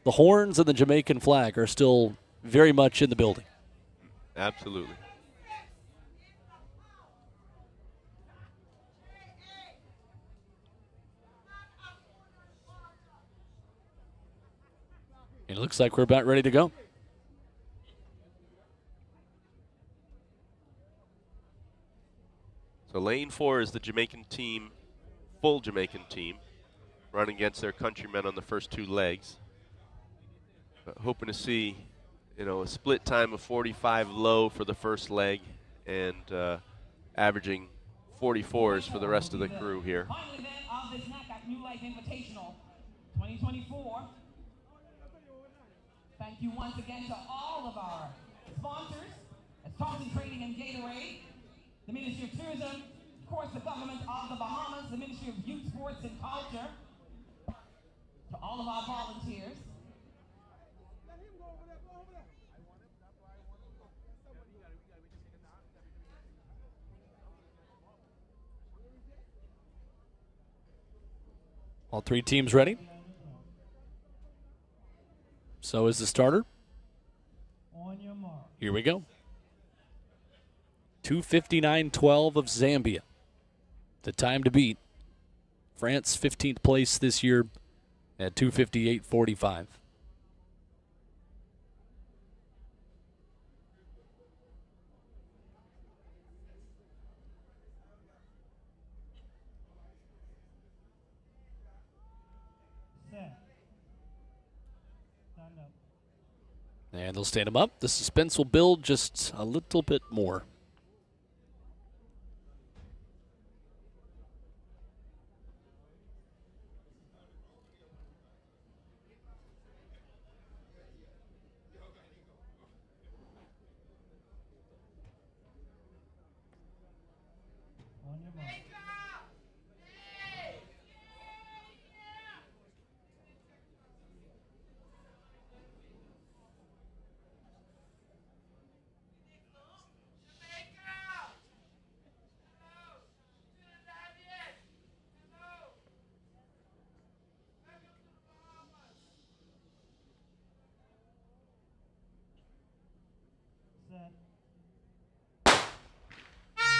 the horns and the Jamaican flag are still very much in the building. Absolutely. And it looks like we're about ready to go. So lane 4 is the Jamaican team, full Jamaican team, running against their countrymen on the first 2 legs. But hoping to see, a split time of 45 low for the first leg and averaging 44s for the rest of the crew here. Final event of this NACAC New Life Invitational 2024. Thank you once again to all of our sponsors, as Thompson Trading and Gatorade, the Ministry of Tourism, of course the government of the Bahamas, the Ministry of Youth, Sports and Culture, to all of our volunteers. All 3 teams ready. So is the starter. Here we go. 2:59.12 of Zambia. The time to beat. France 15th place this year at 2:58.45. And they'll stand him up. The suspense will build just a little bit more.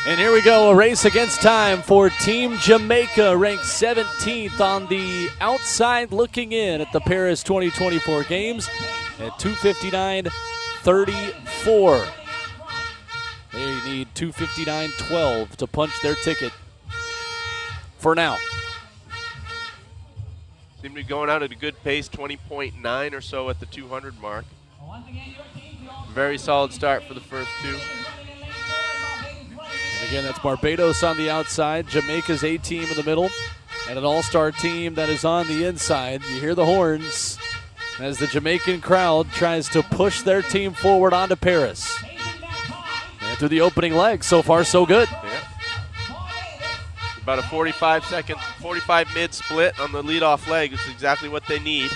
And here we go, a race against time for Team Jamaica, ranked 17th on the outside looking in at the Paris 2024 Games at 2:59.34. They need 2:59.12 to punch their ticket for now. Seem to be going out at a good pace, 20.9 or so at the 200 mark. Very solid start for the first 2. And again, that's Barbados on the outside, Jamaica's A team in the middle, and an all-star team that is on the inside. You hear the horns as the Jamaican crowd tries to push their team forward onto Paris. And through the opening leg, so far so good. Yeah. About a 45 mid split on the leadoff leg, which is exactly what they need.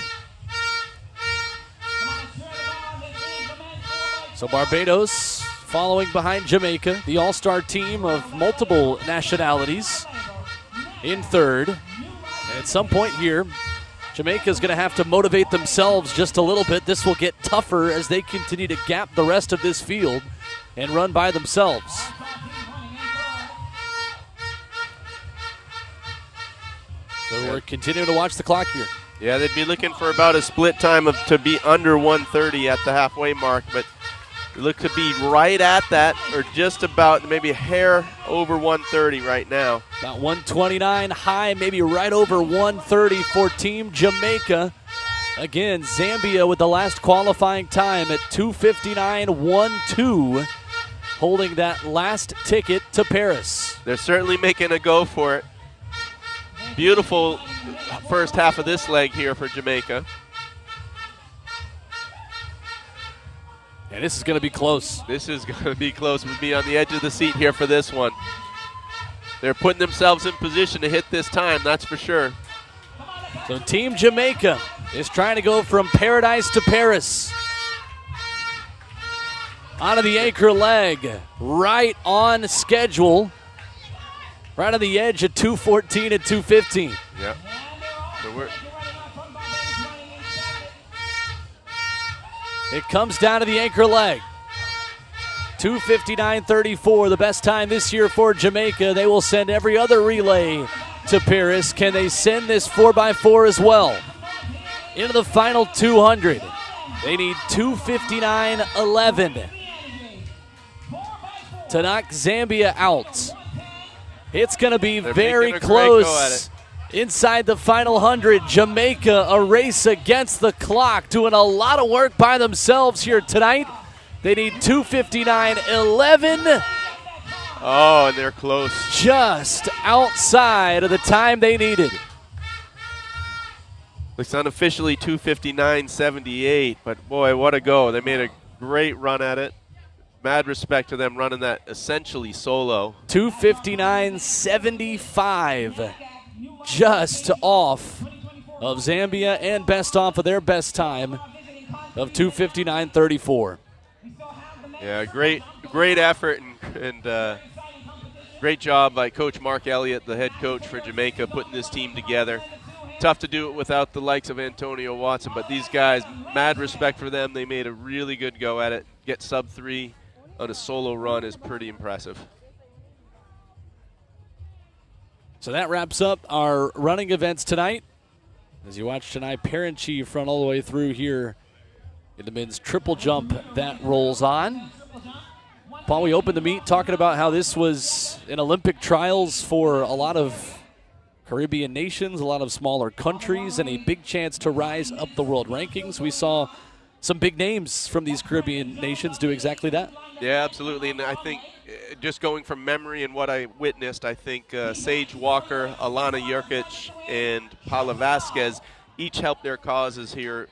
So Barbados following behind Jamaica, the all-star team of multiple nationalities, in third. And at some point here, Jamaica's going to have to motivate themselves just a little bit. This will get tougher as they continue to gap the rest of this field and run by themselves. So we're continuing to watch the clock here. Yeah, they'd be looking for about a split time to be under 130 at the halfway mark, but they look to be right at that, or just about, maybe a hair over 130 right now. About 129 high, maybe right over 130 for Team Jamaica. Again, Zambia with the last qualifying time at 2:59.12, holding that last ticket to Paris. They're certainly making a go for it. Beautiful first half of this leg here for Jamaica. And this is going to be close. This is going to be close. We'll be on the edge of the seat here for this one. They're putting themselves in position to hit this time, that's for sure. So Team Jamaica is trying to go from paradise to Paris. Onto the anchor leg, right on schedule. Right on the edge at 2:14 and 2:15. Yeah. So it comes down to the anchor leg. 2:59.34, the best time this year for Jamaica. They will send every other relay to Paris. Can they send this 4x4 as well? Into the final 200. They need 2:59.11 to knock Zambia out. It's going to be very close inside the final 100. Jamaica, a race against the clock, doing a lot of work by themselves here tonight. They need 2:59.11. Oh, and they're close. Just outside of the time they needed. Looks unofficially 2:59.78, but boy, what a go. They made a great run at it. Mad respect to them running that essentially solo. 2:59.75, just off of Zambia and best off of their best time of 2:59.34. Yeah, great effort and great job by Coach Mark Elliott, the head coach for Jamaica, putting this team together. Tough to do it without the likes of Antonio Watson, but these guys, mad respect for them. They made a really good go at it. Get sub 3 on a solo run is pretty impressive. So that wraps up our running events tonight. As you watch tonight, Parent Chief run all the way through here in the men's triple jump that rolls on. Paul, we opened the meet talking about how this was an Olympic trials for a lot of Caribbean nations, a lot of smaller countries, and a big chance to rise up the world rankings. We saw some big names from these Caribbean nations do exactly that. Yeah, absolutely. And I think just going from memory and what I witnessed, I think Sage Walker, Alana Jurkic, and Paula Vasquez each helped their causes here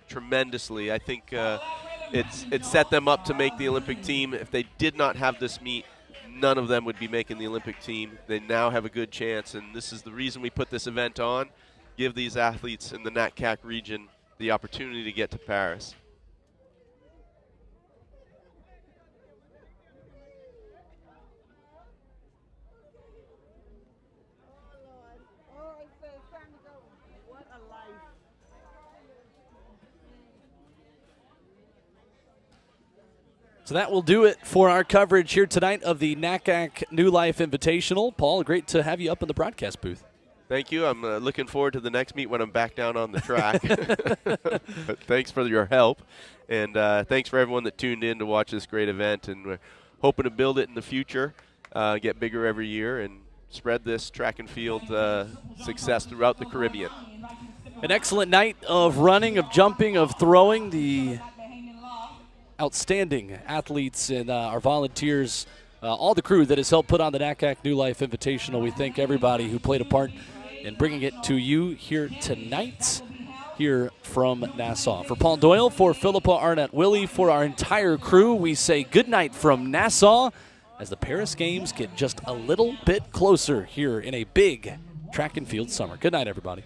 tremendously. I think it set them up to make the Olympic team. If they did not have this meet, none of them would be making the Olympic team. They now have a good chance, and this is the reason we put this event on, give these athletes in the NACAC region the opportunity to get to Paris. So that will do it for our coverage here tonight of the NACAC New Life Invitational. Paul, great to have you up in the broadcast booth. Thank you. I'm looking forward to the next meet when I'm back down on the track. But thanks for your help. And thanks for everyone that tuned in to watch this great event. And we're hoping to build it in the future, get bigger every year, and spread this track and field success throughout the Caribbean. An excellent night of running, of jumping, of throwing. The outstanding athletes and our volunteers, all the crew that has helped put on the NACAC New Life Invitational. We thank everybody who played a part in bringing it to you here tonight, here from Nassau. For Paul Doyle, for Philippa Arnett-Willie, for our entire crew, we say good night from Nassau as the Paris Games get just a little bit closer here in a big track and field summer. Good night, everybody.